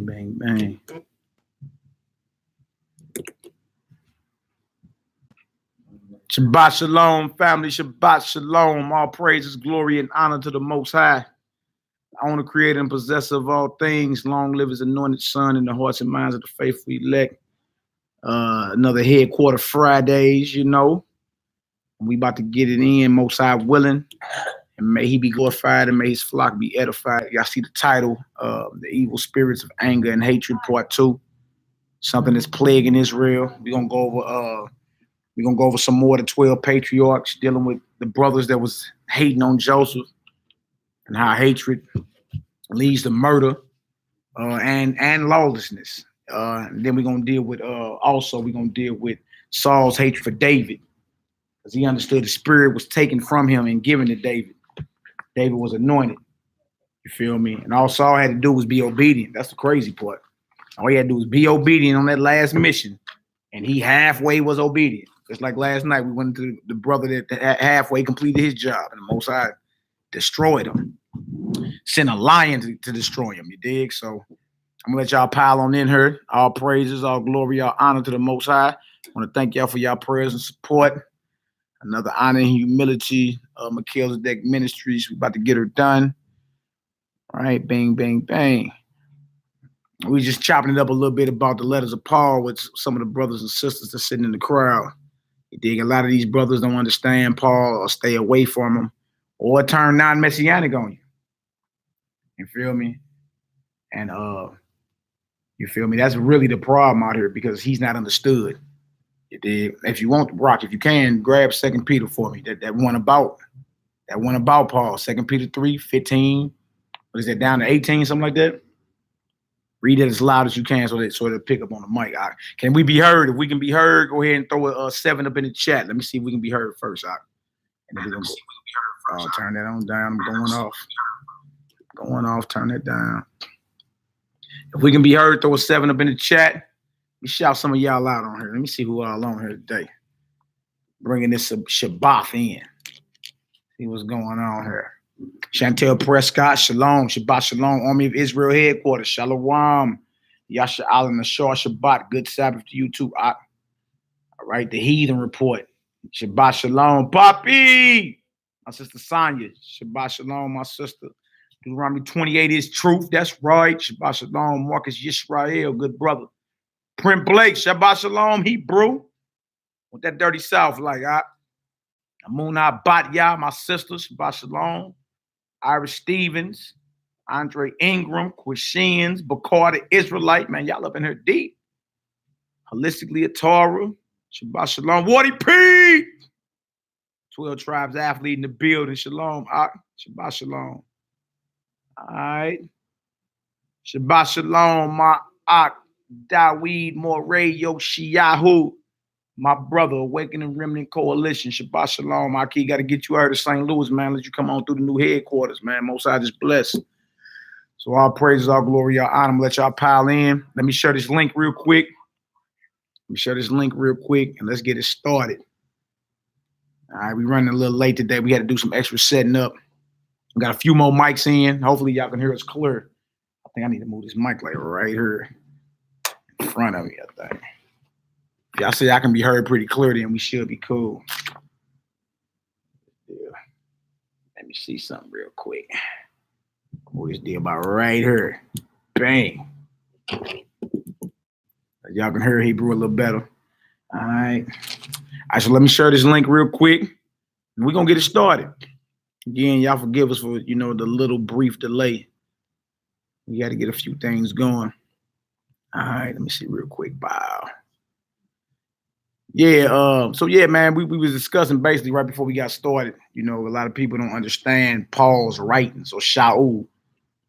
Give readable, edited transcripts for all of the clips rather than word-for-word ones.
Bang, bang, bang. Shabbat shalom, family. Shabbat shalom. All praises, glory, and honor to the Most High. I want to create and possessor of all things. Long live his anointed son in the hearts and minds of the faithful elect. Another headquarter Fridays, you know. We about to get it in, Most High willing. And may he be glorified and may his flock be edified. Y'all see the title, The Evil Spirits of Anger and Hatred, Part 2. Something that's plaguing Israel. We're gonna go over some more of the 12 patriarchs dealing with the brothers that was hating on Joseph and how hatred leads to murder and lawlessness. And then we're gonna deal with Saul's hatred for David, because he understood the spirit was taken from him and given to David. David was anointed. You feel me? And all Saul had to do was be obedient. That's the crazy part. All he had to do was be obedient on that last mission, and he halfway was obedient. Just like last night, we went to the brother that halfway completed his job, and the Most High destroyed him. Sent a lion to destroy him, you dig? So I'm gonna let y'all pile on in here. All praises, all glory, all honor to the Most High. I want to thank y'all for y'all prayers and support. Another honor and humility, Melchizedek Ministries. We about to get her done. All right, bang, bang, bang. We just chopping it up a little bit about the letters of Paul with some of the brothers and sisters that's sitting in the crowd. You dig? A lot of these brothers don't understand Paul or stay away from him or turn non-messianic on you. You feel me? And you feel me? That's really the problem out here, because he's not understood. You dig? If you want, Rock, if you can, grab 2 Peter for me. That one about Paul. 2 Peter 3:15. What is that, down to 18, something like that? Read it as loud as you can so it'll pick up on the mic. Can we be heard? If we can be heard, go ahead and throw a 7 up in the chat. Let me see if we can be heard first. And then we're gonna go. Turn that on down. I'm going off. Turn that down. If we can be heard, throw a 7 up in the chat. Let me shout some of y'all out on here. Let me see who all on here today. Bringing this Shabbat in. See what's going on here. Chantel Prescott, Shalom, Shabbat Shalom, Army of Israel Headquarters, Shalom, Yasha Alan Ashar, Shabbat, good Sabbath to you too. All right, the Heathen Report, Shabbat Shalom, Poppy, my sister Sonia, Shabbat Shalom, my sister. Deuteronomy 28 is truth, that's right. Shabbat Shalom, Marcus Yisrael, good brother. Print Blake, Shabbat Shalom, Hebrew. What that dirty South like, Amuna Batya, my sister, Shabbat Shalom. Irish Stevens, Andre Ingram, Quishians, Bakar the Israelite. Man, y'all up in here deep. Holistically a Torah. Shabbat Shalom. Wardy P! 12 Tribes athlete in the building. Shalom. Shabbat Shalom. All right. Shabbat Shalom. My Daweed Moray Yoshiyahu. My brother, Awakening Remnant Coalition. Shabbat Shalom. Aki, got to get you out of St. Louis, man. Let you come on through the new headquarters, man. Most I just bless. So all praises, all glory, all honor. Let y'all pile in. Let me share this link real quick. And let's get it started. All right, we running a little late today. We had to do some extra setting up. We got a few more mics in. Hopefully y'all can hear us clear. I think I need to move this mic like right here in front of me, I think. Y'all say I can be heard pretty clear, then we should be cool. Yeah. Let me see something real quick. Move this deal about right here. Bang. Y'all can hear Hebrew a little better. All right. So let me share this link real quick. We're going to get it started. Again, y'all forgive us for, the little brief delay. We got to get a few things going. All right. Let me see real quick. Bow. Yeah, so yeah, man, we was discussing basically right before we got started. A lot of people don't understand Paul's writings or Shaul.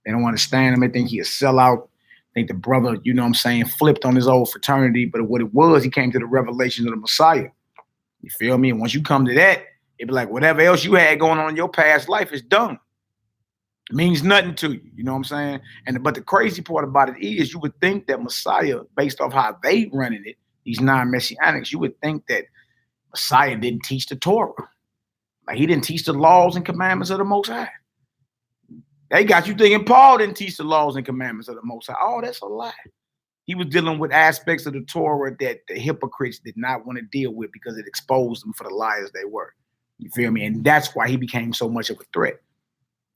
They don't understand him. They think he a sellout. Think the brother, flipped on his old fraternity. But what it was, he came to the revelation of the Messiah. You feel me? And once you come to that, it'd be like whatever else you had going on in your past life is done. It means nothing to you. You know what I'm saying? But the crazy part about it is you would think that Messiah, based off how they running it, these non-messianics, you would think that Messiah didn't teach the Torah. Like he didn't teach the laws and commandments of the Most High. They got you thinking Paul didn't teach the laws and commandments of the Most High. Oh, that's a lie. He was dealing with aspects of the Torah that the hypocrites did not want to deal with because it exposed them for the liars they were. You feel me? And that's why he became so much of a threat.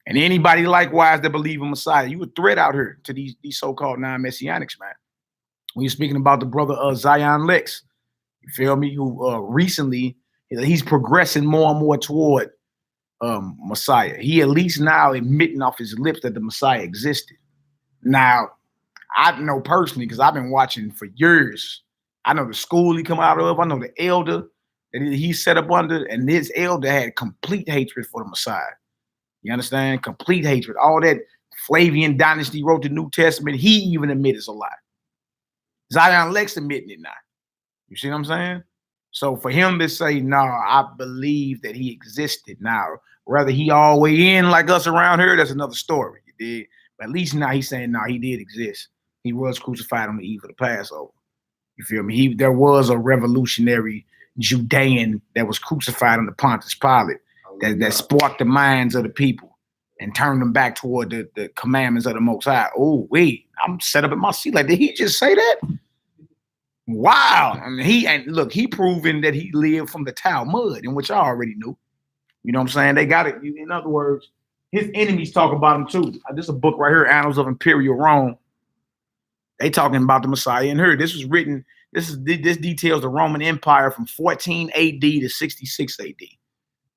And anybody likewise that believe in Messiah, you a threat out here to these so-called non-messianics, man. When you're speaking about the brother Zion Lex, you feel me? Who recently, he's progressing more and more toward Messiah. He at least now admitting off his lips that the Messiah existed. Now, I know personally because I've been watching for years. I know the school he come out of. I know the elder that he set up under, and his elder had complete hatred for the Messiah. You understand? Complete hatred. All that Flavian dynasty wrote the New Testament. He even admitted it's a lie. Zion Lex admitting it now. You see what I'm saying? So for him to say, no, I believe that he existed. Now, whether he all the way in like us around here, that's another story. You did. But at least now he's saying, no, he did exist. He was crucified on the eve of the Passover. You feel me? There was a revolutionary Judean that was crucified under Pontius Pilate that sparked the minds of the people and turned them back toward the commandments of the Most High. Oh, wait, I'm set up in my seat. Like, did he just say that? Wow. I mean, he proven that he lived from the Talmud, in which I already knew. You know what I'm saying? They got it. In other words, his enemies talk about him too. This is a book right here, Annals of Imperial Rome. They talking about the Messiah in here. This was written, this details the Roman Empire from 14 AD to 66 AD.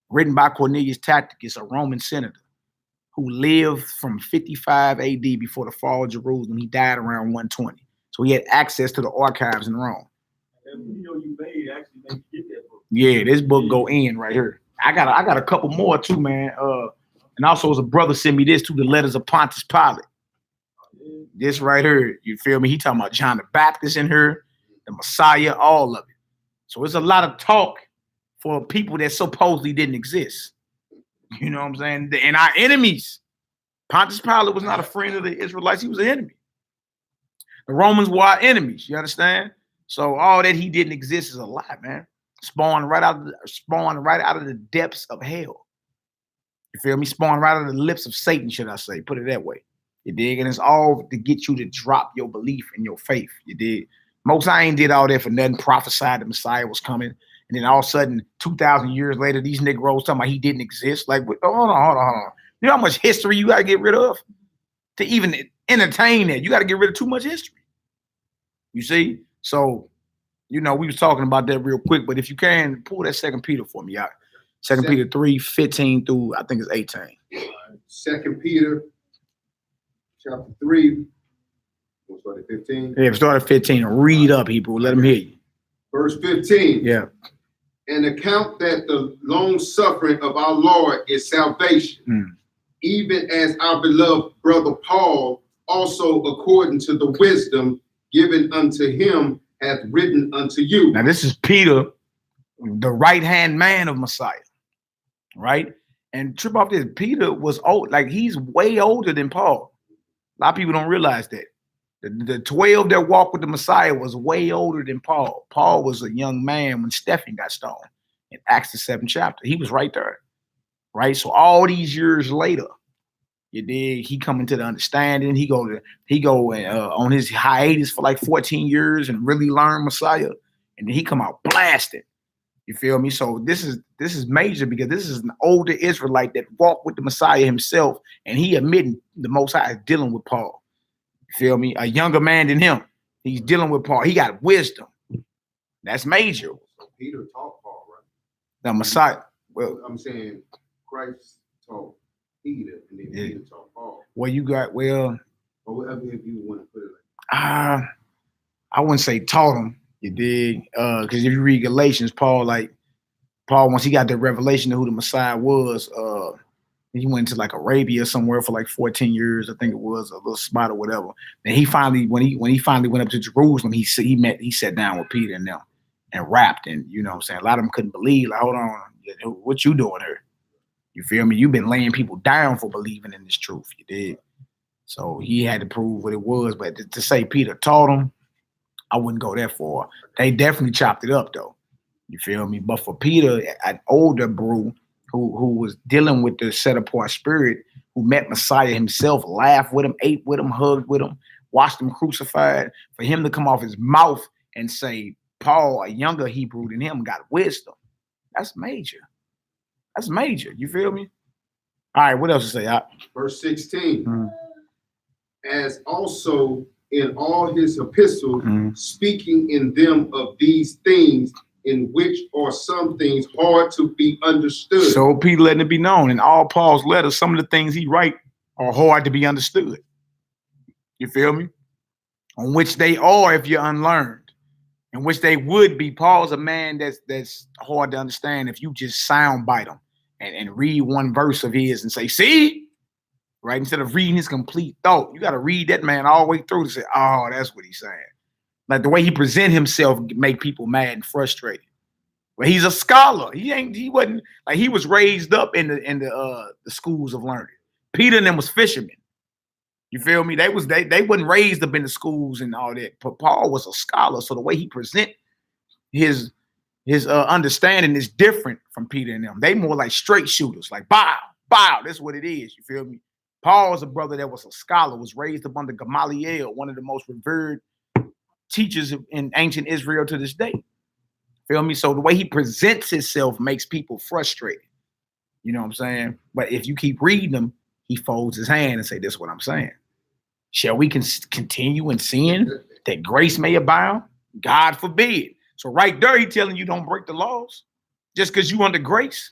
Written by Cornelius Tacitus, a Roman senator who lived from 55 AD before the fall of Jerusalem. He died around 120. So he had access to the archives in Rome. Yeah, this book go in right here. I got a couple more too, man. And also, as a brother sent me this too, the letters of Pontius Pilate. This right here, you feel me? He talking about John the Baptist in here, the Messiah, all of it. So it's a lot of talk for people that supposedly didn't exist. You know what I'm saying? And our enemies. Pontius Pilate was not a friend of the Israelites. He was an enemy. The Romans were our enemies. You understand? So all that he didn't exist is a lie, man. Spawned right out of the depths of hell. You feel me? Spawned right out of the lips of Satan, should I say? Put it that way. You dig? And it's all to get you to drop your belief and your faith. You dig? Most I ain't did all that for nothing. Prophesied the Messiah was coming. And then all of a sudden, 2,000 years later, these Negroes talking about he didn't exist. Like, hold on. You know how much history you got to get rid of to even entertain that? You got to get rid of too much history. You see? So, you know, we was talking about that real quick, but if you can, pull that 2 Peter for me out. 2 Peter 3:15 through, I think it's 18. 2 Peter chapter 3. We'll start at 15. Yeah, start at 15 and read up, Hebrew. Let them hear you. Verse 15. Yeah. And account that the long suffering of our Lord is salvation, even as our beloved brother Paul also according to the wisdom given unto him hath written unto you. Now this is Peter, the right-hand man of Messiah, right? And trip off this, Peter was old, like he's way older than Paul. A lot of people don't realize that. The 12 that walked with the Messiah was way older than Paul. Paul was a young man when Stephen got stoned in Acts the 7th chapter. He was right there, right? So all these years later, you dig, he come into the understanding. He go on his hiatus for like 14 years and really learn Messiah, and then he come out blasting. You feel me? So this is major because this is an older Israelite that walked with the Messiah himself, and he admitting the Most High is dealing with Paul. Feel me? A younger man than him. He's dealing with Paul. He got wisdom. That's major. So Peter taught Paul, right? The Messiah. Well, I'm saying Christ taught Peter, and then Peter taught Paul. Well, you got, well, or whatever if you want to put it like. I wouldn't say taught him, you dig? Because if you read Galatians, Paul, once he got the revelation of who the Messiah was, he went to like Arabia somewhere for like 14 years, I think it was, a little spot or whatever. And he finally, when he finally went up to Jerusalem, he sat down with Peter and them and rapped. And you know what I'm saying? A lot of them couldn't believe, like, hold on, what you doing here? You feel me? You've been laying people down for believing in this truth. You did. So he had to prove what it was. But to say Peter taught him, I wouldn't go that far. They definitely chopped it up though. You feel me? But for Peter, an older brew, who was dealing with the set apart spirit, who met Messiah himself, laughed with him, ate with him, hugged with him, watched him crucified, for him to come off his mouth and say, Paul, a younger Hebrew than him, got wisdom. That's major. That's major. You feel me? All right, what else to say? Verse 16. As also in all his epistles, speaking in them of these things, in which are some things hard to be understood. So Peter letting it be known in all Paul's letters, some of the things he write are hard to be understood. You feel me? On which they are if you're unlearned, in which they would be. Paul's a man that's hard to understand if you just sound bite him and read one verse of his and say, see? Right? Instead of reading his complete thought, you got to read that man all the way through to say, oh, that's what he's saying. Like the way he present himself make people mad and frustrated. But he's a scholar. He wasn't like he was raised up in the schools of learning. Peter and them was fishermen. You feel me? They wasn't raised up in the schools and all that. But Paul was a scholar, so the way he present his understanding is different from Peter and them. They more like straight shooters, like bow. That's what it is. You feel me? Paul is a brother that was a scholar, was raised up under Gamaliel, one of the most revered teachers in ancient Israel to this day. Feel me? So the way he presents himself makes people frustrated. You know what I'm saying? But if you keep reading him, he folds his hand and say, this is what I'm saying. Shall we continue in sin that grace may abound? God forbid. So right there, he telling you don't break the laws just because you under grace.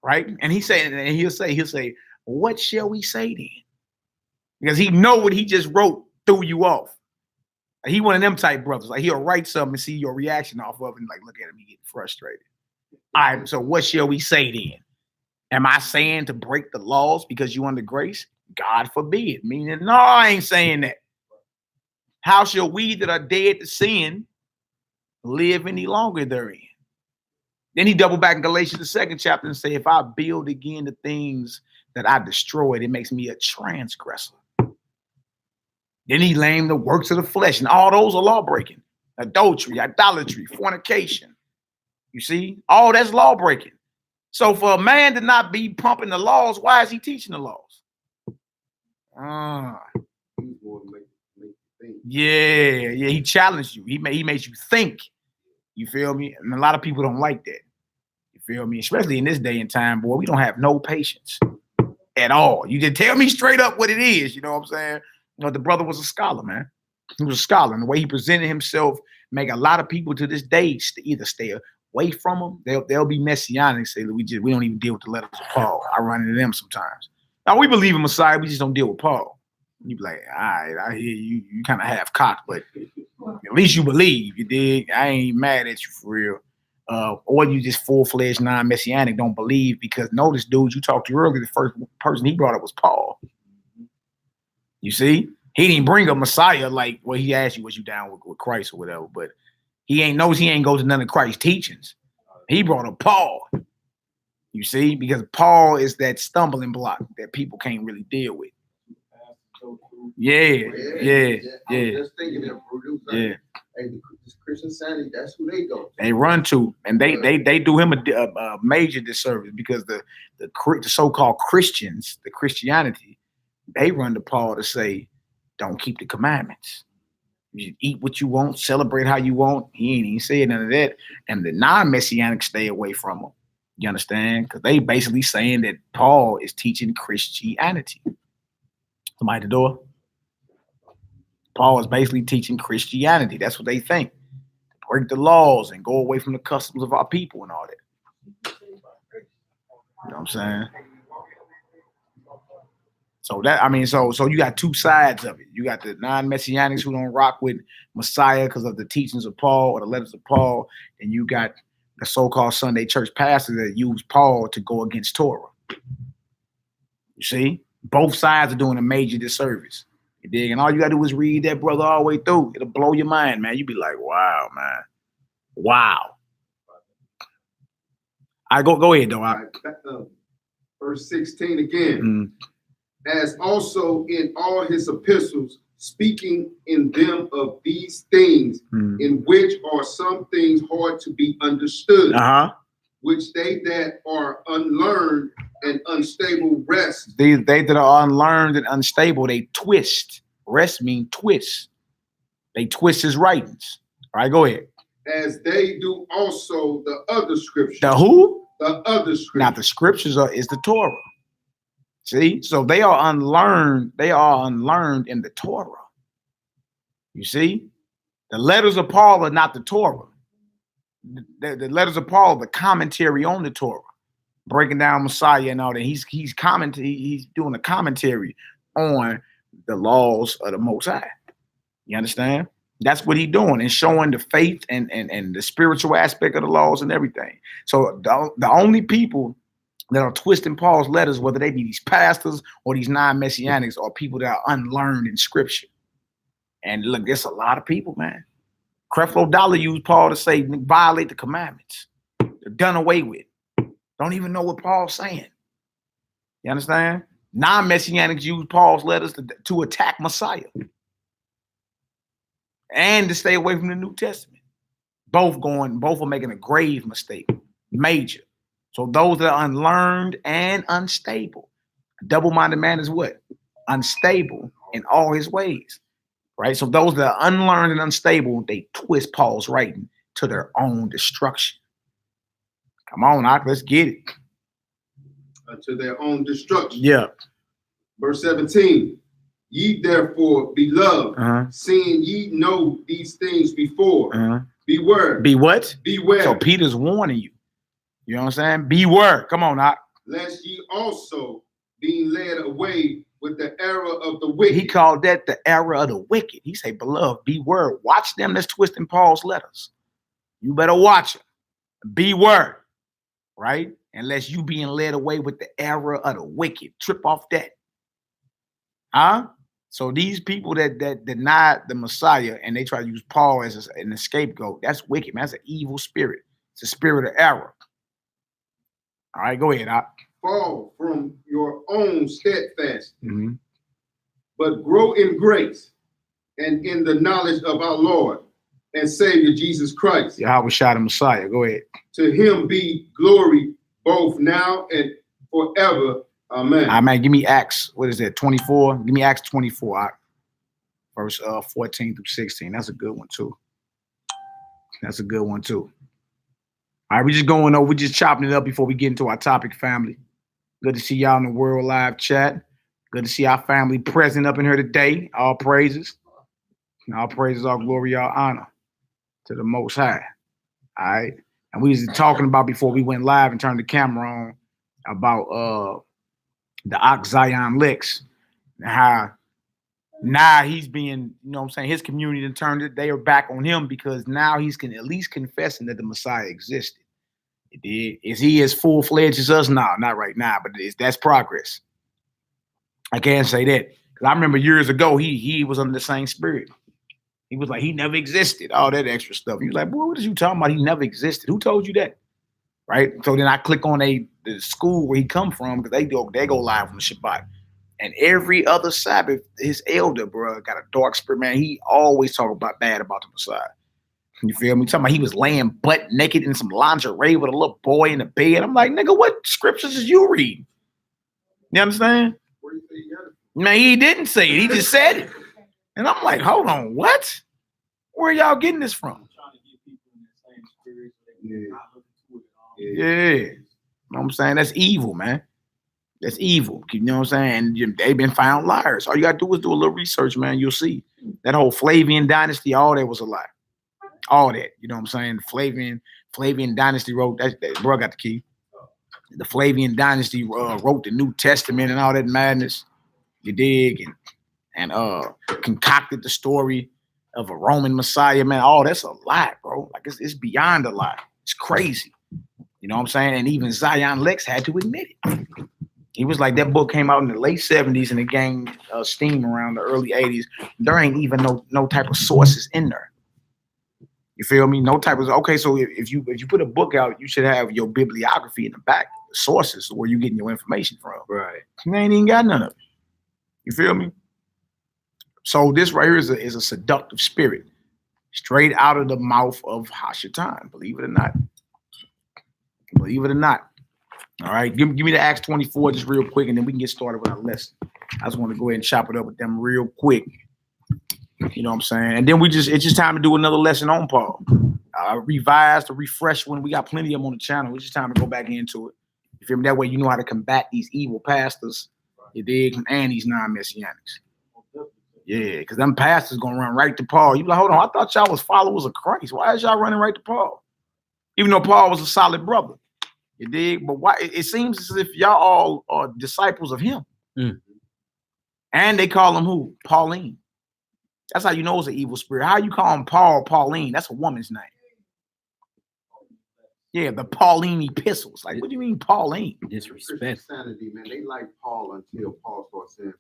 Right? And he'll say, what shall we say then? Because he know what he just wrote threw you off. He one of them type brothers. Like he'll write something and see your reaction off of it and like, look at him, he getting frustrated. All right, so what shall we say then? Am I saying to break the laws because you under grace? God forbid. Meaning, no, I ain't saying that. How shall we that are dead to sin live any longer therein? Then he double back in Galatians, the 2nd chapter, and say, if I build again the things that I destroyed, it makes me a transgressor. Then he named the works of the flesh, and all those are law breaking. Adultery, idolatry, fornication. You see, all that's law breaking. So for a man to not be pumping the laws, why is he teaching the laws? Yeah, he challenged you. He makes you think. You feel me? And a lot of people don't like that. You feel me? Especially in this day and time, boy, we don't have no patience at all. You just tell me straight up what it is. You know what I'm saying? You know, the brother was a scholar, man. He was a scholar. And the way he presented himself make a lot of people to this day either stay away from him. They'll be messianic and say, we don't even deal with the letters of Paul. I run into them sometimes. Now, we believe in Messiah. We just don't deal with Paul. You be like, all right, I hear you. You kind of half cocked, but at least you believe. You dig? I ain't mad at you for real. Or you just full-fledged non-messianic, don't believe, because notice, dude, you talked to earlier, the first person he brought up was Paul. You see? He didn't bring up Messiah like, well, he asked you, was you down with Christ or whatever, but he ain't go to none of Christ's teachings. He brought up Paul. You see? Because Paul is that stumbling block that people can't really deal with. Yeah. I was just thinking that, bro. Hey, this Christian Sanity, that's who they go. They run to, and they do him a major disservice because the so-called Christians, the Christianity, they run to Paul to say, don't keep the commandments. You should eat what you want, celebrate how you want. He ain't even saying none of that. And the non-messianic stay away from them. You understand? Because they basically saying that Paul is teaching Christianity. Somebody at the door? Paul is basically teaching Christianity. That's what they think. Break the laws and go away from the customs of our people and all that. You know what I'm saying? So that, I mean, so you got two sides of it. You got the non-messianics who don't rock with Messiah because of the teachings of Paul or the letters of Paul, and you got the so-called Sunday church pastors that use Paul to go against Torah. You see? Both sides are doing a major disservice. You dig? And all you gotta do is read that brother all the way through. It'll blow your mind, man. You be like, wow, man. Wow. I go ahead, though. Verse 16 again. As also in all his epistles, speaking in them of these things, in which are some things hard to be understood. which they that are unlearned and unstable rest. They that are unlearned and unstable, they twist. Rest mean twist. They twist his writings. All right, go ahead. As they do also the other scriptures. The who? The other scriptures. Now the scriptures is the Torah. See, so they are unlearned. They are unlearned in the Torah. You see, the letters of Paul are not the Torah. The letters of Paul are the commentary on the Torah, breaking down Messiah and all that. He's doing a commentary on the laws of the Most High. You understand? That's what he's doing, and showing the faith and the spiritual aspect of the laws and everything. So the only people that are twisting Paul's letters, whether they be these pastors or these non-messianics, are people that are unlearned in scripture. And look, there's a lot of people, man. Creflo Dollar used Paul to say, violate the commandments. They're done away with. Don't even know what Paul's saying. You understand? Non-messianics use Paul's letters to attack Messiah and to stay away from the New Testament. Both are making a grave mistake, major. So those that are unlearned and unstable. A double-minded man is what? Unstable in all his ways. Right? So those that are unlearned and unstable, they twist Paul's writing to their own destruction. Come on, let's get it. To their own destruction. Yeah. Verse 17. Ye therefore, beloved, seeing ye know these things before, beware. Be what? Beware. So Peter's warning you. You know what I'm saying? Beware. Come on, lest ye also being led away with the error of the wicked. He called that the error of the wicked. He say, beloved, beware. Watch them that's twisting Paul's letters. You better watch them. Beware. Right? Unless you being led away with the error of the wicked. Trip off that. So these people that deny the Messiah and they try to use Paul as an scapegoat, that's wicked, man. That's an evil spirit. It's a spirit of error. All right, go ahead. Fall from your own steadfast, but grow in grace and in the knowledge of our Lord and Savior Jesus Christ. Yahweh Shai the Messiah. Go ahead. To him be glory both now and forever. Amen. Amen. Give me Acts. What is it? 24. Give me Acts 24, verse 14 through 16. That's a good one too. That's a good one too. All right, we're just chopping it up before we get into our topic, family. Good to see y'all in the World Live chat. Good to see our family present up in here today. All praises. All praises, all glory, all honor to the Most High. All right. And we was talking about before we went live and turned the camera on about the Ox Zion Licks and how now he's being, you know what I'm saying, his community and turned it, they are back on him because now he's at least confessing that the Messiah existed. Is he as full-fledged as us? No, not right now, but that's progress. I can't say that. Because I remember years ago, he was under the same spirit. He was like, he never existed, all that extra stuff. He was like, boy, what are you talking about? He never existed. Who told you that? Right? So then I click on the school where he come from because they go live on the Shabbat. And every other Sabbath, his elder, bro, got a dark spirit, man. He always talk bad about the Messiah. You feel me? Talking about he was laying butt naked in some lingerie with a little boy in the bed. I'm like, nigga, what scriptures is you reading? You understand? Man, he didn't say it. He just said it. And I'm like, hold on, what? Where y'all getting this from? Yeah. You know what I'm saying? That's evil, man. That's evil. You know what I'm saying? And they've been found liars. All you got to do is do a little research, man. You'll see. That whole Flavian dynasty, all that was a lie. All that. You know what I'm saying? Flavian dynasty wrote, that bro got the key. The Flavian dynasty wrote the New Testament and all that madness. You dig? And concocted the story of a Roman Messiah, man. Oh, that's a lie, bro. Like it's beyond a lie. It's crazy. You know what I'm saying? And even Zion Lex had to admit it. He was like, that book came out in the late 70s and it gained steam around the early 80s. There ain't even no type of sources in there. You feel me? No type of, okay, so if you put a book out, you should have your bibliography in the back, the sources where you're getting your information from. Right. They ain't even got none of it. You feel me? So this right here is a seductive spirit, straight out of the mouth of Hashatan, believe it or not. Believe it or not. All right, give me the Acts 24 just real quick, and then we can get started with our lesson. I just want to go ahead and chop it up with them real quick. You know what I'm saying? And then it's just time to do another lesson on Paul. Revise to refresh when we got plenty of them on the channel. It's just time to go back into it. You feel me? That way you know how to combat these evil pastors, you dig, and these non-messianics. Yeah, because them pastors gonna run right to Paul. You be like, hold on, I thought y'all was followers of Christ. Why is y'all running right to Paul? Even though Paul was a solid brother. You dig? But why it seems as if y'all all are disciples of him. And they call him who? Pauline. That's how you know it's an evil spirit. How you call him Paul, Pauline? That's a woman's name. Yeah, the Pauline epistles. Like, what do you mean Pauline? Disrespect. Sanity, man. They like Paul until Paul starts saying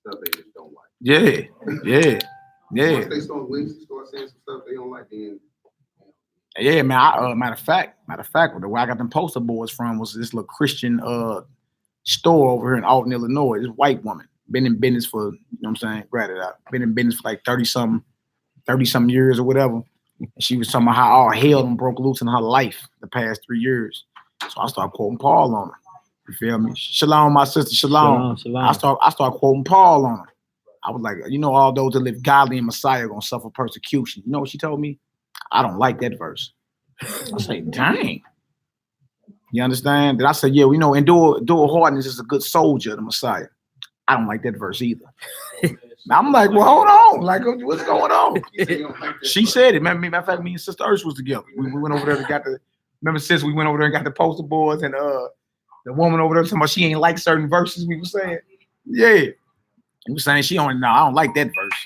some stuff they just don't like. Yeah. Once they start saying some stuff they don't like, then. Yeah, man. Matter of fact, where I got them poster boards from was this little Christian store over here in Alton, Illinois. This white woman been in business for, you know what I'm saying, granted, been in business for like 30-some years or whatever. And she was talking about how all hell done broke loose in her life the past 3 years. So I started quoting Paul on her. You feel me? Shalom, my sister. Shalom. I start quoting Paul on her. I was like, you know, all those that live godly in Messiah are gonna suffer persecution. You know what she told me? I don't like that verse. I say, dang. You understand? Then I said, yeah, we know endure hardness is a good soldier, the Messiah. I don't like that verse either. I'm like, well, hold on. Like, what's going on? She said it. Matter of fact, me and Sister Ursh was together. We went over there and got we went over there and got the poster boards, and the woman over there talking about she ain't like certain verses we were saying. Yeah. We were saying I don't like that verse.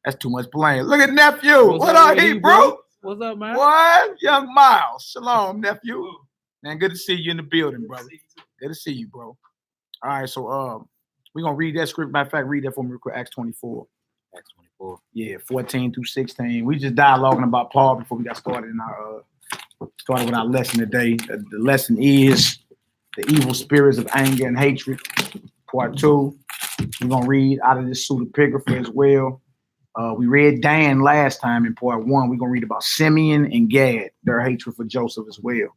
That's too much playing. Look at nephew. What up, bro? What's up, man? What? Young Miles. Shalom, nephew. Man, good to see you in the building, brother. Good to see you, bro. All right, so we're gonna read that script. Matter of fact, read that for me real quick. Acts 24. Acts 24. Yeah, 14 through 16. We just dialoguing about Paul before we got started in our started with our lesson today. The lesson is the evil spirits of anger and hatred. Part 2. We're gonna read out of this pseudepigrapha as well. We read Dan last time in part 1. We're gonna read about Simeon and Gad, their hatred for Joseph as well.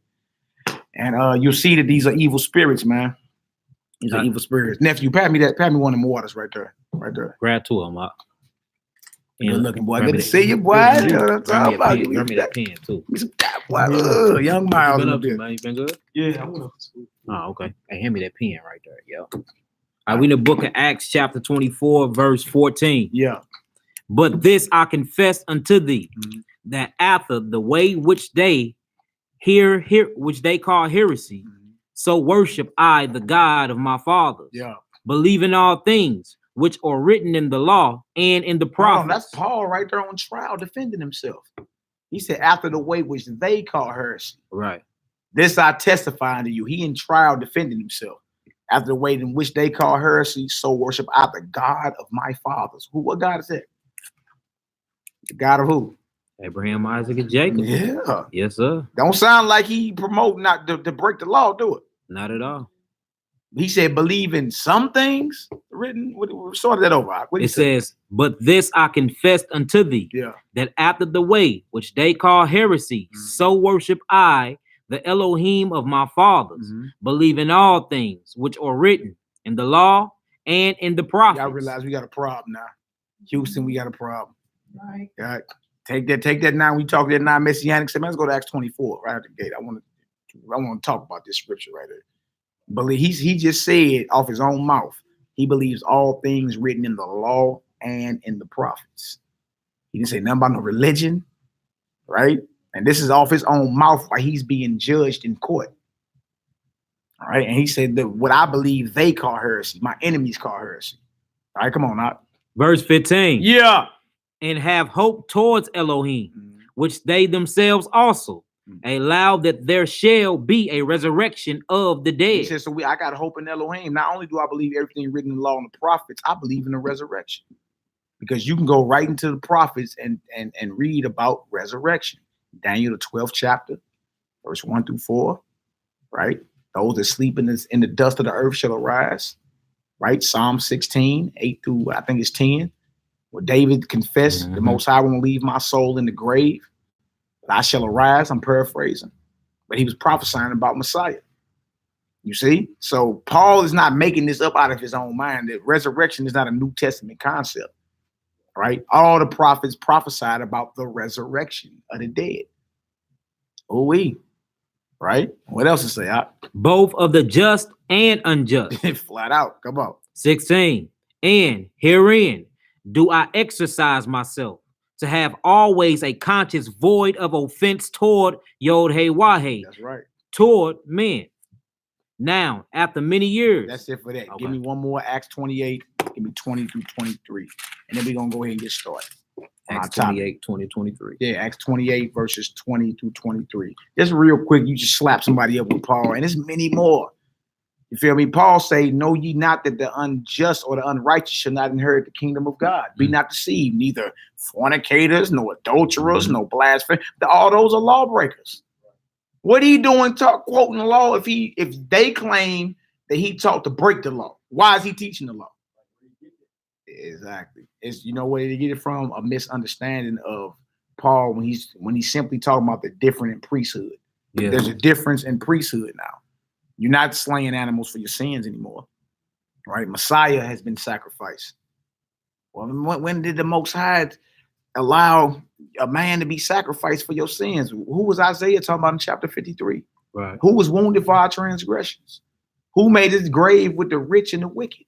And you'll see that these are evil spirits, man. These are evil spirits. Nephew, pat me one of them waters right there. Right there. Grab 2 of them up. Good looking, boy. Good to see you, boy. Grab me that pen too. Young Miles. You been good? Yeah. Oh, okay. Hey, hand me that pen right there, yo. All right, we in the book of Acts, chapter 24, verse 14. Yeah. But this I confess unto thee, that after the way which they which they call heresy, so worship I the God of my fathers. Yeah. Believe in all things which are written in the law and in the prophets. That's Paul right there on trial defending himself. He said, after the way which they call heresy. Right. This I testify unto you. He in trial defending himself. After the way in which they call heresy, so worship I the God of my fathers. What God is that? The God of who? Abraham, Isaac, and Jacob. Yeah. Yes, sir. Don't sound like he promote not to break the law, do it. Not at all. He said, believe in some things written. We sorted that over. It says, but this I confessed unto thee, that after the way which they call heresy, so worship I the Elohim of my fathers, believe in all things which are written in the law and in the prophets. Y'all realize we got a problem now. Houston, we got a problem. Right. Take that now. We talk that non-messianic. Let's go to Acts 24 right at the gate. I want to talk about this scripture right here. Believe he just said off his own mouth, he believes all things written in the law and in the prophets. He didn't say nothing about no religion, right? And this is off his own mouth while he's being judged in court. All right. And he said that what I believe they call heresy, my enemies call heresy. All right, come on now. Verse 15. Yeah. And have hope towards Elohim, which they themselves also allow that there shall be a resurrection of the dead. He says, so I got hope in Elohim. Not only do I believe everything written in the law and the prophets, I believe in the resurrection. Because you can go right into the prophets and read about resurrection. Daniel, the 12th chapter, verse 1 through 4, right? Those that sleep in the dust of the earth shall arise, right? Psalm 16, 8 through, I think it's 10, where David confessed, the Most High won't leave my soul in the grave, but I shall arise. I'm paraphrasing. but he was prophesying about Messiah. You see? So Paul is not making this up out of his own mind. That resurrection is not a New Testament concept, right? All the prophets prophesied about the resurrection of the dead. Right? What else to say? Both of the just and unjust. Flat out. Come on. 16. And herein do I exercise myself to have always a conscience void of offense toward Yod-Heh-Wah-Heh. That's right. Toward men. Now, after many years. That's it for that. Okay. Give me one more. Acts 28. Give me 20 through 23. And then we're going to go ahead and get started. Acts 28, 20, 23. Yeah, Acts 28, verses 20 through 23. Just real quick, you just slap somebody up with Paul, and there's many more. You feel me? Paul say, know ye not that the unjust or the unrighteous shall not inherit the kingdom of God. Be not deceived, neither fornicators, nor adulterers, no blasphemers. All those are lawbreakers. What are you doing quoting the law if they claim that he taught to break the law? Why is he teaching the law? Exactly. It's, you know where they get it from? A misunderstanding of Paul when he's simply talking about the different in priesthood. Yeah. There's a difference in priesthood now. You're not slaying animals for your sins anymore, right? Messiah has been sacrificed. Well, when did the Most High allow a man to be sacrificed for your sins? Who was Isaiah talking about in chapter 53? Right. Who was wounded for our transgressions? Who made his grave with the rich and the wicked?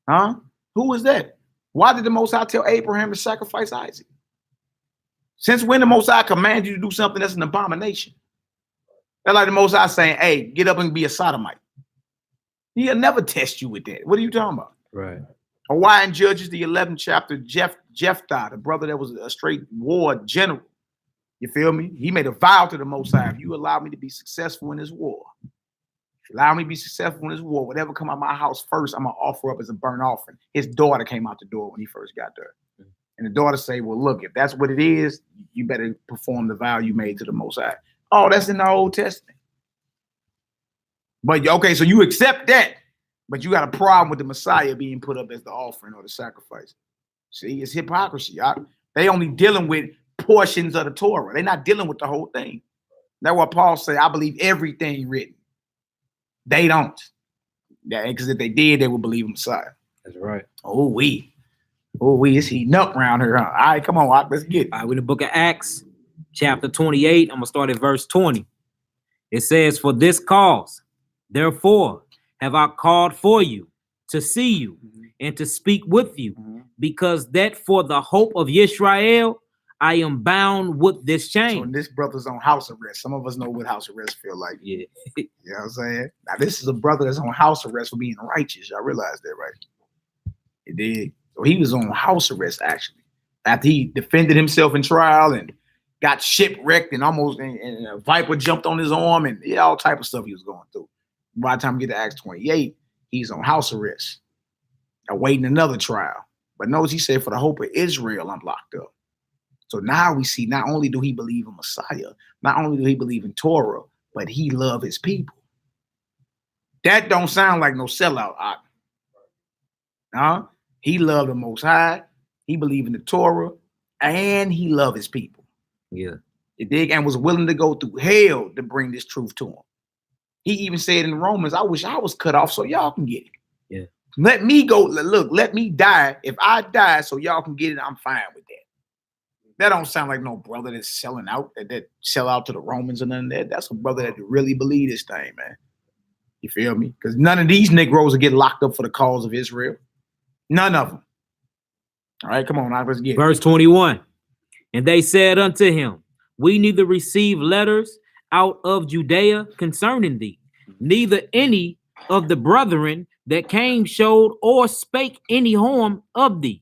Huh? Who was that? Why did the Most High tell Abraham to sacrifice Isaac? Since when the Most High command you to do something that's an abomination? That's like the Most High saying, hey, get up and be a sodomite. He'll never test you with that. What are you talking about? Right. Or why in Judges, the 11th chapter, Jephthah, the brother that was a straight war general, you feel me? He made a vow to the Most High. If you allow me to be successful in this war, allow me to be successful in this war, whatever come out of my house first, I'm going to offer up as a burnt offering. His daughter came out the door when he first got there. And the daughter say, well, look, if that's what it is, you better perform the vow you made to the Most High. Oh, that's in the Old Testament. But okay, so you accept that, but you got a problem with the Messiah being put up as the offering or the sacrifice. See, it's hypocrisy. They only dealing with portions of the Torah. They're not dealing with the whole thing. That's what Paul say, I believe everything written. They don't. Yeah, because if they did, they would believe in Messiah. That's right. It's heating up around here, huh? All right, come on, let's get it. All right, we're in the book of Acts, chapter 28. I'm going to start at verse 20. It says, for this cause, therefore, have I called for you to see you and to speak with you, because that for the hope of Israel, I am bound with this chain. So this brother's on house arrest. Some of us know what house arrest feel like. Yeah. You know what I'm saying? Now, this is a brother that's on house arrest for being righteous. Y'all realize that, right? He did. So he was on house arrest, actually. After he defended himself in trial and got shipwrecked and almost and a viper jumped on his arm and all type of stuff he was going through. By the time we get to Acts 28, he's on house arrest, awaiting another trial. But notice he said, for the hope of Israel, I'm locked up. So now we see not only do he believe in Messiah, not only do he believe in Torah, but he love his people. That don't sound like no sellout. He loved the Most High. He believed in the Torah, and he loved his people. Yeah. And was willing to go through hell to bring this truth to him. He even said in Romans, I wish I was cut off so y'all can get it. Yeah. Let me go. Look, let me die. If I die so y'all can get it, I'm fine with that. That don't sound like no brother that's selling out, that sell out to the Romans or none of that. That's a brother that really believe this thing, man. You feel me? Because none of these Negroes will get locked up for the cause of Israel. None of them. All right, come on, now let's get Verse 21. And they said unto him, we neither receive letters out of Judea concerning thee, neither any of the brethren that came showed or spake any harm of thee.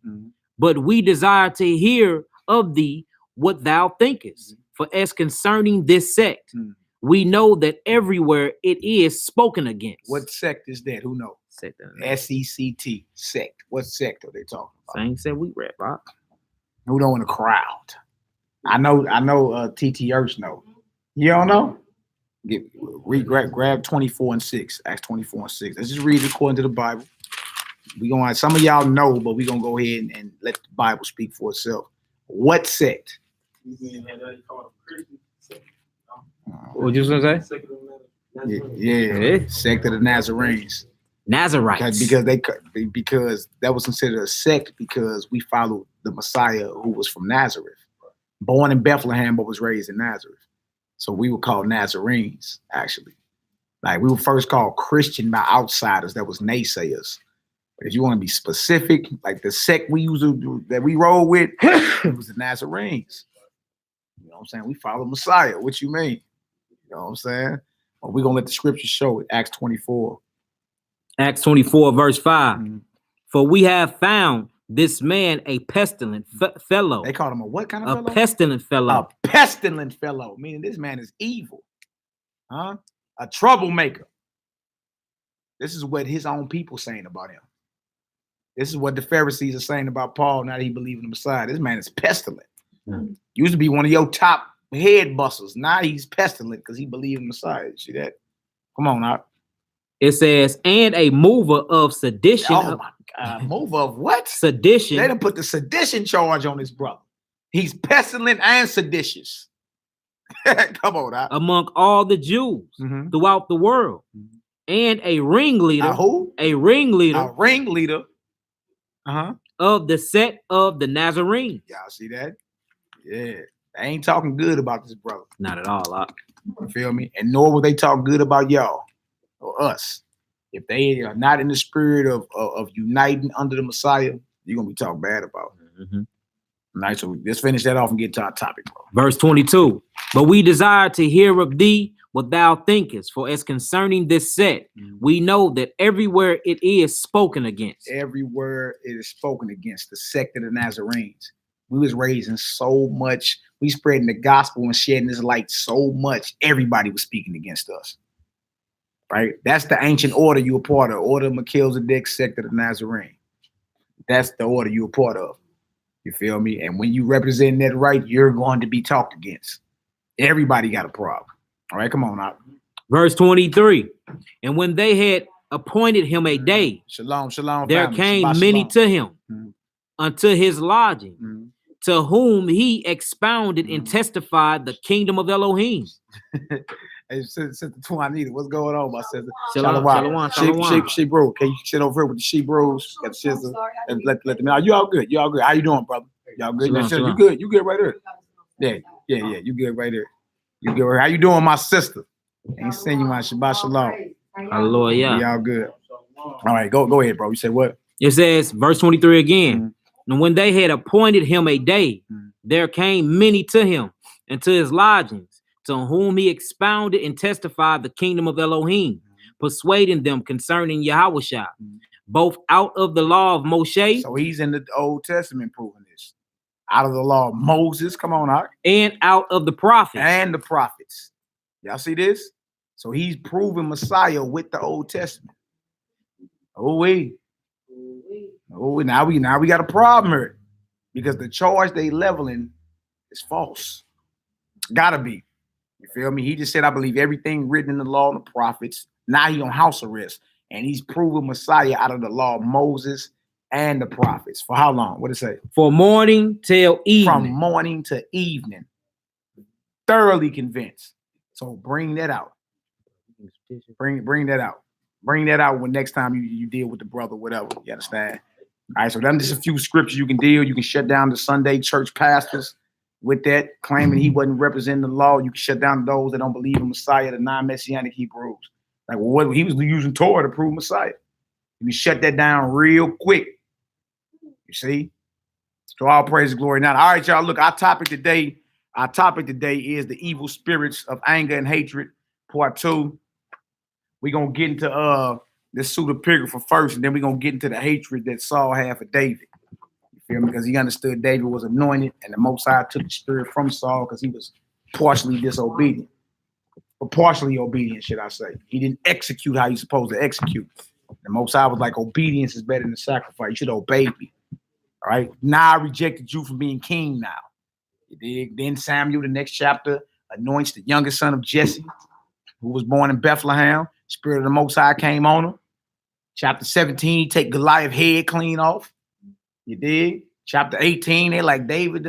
But we desire to hear of thee what thou thinkest. For as concerning this sect, we know that everywhere it is spoken against. What sect is that? Who knows? Sect? S-E-C-T, sect. What sect are they talking about? Same said we rap, right? Who know in the crowd? I know T.T. Ertz know. You don't know? Grab 24 and 6. Acts 24 and 6. Let's just read it according to the Bible. We gonna some of y'all know, but we're gonna go ahead and let the Bible speak for itself. What sect? What you gonna say? Yeah, sect of the Nazarenes. Nazarites. Because that was considered a sect because we followed the Messiah who was from Nazareth, born in Bethlehem but was raised in Nazareth. So we were called Nazarenes, actually. Like we were first called Christian by outsiders that was naysayers. But if you want to be specific, like the sect that we roll with, it was the Nazarenes. You know what I'm saying? We follow Messiah. What you mean? You know what I'm saying? Well, we're gonna let the scripture show it. Acts 24. Acts 24, verse 5. For we have found this man a pestilent fellow. They called him a what kind of fellow? A pestilent fellow. A pestilent fellow, meaning this man is evil. Huh? A troublemaker. This is what his own people saying about him. This is what the Pharisees are saying about Paul now that he believes in the Messiah. This man is pestilent. Used to be one of your top head busters. Now he's pestilent because he believes in the Messiah. See that? Come on now. It says, and a mover of sedition. Oh my God. Mover of what? Sedition. They done put the sedition charge on this brother. He's pestilent and seditious. Come on now. Among all the Jews throughout the world. And a ringleader. Who? A ringleader. A ringleader. Of the sect of the Nazarene. Y'all see that? Yeah. They ain't talking good about this brother. Not at all. You feel me? And nor will they talk good about y'all or us. If they are not in the spirit of uniting under the Messiah, you're going to be talking bad about it. Nice. So let's finish that off and get to our topic, bro. Verse 22. But we desire to hear of thee what thou thinkest, for as concerning this sect, we know that everywhere it is spoken against. Everywhere it is spoken against, the sect of the Nazarenes. We was raising so much, we spreading the gospel and shedding this light so much, everybody was speaking against us. Right? That's the ancient order you a part of, order of Melchizedek, sect of the Nazarene. That's the order you a part of. You feel me? And when you represent that right, you're going to be talked against. Everybody got a problem. All right, come on out. Verse 23. And when they had appointed him a day, shalom, there came many to him unto his lodging, to whom he expounded and testified the kingdom of Elohim. Hey, Sister Twanita, what's going on, my sister? Shalom. She bro, can you sit over here with the she bros? Got the sister and let them know. You all good? You all good? How you doing, brother? Y'all good? Shalom. You good? You good right there? Yeah. You good right there? You good? How you doing, my sister? Ain't seen you, my Shabbat Shalom. Hallelujah. Y'all good? All right, go ahead, bro. You said what? It says, verse 23 again. And when they had appointed him a day, there came many to him and to his lodgings, to whom he expounded and testified the kingdom of Elohim, persuading them concerning Yahushua, both out of the law of Moshe. So he's in the Old Testament proving this. Out of the law of Moses, come on out. And out of the prophets. And the prophets. Y'all see this? So he's proving Messiah with the Old Testament. Now we got a problem here. Because the charge they leveling is false. Gotta be. You feel me? He just said, I believe everything written in the law and the prophets. Now he on house arrest. And he's proving Messiah out of the law of Moses and the prophets. For how long? What did it say? For morning till evening. From morning to evening. Thoroughly convinced. So bring that out. Bring that out. Bring that out when next time you deal with the brother, whatever. You understand? All right, so then just a few scriptures you can deal. You can shut down the Sunday church pastors with that, claiming he wasn't representing the law. You can shut down those that don't believe in Messiah, the non-messianic Hebrews. Like, well, what he was using Torah to prove Messiah. You can shut that down real quick. You see? So all praise and glory. Now, all right, y'all, look, our topic today is the evil spirits of anger and hatred, part 2. We're going to get into this pseudepigrapha first, and then we're going to get into the hatred that Saul had for David. You feel me? Because he understood David was anointed, and the Most High took the spirit from Saul because he was partially disobedient. Or partially obedient, should I say. He didn't execute how he's supposed to execute. The Most High was like, obedience is better than sacrifice. You should obey me. All right? Now I rejected you from being king now. You dig? Then Samuel, the next chapter, anoints the youngest son of Jesse, who was born in Bethlehem. Spirit of the Most High came on him. Chapter 17, take Goliath's head clean off. You dig? Chapter 18, they like David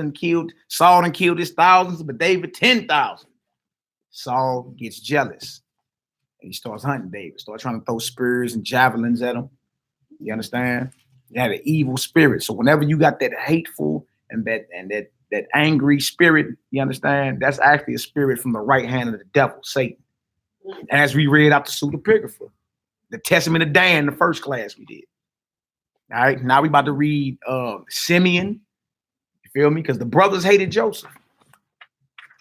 Saul done killed his thousands, but David 10,000. Saul gets jealous. And he starts hunting David, starts trying to throw spears and javelins at him. You understand? You had an evil spirit. So whenever you got that hateful and that angry spirit, you understand? That's actually a spirit from the right hand of the devil, Satan. As we read out the Pseudepigrapha, the Testament of Dan, the first class we did. All right, now we about to read Simeon. You feel me? Because the brothers hated Joseph.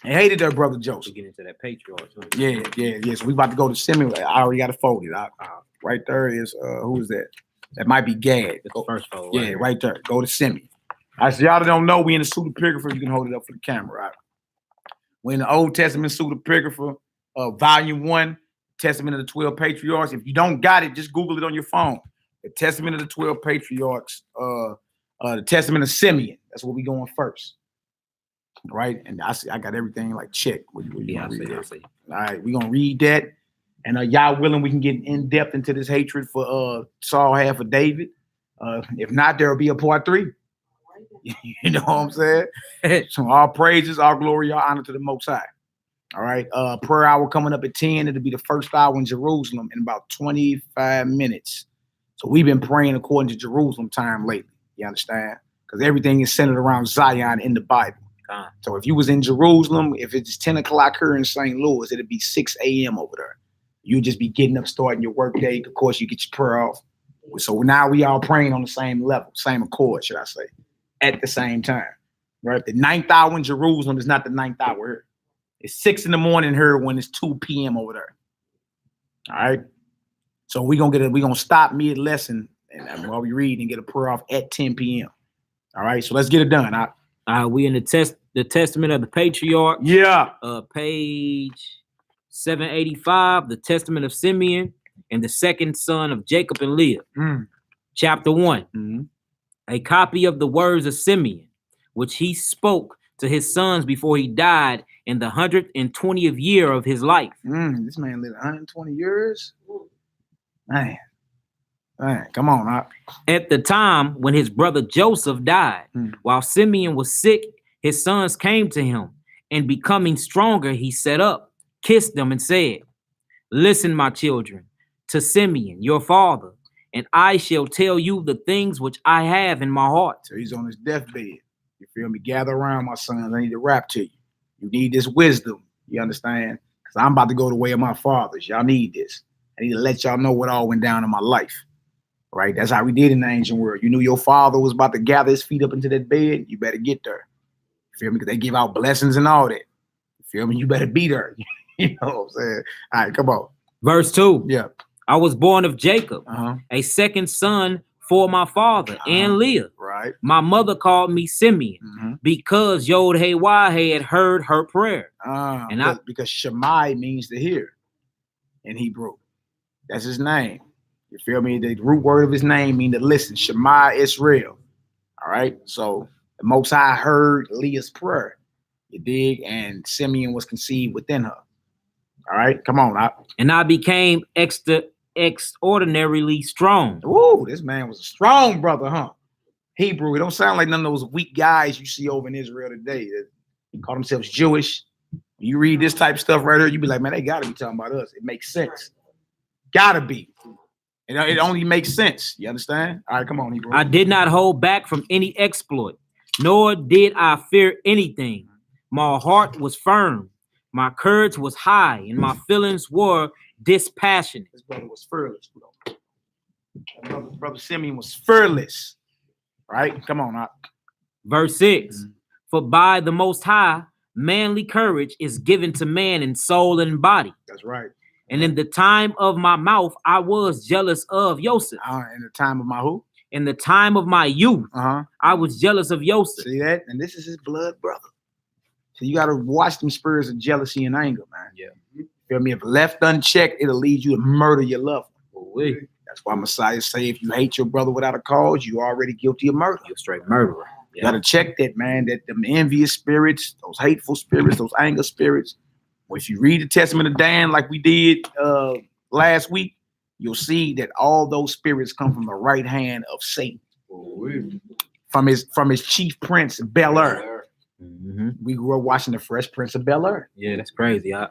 They hated their brother Joseph. Get into that patriarch. Yeah. So we about to go to Simeon. I already got it folded. Right there is who is that? That might be Gad. That's the first fold. Yeah, right there. Go to Simeon. All right, so y'all that don't know, we in the Pseudepigrapha. You can hold it up for the camera. Right? We're in the Old Testament Pseudepigrapha, Volume 1, Testament of the 12 Patriarchs. If you don't got it, just Google it on your phone. The Testament of the 12 Patriarchs, the Testament of Simeon. That's where we going first. Right? And I got everything like checked. I see. All right, we're gonna read that. And y'all willing, we can get in depth into this hatred for Saul had for David. If not, there'll be a part 3. You know what I'm saying? So all praises, all glory, all honor to the Most High. All right. Prayer hour coming up at 10. It'll be the first hour in Jerusalem in about 25 minutes. So we've been praying according to Jerusalem time lately. You understand? Because everything is centered around Zion in the Bible. So if you was in Jerusalem, if it's 10 o'clock here in St. Louis, it'd be 6 a.m. over there. You just be getting up, starting your work day. Of course, you get your prayer off. So now we all praying on the same level, same accord, should I say, at the same time. Right? The 9th hour in Jerusalem is not the 9th hour here. It's 6 in the morning here when it's 2 p.m. over there. All right. So we're gonna stop mid lesson and while we read and get a prayer off at 10 p.m. All right. So let's get it done. We in the Testament of the Patriarch. Yeah. Page 785, the Testament of Simeon and the second son of Jacob and Leah. Chapter 1. Mm-hmm. A copy of the words of Simeon, which he spoke to his sons before he died in the 120th year of his life. This man lived 120 years. Man, come on. At the time when his brother Joseph died, while Simeon was sick, his sons came to him, and becoming stronger, he sat up, kissed them, and said, "Listen, my children, to Simeon, your father, and I shall tell you the things which I have in my heart." So he's on his deathbed. You feel me? Gather around, my sons. I need to rap to you. You need this wisdom. You understand? Because I'm about to go the way of my fathers. Y'all need this. I need to let y'all know what all went down in my life. Right? That's how we did in the ancient world. You knew your father was about to gather his feet up into that bed. You better get there. You feel me? Because they give out blessings and all that. You feel me? You better be there. You know what I'm saying? All right, come on. Verse 2. Yeah. I was born of Jacob, a second son for my father and Leah. Right. My mother called me Simeon because Yod-Heh-Wah had heard her prayer. Because Shammai means to hear in Hebrew. That's his name. You feel me? The root word of his name means to listen. Shema Israel. All right. So the Most High heard Leah's prayer. You dig? And Simeon was conceived within her. All right. Come on. And I became extraordinarily strong. Ooh, this man was a strong brother, huh? Hebrew. It don't sound like none of those weak guys you see over in Israel today that call themselves Jewish. When you read this type of stuff right here, you be like, man, they got to be talking about us. It makes sense. Gotta be. It only makes sense. You understand? All right, come on, Hebrew. I did not hold back from any exploit, nor did I fear anything. My heart was firm. My courage was high, and my feelings were dispassionate. His brother was fearless. Brother Simeon was fearless. Right? Come on. Verse 6. For by the Most High, manly courage is given to man in soul and body. That's right. And in the time of my mouth, I was jealous of Joseph. In the time of my who? In the time of my youth, I was jealous of Joseph. See that? And this is his blood brother. So you got to watch them spirits of jealousy and anger, man. Yeah. Feel me? If left unchecked, it'll lead you to murder your loved one. Oh, that's why Messiah say, if you hate your brother without a cause, you're already guilty of murder. You're a straight murderer. You got to check that, man, that them envious spirits, those hateful spirits, those anger spirits. Well, if you read the Testament of Dan like we did last week, you'll see that all those spirits come from the right hand of Satan. From his chief prince, Bel-Er. We grew up watching the Fresh Prince of Bel-Air. Yeah, that's crazy. Huh?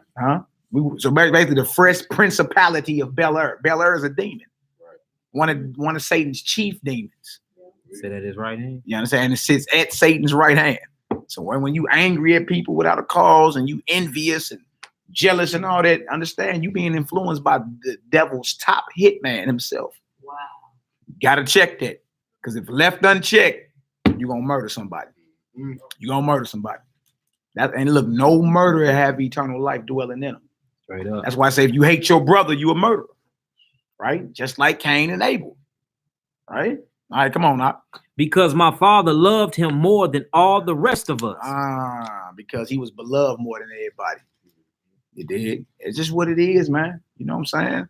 So basically, the Fresh Principality of Bel-Air. Bel-Air is a demon. Right. One of Satan's chief demons. Sit at his right hand. You understand? It sits at Satan's right hand. So when you angry at people without a cause and you envious and jealous and all that, understand you being influenced by the devil's top hitman himself. Wow. Gotta check that. Because if left unchecked, you're gonna murder somebody. You're gonna murder somebody. And look, no murderer have eternal life dwelling in them. Straight up. That's why I say if you hate your brother, you a murderer. Right? Just like Cain and Abel. Right? All right, come on now. Because my father loved him more than all the rest of us. Because he was beloved more than everybody. You did. It's just what it is, man. You know what I'm saying?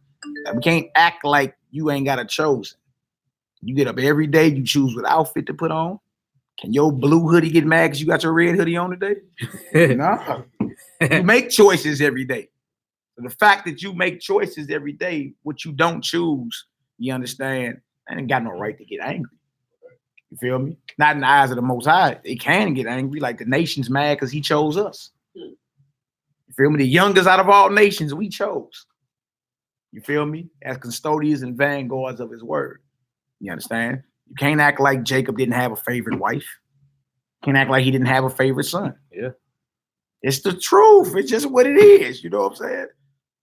We can't act like you ain't got a chosen. You get up every day, you choose what outfit to put on. Can your blue hoodie get mad because you got your red hoodie on today? No. You make choices every day. So the fact that you make choices every day, what you don't choose, you understand, I ain't got no right to get angry. You feel me? Not in the eyes of the Most High. They can get angry, like the nation's mad because he chose us. You feel me? The youngest out of all nations, we chose. You feel me? As custodians and vanguards of his word. You understand? You can't act like Jacob didn't have a favorite wife. Can't act like he didn't have a favorite son. Yeah. It's the truth. It's just what it is. You know what I'm saying?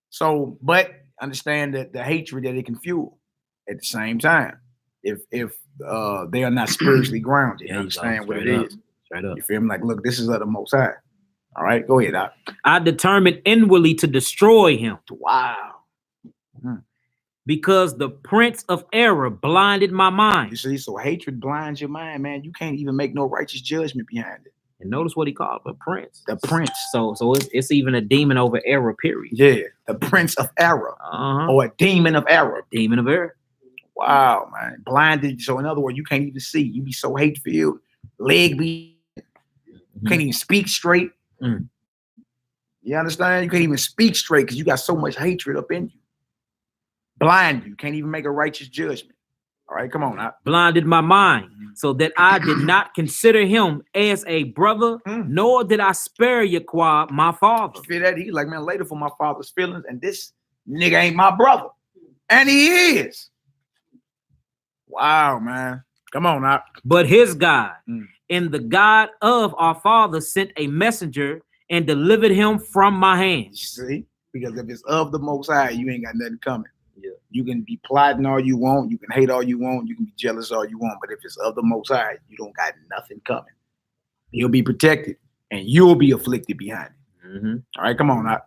So, but understand that the hatred that it can fuel at the same time. If they are not spiritually grounded, you understand what it is. Straight up. You feel me? Like, look, this is of the Most High. All right, go ahead, Doc. I determined inwardly to destroy him. Wow. Because the prince of error blinded my mind. You see, so hatred blinds your mind, man. You can't even make no righteous judgment behind it. And notice what he called the prince. The prince. So it's even a demon over error, period. Yeah, the prince of error. Or a demon of error. A demon of error. Wow, man. Blinded. So in other words, you can't even see. You be so hate-filled. Leg be. You can't even speak straight. You understand? You can't even speak straight because you got so much hatred up in you. Blind you. Can't even make a righteous judgment. All right, come on now. Blinded my mind so that I did not consider him as a brother, nor did I spare Yahweh, my father. You feel that? He's like, man, later for my father's feelings, and this nigga ain't my brother. And he is. Wow, man. Come on now. But his God and the God of our father sent a messenger and delivered him from my hands. See? Because if it's of the Most High, you ain't got nothing coming. Yeah. You can be plotting all you want. You can hate all you want. You can be jealous all you want. But if it's of the Most High, you don't got nothing coming. You'll be protected and you'll be afflicted behind it. All right, come on now.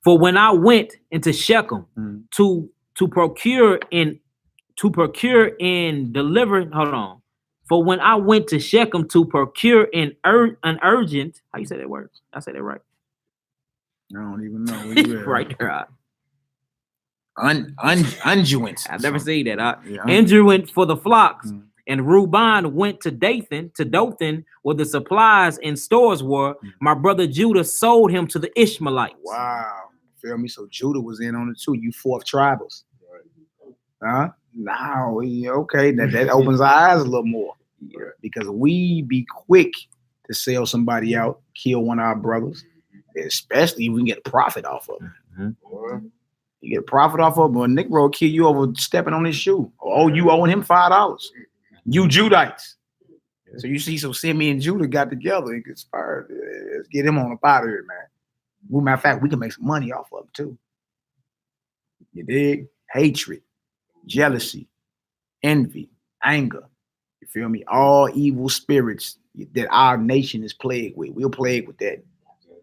For when I went into Shechem to procure and deliver, hold on. For when I went to Shechem to procure an urgent, how you say that word? I say that right. I don't even know. Where you at? Right there. Unguent. I've never seen that. Unguent for the flocks. And Reuben went to Dothan, where the supplies and stores were. My brother Judah sold him to the Ishmaelites. Wow. Feel me? So Judah was in on it too. You fourth tribals. Huh? Now, okay. That opens our eyes a little more. Yeah. Because we be quick to sell somebody out, kill one of our brothers, especially if we can get a profit off of them. You get a profit off of him, but Nick will kill you over stepping on his shoe. Oh, you owing him $5. You Judites. So you see, so Simeon and Judah got together and conspired. Let's get him on up out of here, man. Well, matter of fact, we can make some money off of him too. You dig? Hatred, jealousy, envy, anger. You feel me? All evil spirits that our nation is plagued with. We're plagued with that.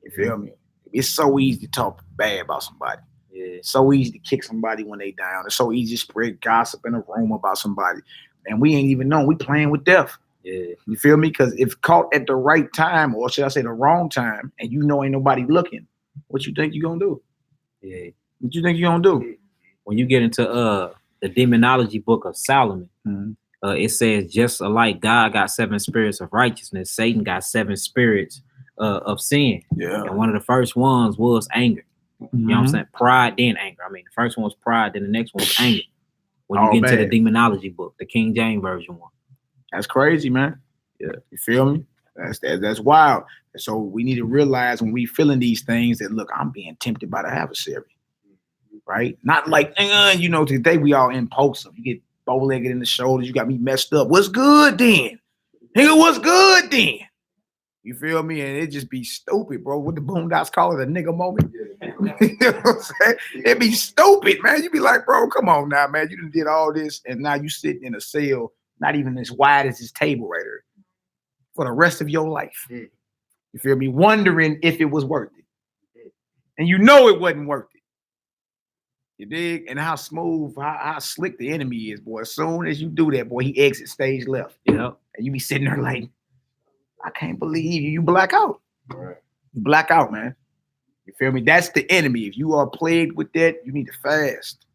You feel me? It's so easy to talk bad about somebody. Yeah. It's so easy to kick somebody when they down. It's so easy to spread gossip in a room about somebody. And we ain't even know. We playing with death. Yeah. You feel me? Because if caught at the right time, or should I say the wrong time, and you know ain't nobody looking, what you think you gonna do? Yeah. What you think you gonna do? When you get into the demonology book of Solomon, it says just alike God got 7 spirits of righteousness, Satan got 7 spirits of sin. Yeah. And one of the first ones was anger. You know what I'm saying? Pride, then anger. I mean, the first one was pride, then the next one was anger. When you get into the demonology book, the King James Version one. That's crazy, man. Yeah. You feel me? That's wild. So we need to realize when we feeling these things that, look, I'm being tempted by the adversary, right? Not like, today we all impulsive. You get bow-legged in the shoulders. You got me messed up. What's good then? Nigga, what's good then? You feel me? And it just be stupid, bro. What the Boondocks call it, a nigga moment. You know what I'm saying? It be stupid, man. You be like, bro, come on now, man. You done did all this, and now you sitting in a cell, not even as wide as this table right here, for the rest of your life. You feel me? Wondering if it was worth it. And you know it wasn't worth it. You dig? And how smooth, how slick the enemy is, boy. As soon as you do that, boy, he exits stage left. Yeah. And you be sitting there like, I can't believe you. You black out. Right. You black out, man. You feel me? That's the enemy. If you are plagued with that, you need to fast.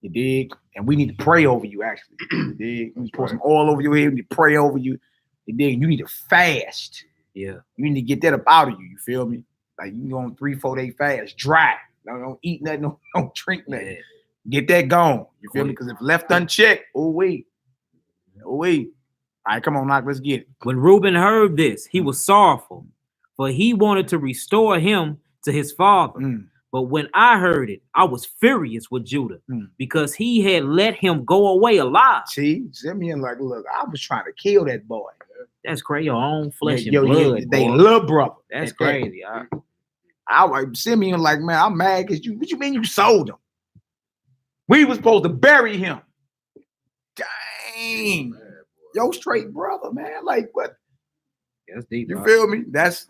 You dig? And we need to pray over you, actually. You dig? We need to pour some oil over your head. We need to pray over you. You dig? You need to fast. Yeah. You need to get that up out of you. You feel me? Like you go on 3-4 day fast, dry. Don't eat nothing, don't drink nothing. Yeah. Get that gone. You feel me? Because if left unchecked, wait. All right, come on, Knock, let's get it. When Reuben heard this, he was sorrowful, for he wanted to restore him to his father. But when I heard it, I was furious with Judah because he had let him go away alive. See, Simeon, like, look, I was trying to kill that boy. That's crazy. Your own flesh and blood. They love brother. That's crazy. I Simeon, like, man, I'm mad because you. What you mean you sold him? We was supposed to bury him. Dang, yo, straight brother, man. Like, what? That's deep. You feel me? That's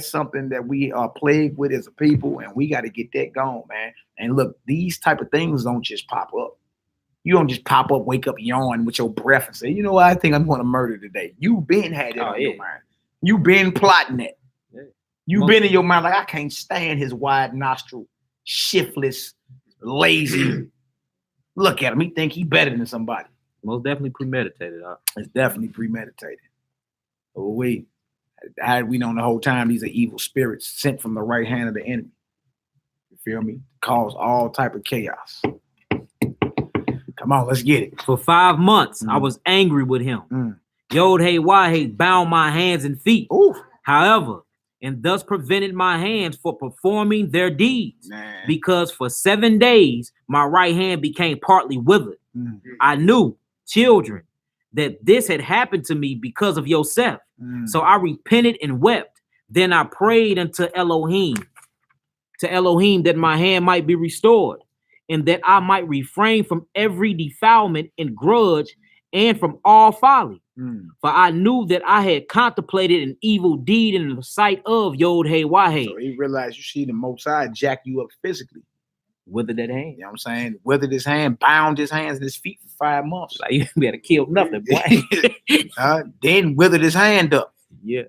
something that we are plagued with as a people, and we got to get that going, man. And look, these type of things don't just pop up. You don't just pop up, wake up, yawn with your breath and say, you know what, I think I'm going to murder today. You been had it on your mind. You been plotting that. Yeah. You been in your mind like, I can't stand his wide nostril, shiftless, lazy. Look at him. He think he better than somebody. Most definitely premeditated. It's definitely premeditated. Oh, how we know the whole time these are evil spirits sent from the right hand of the enemy. You feel me? Cause all type of chaos. Come on, let's get it. For 5 months, I was angry with him. Yod-Heh-Wah-Heh bound my hands and feet. Oof. However, and thus prevented my hands for performing their deeds. Because for 7 days, my right hand became partly withered. I knew, children, that this had happened to me because of Yosef. So I repented and wept. Then I prayed unto Elohim, that my hand might be restored, and that I might refrain from every defilement and grudge and from all folly. For I knew that I had contemplated an evil deed in the sight of Yod-Heh-Wah-Heh. So he realized, you see, the Most High jack you up physically. Withered that hand. You know what I'm saying? Withered his hand, bound his hands and his feet for 5 months. Like, you better kill nothing, boy. Then withered his hand up. Yeah.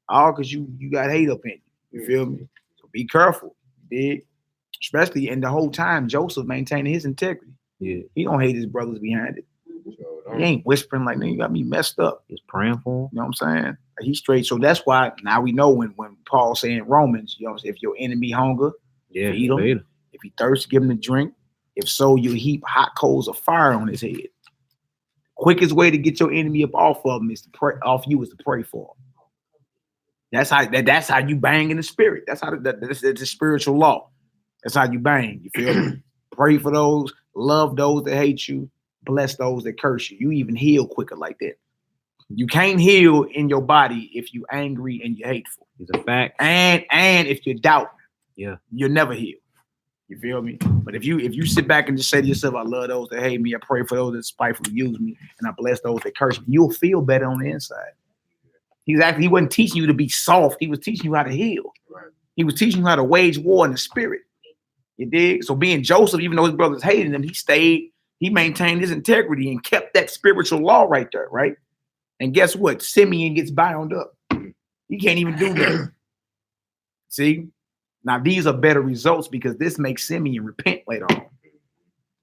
All because you got hate up in you. You feel me? So be careful. Big. Especially in the whole time, Joseph maintaining his integrity. Yeah. He don't hate his brothers behind it. He ain't whispering like, man, you got me messed up. He's praying for him. You know what I'm saying? Like, he's straight. So that's why now we know when Paul saying in Romans, you know, if your enemy hunger, feed him. If he thirsts, give him a drink. If so, you heap hot coals of fire on his head. Quickest way to get your enemy up off of him is to pray off you is to pray for him. That's how you bang in the spirit. That's how that's a spiritual law. That's how you bang. You feel me? Pray for those, love those that hate you, bless those that curse you. You even heal quicker like that. You can't heal in your body if you angry and you're hateful. It's a fact. And if you doubt, you'll never heal. You feel me? But if you sit back and just say to yourself, I love those that hate me, I pray for those that spitefully use me, and I bless those that curse me, you'll feel better on the inside. He wasn't teaching you to be soft. He was teaching you how to heal. Right. He was teaching you how to wage war in the spirit. You dig? So being Joseph, even though his brothers hated him, he maintained his integrity and kept that spiritual law right there, right? And guess what? Simeon gets bound up. He can't even do that. See? Now, these are better results because this makes Simeon repent later on.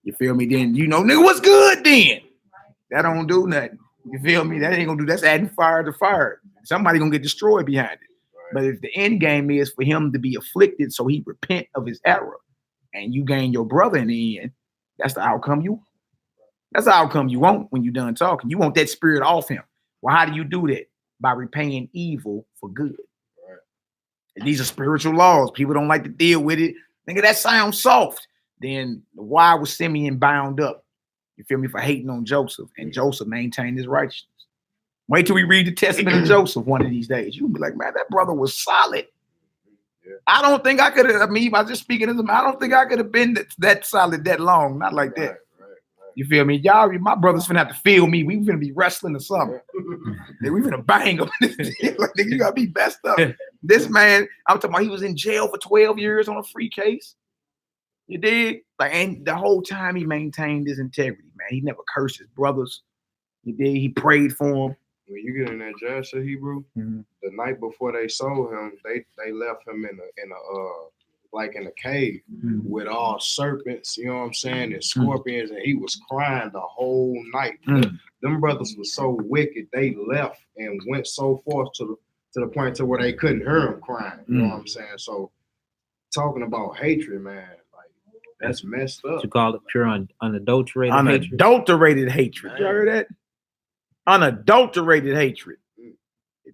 You feel me? Then, nigga, what's good then? That don't do nothing. You feel me? That ain't gonna do, that's adding fire to fire. Somebody gonna get destroyed behind it. But if the end game is for him to be afflicted so he repent of his error and you gain your brother in the end, that's the outcome you want when you're done talking. You want that spirit off him. Well, how do you do that? by repaying evil for good. Right. And these are spiritual laws. People don't like to deal with it. Nigga, that sounds soft. Then why was Simeon bound up? You feel me? For hating on Joseph. And Joseph maintained his righteousness. Wait till we read the Testament of Joseph one of these days. You'll be like, man, that brother was solid. Yeah. I don't think I could have, I mean, I was just speaking as him. I don't think I could have been that solid that long. Not like that. Right. You feel me? Y'all, my brother's finna have to feel me. We finna be wrestling or something. Then we finna bang him. Like, nigga, you gotta be messed up. This man, I'm talking about, he was in jail for 12 years on a free case. You dig? Like, and the whole time he maintained his integrity, man. He never cursed his brothers. You dig? He prayed for him. When you get in that jail, shit, Hebrew, the night before they sold him, they left him in a cave with all serpents, you know what I'm saying, and scorpions, and he was crying the whole night. Them brothers were so wicked, they left and went so far to the point to where they couldn't hear him crying. You know what I'm saying? So talking about hatred, man, like that's messed up. You call it pure unadulterated hatred. Unadulterated hatred. You heard that? Unadulterated hatred. You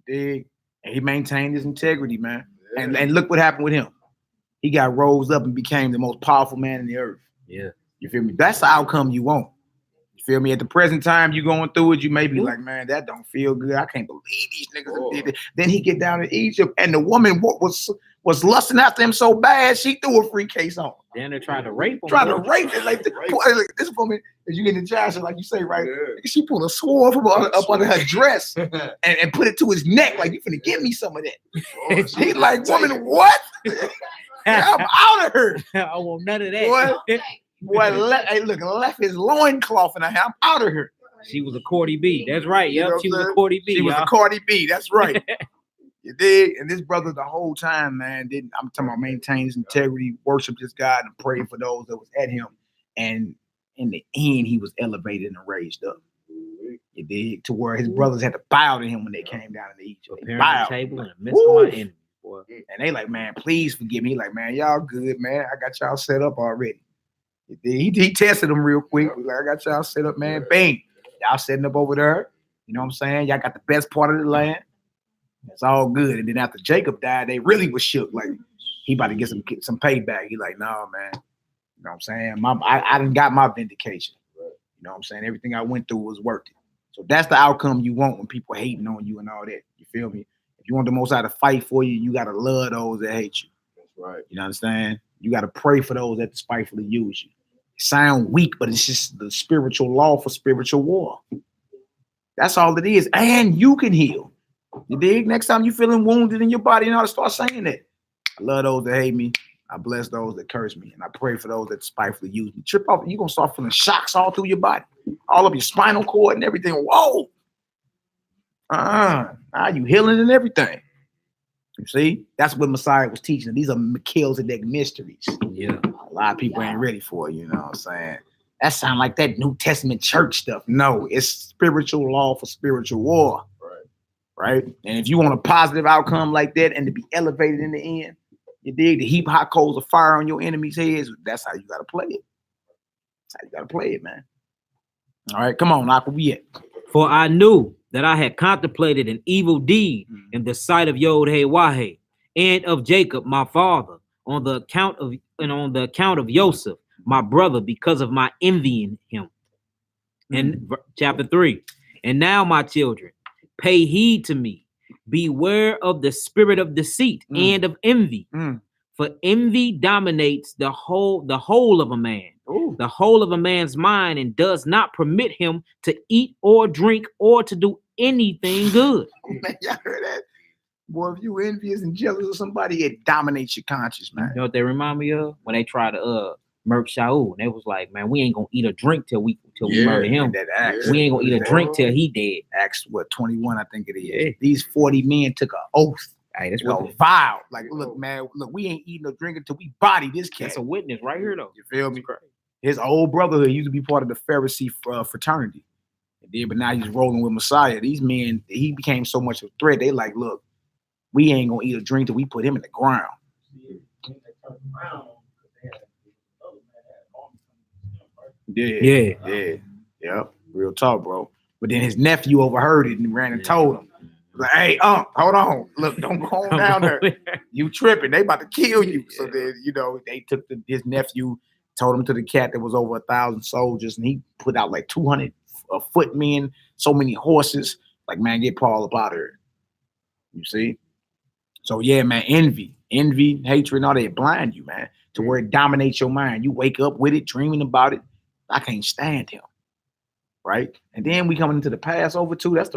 dig? And he maintained his integrity, man. Yeah. And look what happened with him. He got rose up and became the most powerful man in the earth. Yeah. You feel me? That's the outcome you want. You feel me? At the present time you going through it, you may be like, man, that don't feel good. I can't believe these niggas did it. Then he get down to Egypt, and the woman was lusting after him so bad, she threw a free case on him. Then they tried to rape him. Trying to rape it. Like this woman, as you get in the jail, like you say, right? She pulled a sword from up under her dress and put it to his neck, like, you finna give me some of that. He like, woman, what? I'm out of her. I want none of that. Boy, left his loincloth in her hand. I'm out of her. She was a Cardi B. That's right. Yep, You know she was what I'm a Cardi B. She was a Cardi B. That's right. You dig? And this brother the whole time, man, I'm talking about maintain his integrity, worship this God, and pray for those that was at him. And in the end, he was elevated and raised up. You dig? To where his brothers had to bow to him when they came down to Egypt. They bowed. The table in the midst of my enemy, boy. And they like, man, please forgive me. He like, man, y'all good, man. I got y'all set up already. He tested them real quick. Like, I got y'all set up, man. Bang. Y'all setting up over there. You know what I'm saying? Y'all got the best part of the land. It's all good. And then after Jacob died, they really was shook. Like, he about to get some payback. He like, no, man. You know what I'm saying? I done got my vindication. You know what I'm saying? Everything I went through was worth it. So that's the outcome you want when people hating on you and all that. You feel me? If you want the Most High to fight for you, you got to love those that hate you. That's right. You know what I'm saying? You got to pray for those that despitefully use you. It sound weak, but it's just the spiritual law for spiritual war. That's all it is. And you can heal. You dig? Next time you feeling wounded in your body, you know how to start saying that. I love those that hate me. I bless those that curse me. And I pray for those that despitefully use me. Trip off, you're going to start feeling shocks all through your body. All of your spinal cord and everything. Whoa. Now you healing and everything. You see? That's what Messiah was teaching. These are Melchizedek mysteries. Yeah. A lot of people ain't ready for it, you know what I'm saying? That sound like that New Testament church stuff. No, it's spiritual law for spiritual war. Right? And if you want a positive outcome like that and to be elevated in the end, you dig, to heap hot coals of fire on your enemies' heads, that's how you got to play it. That's how you got to play it, man. All right, come on, Ak, where we at? For I knew that I had contemplated an evil deed in the sight of Yod-Heh-Wah-Heh and of Jacob, my father, on the account of Joseph, my brother, because of my envying him. And chapter 3. And now, my children, pay heed to me. Beware of the spirit of deceit and of envy. For envy dominates the whole of a man, the whole of a man's mind, and does not permit him to eat or drink or to do anything good. Man, y'all heard that? Boy, if you envious and jealous of somebody, it dominates your conscience, man. You know what they remind me of? When they try to murk Shaul, and they was like, man, we ain't gonna eat or drink till we murder him. That Acts, we ain't gonna eat or drink till he dead. Acts 21, I think it is. Yeah. These 40 men took an oath. Hey, that's what vowed. Like, look, man, we ain't eating or drinking till we body this cat. That's a witness right here, though. You feel me? His old brotherhood used to be part of the Pharisee fraternity. But now he's rolling with Messiah. These men, he became so much of a threat. They like, look, we ain't gonna eat or drink till we put him in the ground. Yeah. Real talk, bro. But then his nephew overheard it and ran and told him. Like, hey, hold on. Look, don't go on down there. You tripping. They about to kill you. So then, they took his nephew, told him to the cat that was over 1,000 soldiers, and he put out like 200 footmen, so many horses. Like, man, get Paul up out of here. You see? So yeah, man, envy, hatred, and all that blind you, man, to where it dominates your mind. You wake up with it, dreaming about it. I can't stand him. Right? And then we coming into the Passover too. That's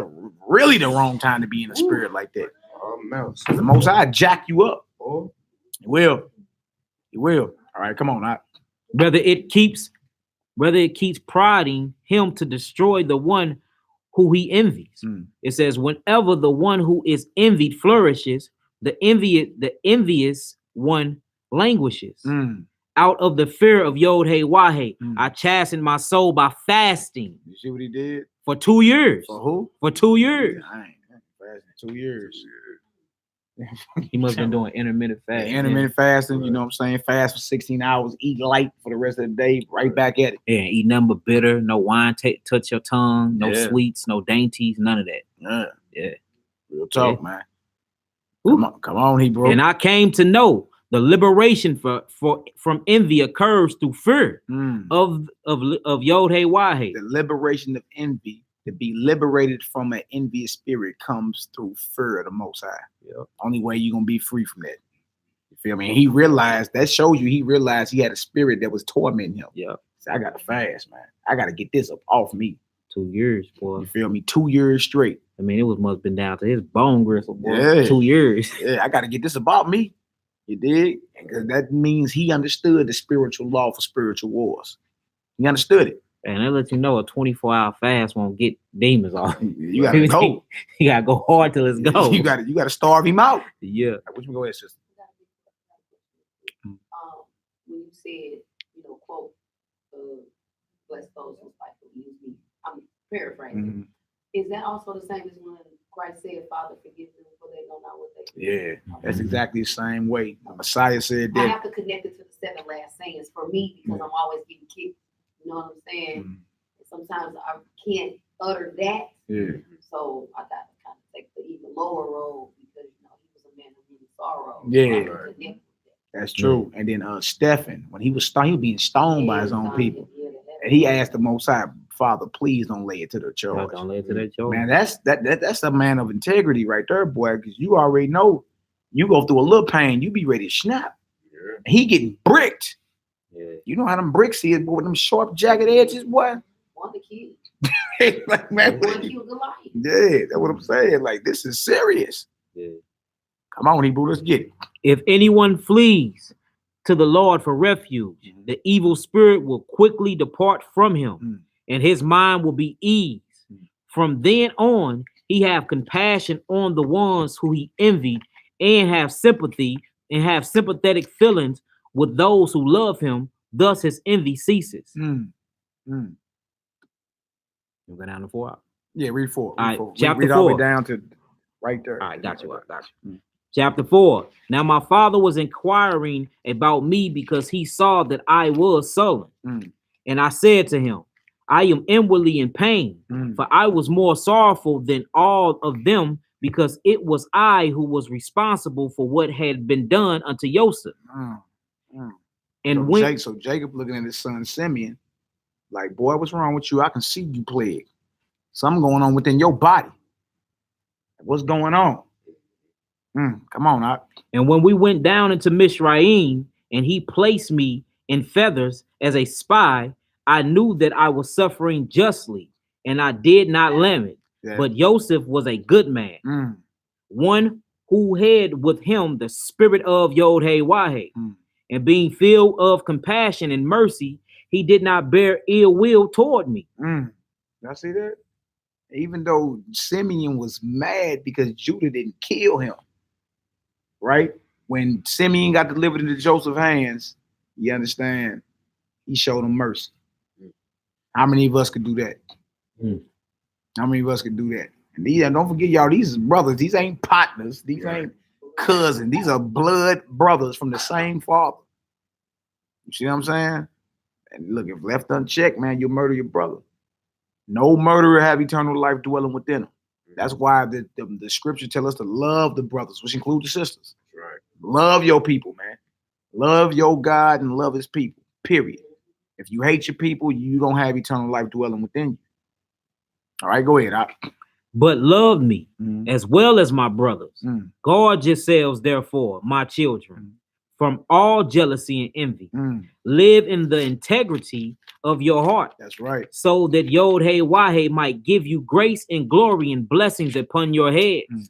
really the wrong time to be in the spirit like that. The Most High jack you up. Oh, he will. He will. All right, come on. Whether it keeps prodding him to destroy the one who he envies. It says, whenever the one who is envied flourishes, the envious one languishes. Out of the fear of Yod-Heh-Wah-Heh, I chastened my soul by fasting. You see what he did? For 2 years. For who? For 2 years. Fasting 2 years. He must have been doing intermittent fasting. Intermittent fasting, you know what I'm saying? Fast for 16 hours, eat light for the rest of the day, right back at it. Yeah, eat nothing but bitter, no wine touch your tongue, no sweets, no dainties, none of that. Yeah. Real talk, man. Come on, Hebrew. And I came to know the liberation from envy occurs through fear of Yod-Heh-Wah-Heh. The liberation of envy, to be liberated from an envious spirit, comes through fear of the Most High. Only way you're gonna be free from that. You feel me? And he realized, that shows you he realized he had a spirit that was tormenting him. So I gotta fast, man. I gotta get this up off me. 2 years, boy. You feel me? 2 years straight. I mean, it must have been down to his bone gristle, boy. 2 years. Yeah, I gotta get this about me. You dig? Because that means he understood the spiritual law for spiritual wars. He understood it. And that lets you know a 24-hour fast won't get demons off. You gotta go. You gotta go hard till it's go. You gotta starve him out. Yeah. Which one go ahead, sister? When you said, quote, bless those who spitefully use me. I'm paraphrasing. Is that also the same as when Christ said, Father, forgive them for they know not what they do? Yeah, that's exactly the same way. The Messiah said that. I have to connect it to the 7 last sayings for me because I'm always getting kicked. You know what I'm saying? Sometimes I can't utter that. Yeah. So I got to kind of take the even lower road because he was a man of many sorrows. Yeah. That's true. And then Stephen, when he was being stoned by his own people. And he asked the Most High, Father, please don't lay it to their charge. Don't lay it to their charge. Man, that's a man of integrity right there, boy, because you already know you go through a little pain, you be ready to snap. Yeah. He getting bricked. Yeah. You know how them bricks is, boy, with them sharp jagged edges, boy. Want to kill. Like, man, yeah, that's what I'm saying. Like, this is serious. Yeah. Come on, Hebrew, let's get it. If anyone flees to the Lord for refuge, the evil spirit will quickly depart from him, and his mind will be eased. From then on, he have compassion on the ones who he envied, and have sympathy and have sympathetic feelings with those who love him. Thus his envy ceases. You go down to 4. Yeah, read 4. All right, chapter 4. All the way down to right there. All right, got you. Chapter 4. Now my father was inquiring about me because he saw that I was sullen. And I said to him, I am inwardly in pain, for I was more sorrowful than all of them, because it was I who was responsible for what had been done unto Joseph. And so Jacob looking at his son Simeon, like, boy, what's wrong with you? I can see you plagued. Something going on within your body. What's going on? Come on, Op. And when we went down into Mizraim, and he placed me in feathers as a spy, I knew that I was suffering justly, and I did not lament. But Joseph was a good man, one who had with him the spirit of Yod-Heh-Wah-Heh. And being filled of compassion and mercy, he did not bear ill will toward me. Y'all see that? Even though Simeon was mad because Judah didn't kill him, right? When Simeon got delivered into Joseph's hands, you understand, he showed him mercy. How many of us could do that? How many of us could do that? And don't forget, y'all, these are brothers. These ain't partners. These ain't cousins. These are blood brothers from the same father. You see what I'm saying? And look, if left unchecked, man, you'll murder your brother. No murderer have eternal life dwelling within him. That's why the scripture tell us to love the brothers, which include the sisters. Right. Love your people, man. Love your God and love his people, period. If you hate your people, you don't have eternal life dwelling within you. All right, go ahead. But love me Mhm. as well as my brothers. Mm. Guard yourselves, therefore, my children, from all jealousy and envy. Live in the integrity of your heart, That's right. so that Yod-Heh-Wah-Heh might give you grace and glory and blessings upon your heads,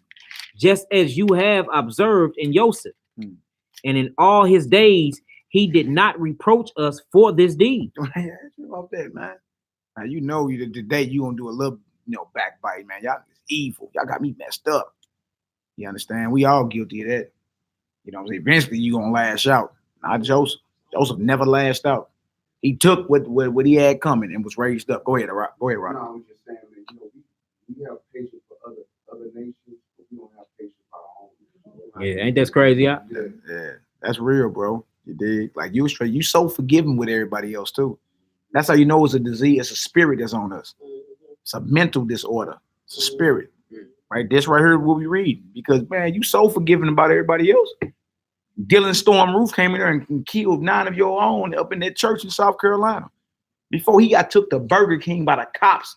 just as you have observed in Joseph. And in all his days, he did not reproach us for this deed. About that, man. Now you know today you gonna do a little, backbite, man. Y'all is evil. Y'all got me messed up. You understand? We all guilty of that. You know what I'm saying? Eventually you gonna lash out. Not Joseph. Joseph never lashed out. He took what he had coming and was raised up. Go ahead, Rob. Go ahead, Rob. No, I was just saying that we have patience for other nations, but we don't have patience for our own. Yeah, ain't that crazy? Yeah, that's real, bro. You dig? Like you so forgiving with everybody else too. That's how you know it's a disease. It's a spirit that's on us. It's a mental disorder. It's a spirit. Right? This right here is what we read. Because man, you so forgiving about everybody else. Dylan Storm Roof came in there and killed 9 of your own up in that church in South Carolina. Before he got took to Burger King by the cops,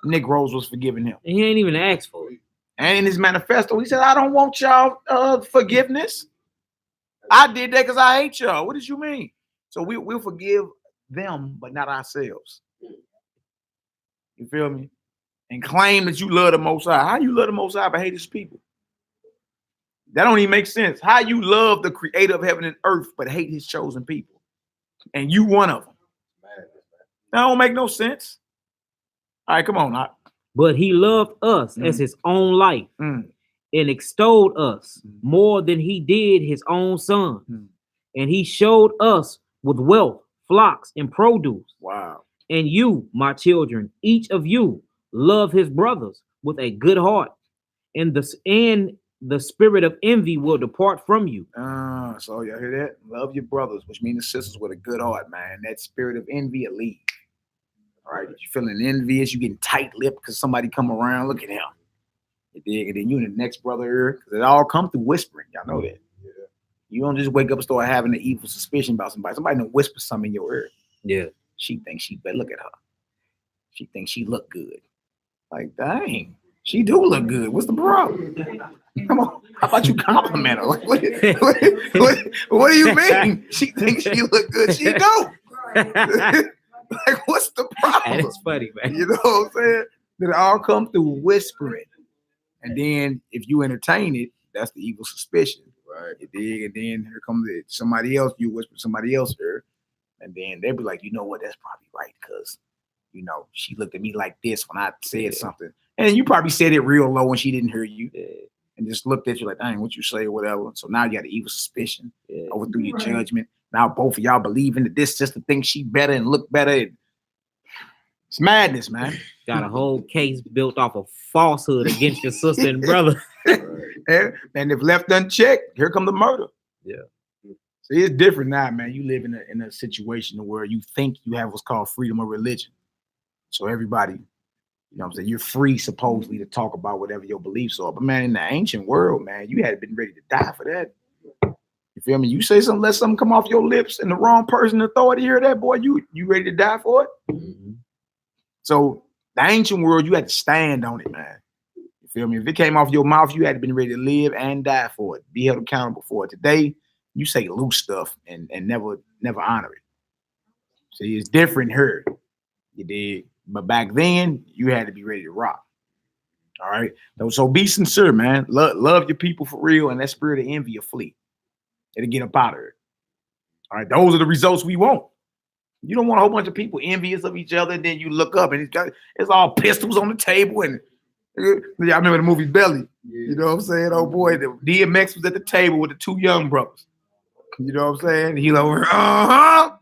Negroes was forgiving him. And he ain't even asked for it. And in his manifesto, he said, I don't want y'all forgiveness. I did that because I hate y'all. What did you mean? So we'll forgive them, but not ourselves. You feel me? And claim that you love the Most High. How you love the Most High but hate his people? That don't even make sense. How you love the creator of heaven and earth but hate his chosen people? And you one of them. That don't make no sense. All right, come on. But he loved us as his own life and extolled us more than he did his own son. And he showed us with wealth, flocks, and produce. Wow. And you, my children, each of you love his brothers with a good heart. And the spirit of envy will depart from you. So y'all hear that? Love your brothers, which means the sisters with a good heart, man. That spirit of envy will leave. All right, if you're feeling envious, you getting tight-lipped because somebody come around, look at him. You dig? And then you and the next brother here, because it all come through whispering. Y'all know that. Yeah. You don't just wake up and start having an evil suspicion about somebody. Somebody done whisper something in your ear. Yeah. She thinks she better. Look at her. She thinks she look good. Like, dang, she do look good. What's the problem? Come on. How about you compliment her? What do you mean? She thinks she look good. She do. Like, what's the problem? That's funny, man. You know what I'm saying? That it all come through whispering. And then if you entertain it, that's the evil suspicion. Right. You dig? And then here comes somebody else, you whisper somebody else here. And then they'll be like, you know what, that's probably right, because she looked at me like this when I said something. And you probably said it real low when she didn't hear you. And just looked at you like, dang, what you say or whatever. So now you got an evil suspicion overthrew your judgment. Now both of y'all believing that this sister thinks she better and look better. It's madness, man. Got a whole case built off of falsehood against your sister and brother. And if left unchecked, here come the murder. Yeah. See, it's different now, man. You live in a situation where you think you have what's called freedom of religion. So everybody, you know what I'm saying, you're free supposedly to talk about whatever your beliefs are. But man, in the ancient world, man, you had been ready to die for that. You feel me? You say something, let something come off your lips and the wrong person in authority hear that, boy, you ready to die for it? Mm-hmm. So the ancient world, you had to stand on it, man. You feel me? If it came off your mouth, you had to been ready to live and die for it, be held accountable for it. Today, you say loose stuff and never honor it. See, it's different here. You did. But back then, you had to be ready to rock. All right. So be sincere, man. Love your people for real, and that spirit of envy will flee. It'll get up out of it. All right. Those are the results we want. You don't want a whole bunch of people envious of each other, and then you look up and it's all pistols on the table. And I remember the movie Belly. Yeah. You know what I'm saying? Oh boy, the DMX was at the table with the two young brothers. You know what I'm saying? He like, I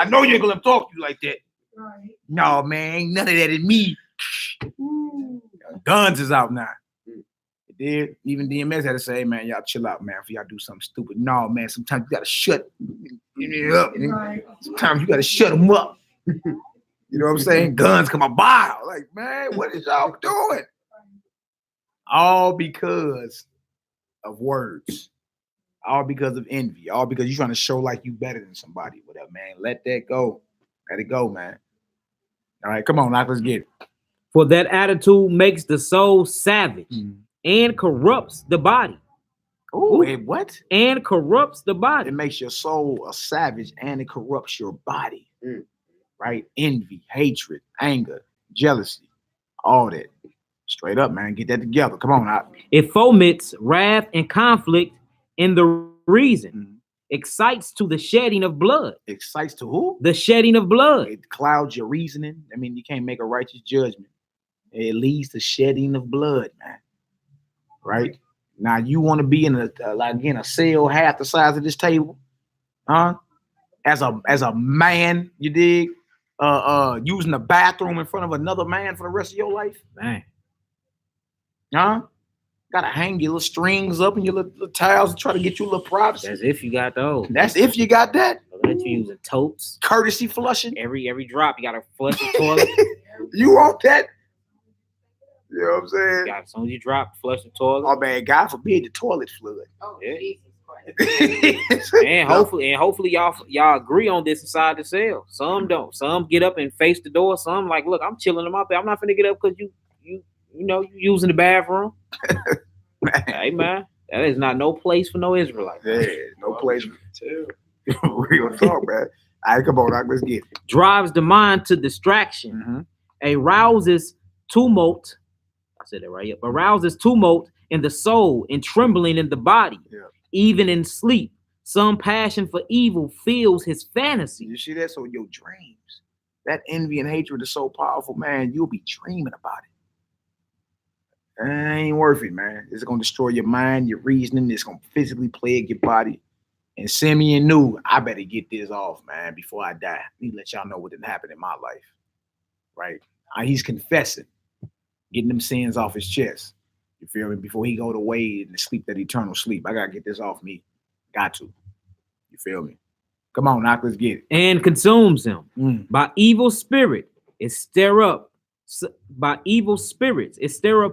know you ain't gonna talk to you like that. Right. No, man, ain't none of that in me. Guns is out now. It did. Even DMX had to say, hey, man, y'all chill out, man, if y'all do something stupid. No, man, sometimes you gotta shut up. Right. Sometimes you gotta shut them up. You know what I'm saying? Guns come a bow. Like, man, what is y'all doing? All because of words. All because of envy. All because you're trying to show like you better than somebody. Whatever, man. Let that go. Let it go, man. All right, come on, now let's get it. For that attitude makes the soul savage and corrupts the body. Oh, what? And corrupts the body. It makes your soul a savage and it corrupts your body. Right? Envy, hatred, anger, jealousy, all that. Straight up, man. Get that together. Come on out. It foments wrath and conflict in the reason. Excites to the shedding of blood. Excites to who? The shedding of blood. It clouds your reasoning. I mean, you can't make a righteous judgment. It leads to shedding of blood, man. Right? Now, you want to be in a cell half the size of this table, huh? As a man, you dig? Using the bathroom in front of another man for the rest of your life, man. Huh? Gotta hang your little strings up and your little towels and try to get you a little privacy. That's if you got those. That's if you got that. That you using totes. Courtesy flushing. Every drop you gotta flush the toilet. You want that? You know what I'm saying? As soon as you drop, flush the toilet. Oh man, God forbid the toilet flood. Oh, yeah. Jesus Christ. and hopefully y'all agree on this inside the cell. Some don't. Some get up and face the door. Some like, look, I'm chilling in my bed. I'm not finna get up because you using the bathroom. Hey man, that is not no place for no Israelite. Yeah, no place for real talk, man. All right, come on, let's get it. Drives the mind to distraction. Arouses tumult. I said that right. Yep. Arouses tumult in the soul and trembling in the body. Yeah. Even in sleep, some passion for evil fills his fantasy. You see that? So your dreams, that envy and hatred is so powerful, man. You'll be dreaming about it. It ain't worth it, man. It's gonna destroy your mind, your reasoning. It's gonna physically plague your body. And Simeon knew, I better get this off, man, before I die. Let me let y'all know what didn't happen in my life. Right? He's confessing, getting them sins off his chest. You feel me? Before he go to way and sleep that eternal sleep. I gotta get this off me. Got to. You feel me? Come on, now let's get it. And consumes him by evil spirit. It stir up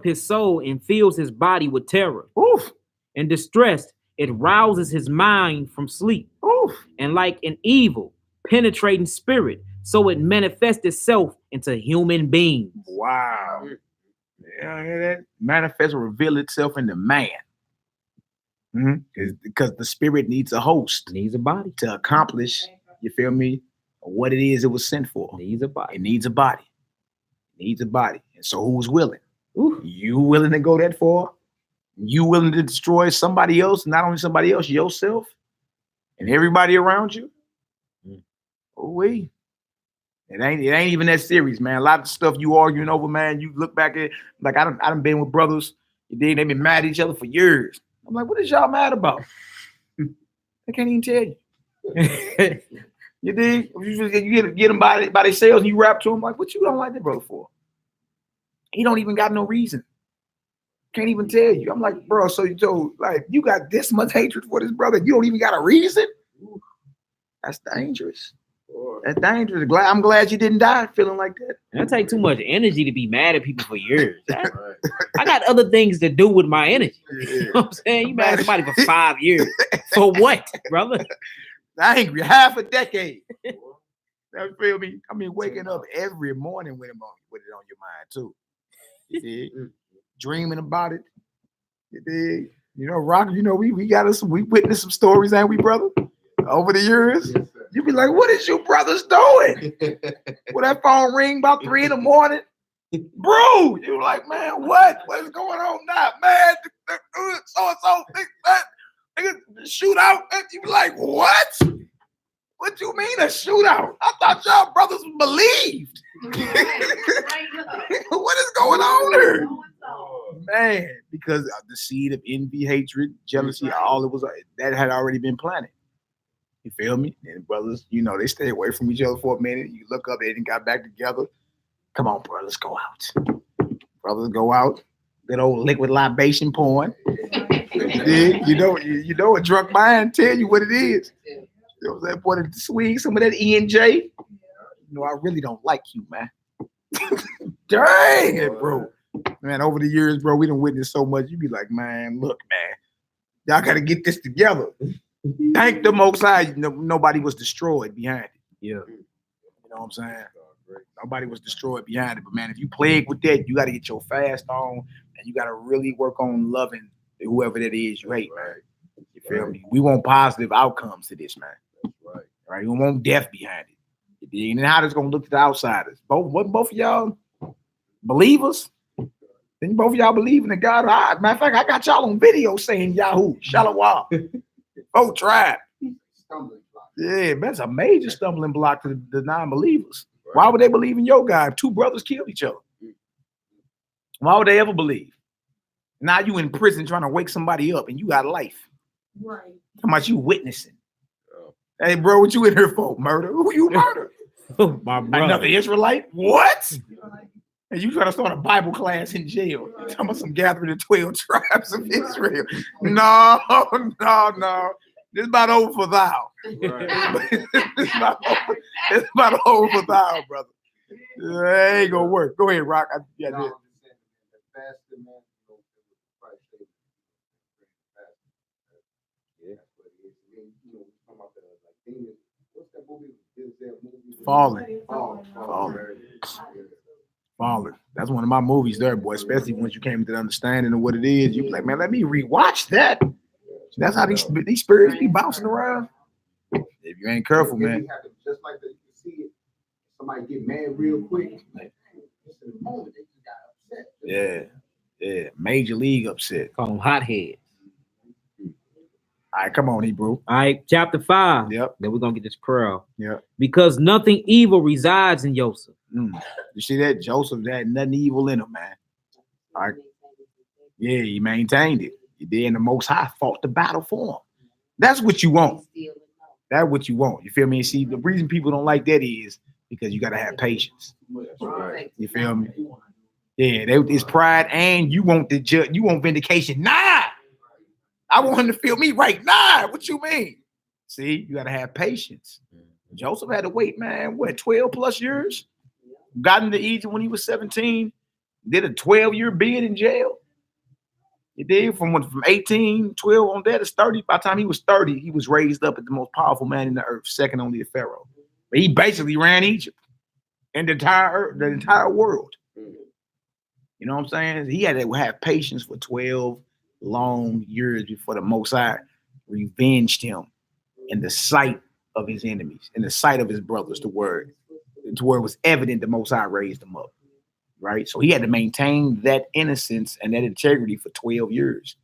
his soul and fills his body with terror. Oof. And distressed, it rouses his mind from sleep. Oof. And like an evil, penetrating spirit, so it manifests itself into human beings. Wow. Yeah, hear that? Manifest will reveal itself in the man. Because the spirit needs a host. Needs a body. To accomplish, you feel me, what it is it was sent for. Needs a body. It needs a body. And so who's willing? You willing to go that far? You willing to destroy somebody else? Not only somebody else, yourself and everybody around you? It ain't even that serious, man. A lot of stuff you arguing over, man, you look back at, like I done been with brothers, they've been mad at each other for years. I'm like, what is y'all mad about? I can't even tell you. You dig? You get them by themselves and you rap to them, like, what you don't like that brother for? He don't even got no reason. Can't even tell you. I'm like, bro, so you got this much hatred for this brother, you don't even got a reason? That's dangerous. That's dangerous. I'm glad you didn't die feeling like that. That take too much energy to be mad at people for years. I got other things to do with my energy. You know what I'm saying? You mad at somebody for 5 years. For what, brother? Angry, half a decade. You feel me? I mean, waking up every morning with it on your mind too. You dig? Dreaming about it. You dig? You know, Rock, we witnessed some stories, ain't we, brother? Over the years. Yes, you be like, what is you brothers doing? When that phone ring about 3 a.m, bro, you like, man, what is going on now, man? So shootout. You be like, what? What you mean a shootout? I thought y'all brothers believed. What is going on here? Man, because the seed of envy, hatred, jealousy, all it was, that had already been planted. You feel me? And brothers, they stay away from each other for a minute. You look up, they didn't got back together. Come on, brothers, go out. Brothers go out. Good old liquid libation porn. You know a drunk mind tell you what it is. You know what I'm saying? Boy, to swing some of that E&J. you know, I really don't like you, man. Dang it, bro. Man, over the years, bro, we done witnessed so much. You be like, man, look, man, y'all got to get this together. Thank the Most High, nobody was destroyed behind it. Yeah. You know what I'm saying? Nobody was destroyed behind it. But man, if you plague with that, you got to get your fast on, and you got to really work on loving whoever that is you hate, man. You feel me? We want positive outcomes to this, man. Right? We want death behind it. And then how this gonna look to the outsiders? Both of y'all believers? Then both of y'all believe in the God. Matter of fact, I got y'all on video saying Yahoo, Shalom. Oh, tribe. Yeah, that's a major stumbling block to the non-believers. Why would they believe in your God if two brothers killed each other? Why would they ever believe? Now you in prison trying to wake somebody up and you got life. Right. How much you witnessing? Hey, bro, what you in here for? Murder? Who you murder? My brother. Another Israelite? What? And you trying to start a Bible class in jail? You're talking about some gathering of 12 tribes of Israel? No. This about over for thou. Right. It's about over for thou, brother. It ain't gonna work. Go ahead, Rock. Fallen. That's one of my movies there, boy. Especially once you came to the understanding of what it is. You be like, man, let me rewatch that. That's how these spirits be bouncing around. If you ain't careful, man. Just like that, you can see it. Somebody get mad real quick. Just in the moment, they just got upset. Yeah. Major league upset. Call them hotheads. All right, come on, Hebrew. All right, chapter 5. Yep. Then we're gonna get this crowd. Yep. Because nothing evil resides in Joseph. You see that? Joseph had nothing evil in him, man. All right. Yeah, he maintained it. He did, and the Most High fought the battle for him. That's what you want. That's what you want. You feel me? See, the reason people don't like that is because you gotta have patience. Right. You feel me? Yeah, it's pride, and you want the judge. You want vindication. Nah, I want him to feel me right. Nah, what you mean? See, you gotta have patience. Joseph had to wait, man. What, 12 plus years? Got into Egypt when he was 17. Did a 12-year bid in jail. He did from 18, 12 on that to 30. By the time he was 30, he was raised up as the most powerful man in the earth, second only to Pharaoh. But he basically ran Egypt and the entire world. You know what I'm saying? He had to have patience for 12 long years before the Most High revenged him in the sight of his enemies, in the sight of his brothers, to where it was evident the Most High raised him up. Right? So he had to maintain that innocence and that integrity for 12 years.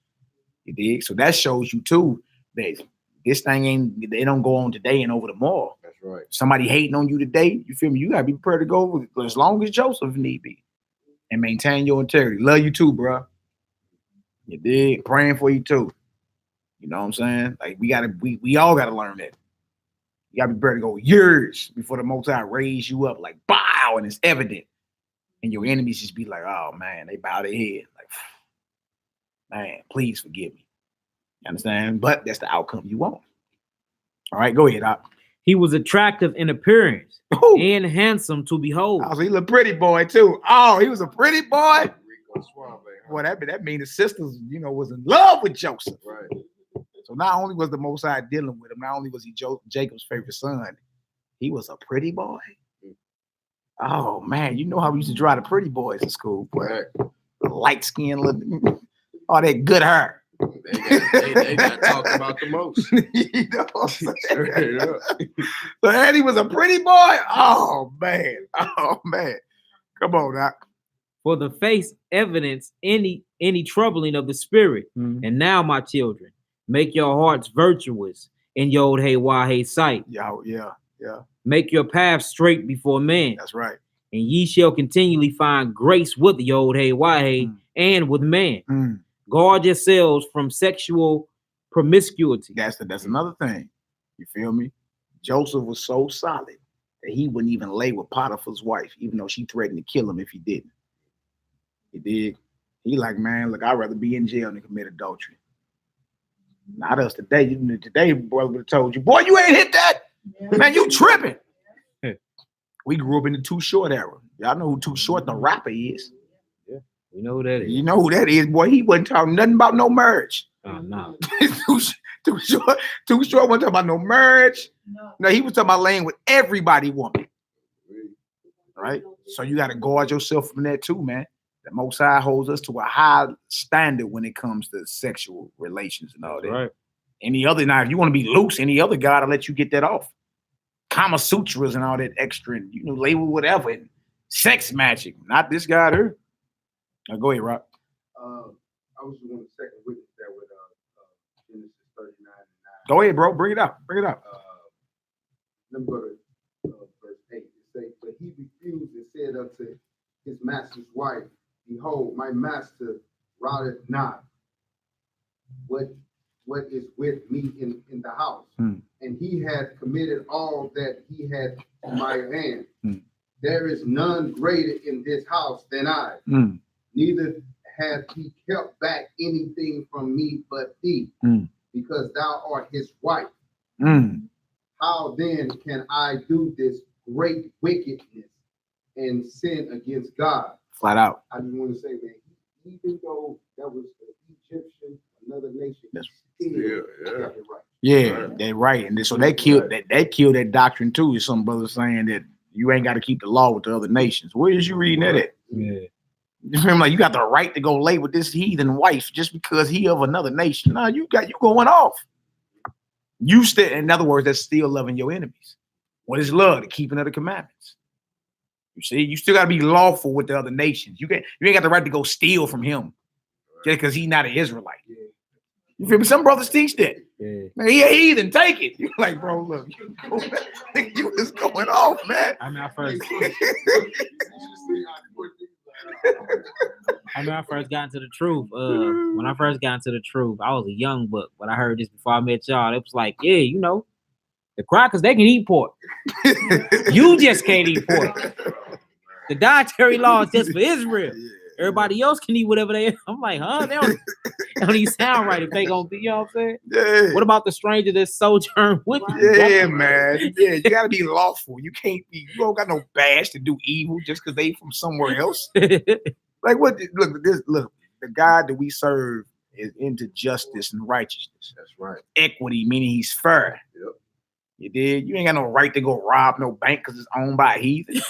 You dig? So that shows you too that this thing they don't go on today and over tomorrow. That's right. Somebody hating on you today, you feel me? You gotta be prepared to go as long as Joseph need be and maintain your integrity. Love you too, bro. You dig? Praying for you too. You know what I'm saying? Like we all gotta learn that. You gotta be prepared to go years before the Most High raise you up, like bow, and it's evident. And your enemies just be like, oh man, they bow their head. Like, man, please forgive me. You understand? But that's the outcome you want. All right, go ahead, Doc. He was attractive in appearance Ooh. and handsome to behold. Oh, so he was a pretty boy too. Oh, he was a pretty boy. Boy, that means the sisters, was in love with Joseph. Right. So not only was the Most High dealing with him, not only was he Jacob's favorite son, he was a pretty boy. Oh man, you know how we used to draw the pretty boys in school, boy. Right. Light skin, all that good hair. They got talked about the most. You know what I'm saying? So Eddie was a pretty boy. Oh man. Come on, Doc. For the face evidence any troubling of the spirit. And now, my children, make your hearts virtuous in Yod Hey Wah Hey sight. Yeah. Make your path straight before men. That's right. And ye shall continually find grace with Yod Hey Wah Hey and with man. Guard yourselves from sexual promiscuity. That's another thing. You feel me? Joseph was so solid that he wouldn't even lay with Potiphar's wife, even though she threatened to kill him if he didn't. He did. He like, man, look, I'd rather be in jail than commit adultery. Not us today. Today, brother would have told you, boy, you ain't hit that. Man, you tripping. We grew up in the Too Short era. Y'all know who Too Short the rapper is. You know who that is. You know who that is, boy. He wasn't talking nothing about no marriage. Oh, no. Too Short wasn't talking about no marriage. No, he was talking about laying with everybody woman. Right? So you got to guard yourself from that too, man. The Most High holds us to a high standard when it comes to sexual relations and all that. Right. Any other, now, if you want to be loose, any other God will let you get that off. Kama Sutras and all that extra, and you know, label whatever. And sex magic, not this guy here. Now go ahead, Rob. I was just going to second witness that with Genesis 39 and 9. Go ahead, bro. Bring it up. Bring it up. Let me go to verse 8. It says, but he refused and said unto his master's wife, behold, my master rotteth not what is with me in the house. And he had committed all that he had to my hand. There is none greater in this house than I. Neither hath he kept back anything from me but thee, because thou art his wife. How then can I do this great wickedness and sin against God? Flat out. I just want to say, man, even though that was the Egyptian, another nation, still got it right. Yeah, they're right. And so they killed that doctrine too. Is some brothers saying that you ain't got to keep the law with the other nations. Where is you reading that at? Yeah. You feel me? Like you got the right to go lay with this heathen wife just because he of another nation. No, you going off. You still, in other words, that's still loving your enemies. What is love? The keeping of the commandments. You see, you still got to be lawful with the other nations. You ain't got the right to go steal from him just because he's not an Israelite. You feel me? Some brothers teach that. Yeah. Man, he a heathen, take it. You're like, bro, look, you was going off, man. I mean, I first got into the truth. When I first got into the truth, I was a young buck. But I heard this before I met y'all. It was like, yeah, you know, the crackers, they can eat pork. You just can't eat pork. The dietary law is just for Israel. Everybody else can eat whatever they. I'm like, huh? They don't even sound right if they gonna be. You know what I'm saying? Yeah. What about the stranger that sojourn with you? Yeah, man. Yeah, you gotta be lawful. You can't be. You don't got no badge to do evil just because they from somewhere else. Like what? Look, the God that we serve is into justice and righteousness. That's right. Equity, meaning he's fair. Yep. You did. You ain't got no right to go rob no bank because it's owned by a heathen.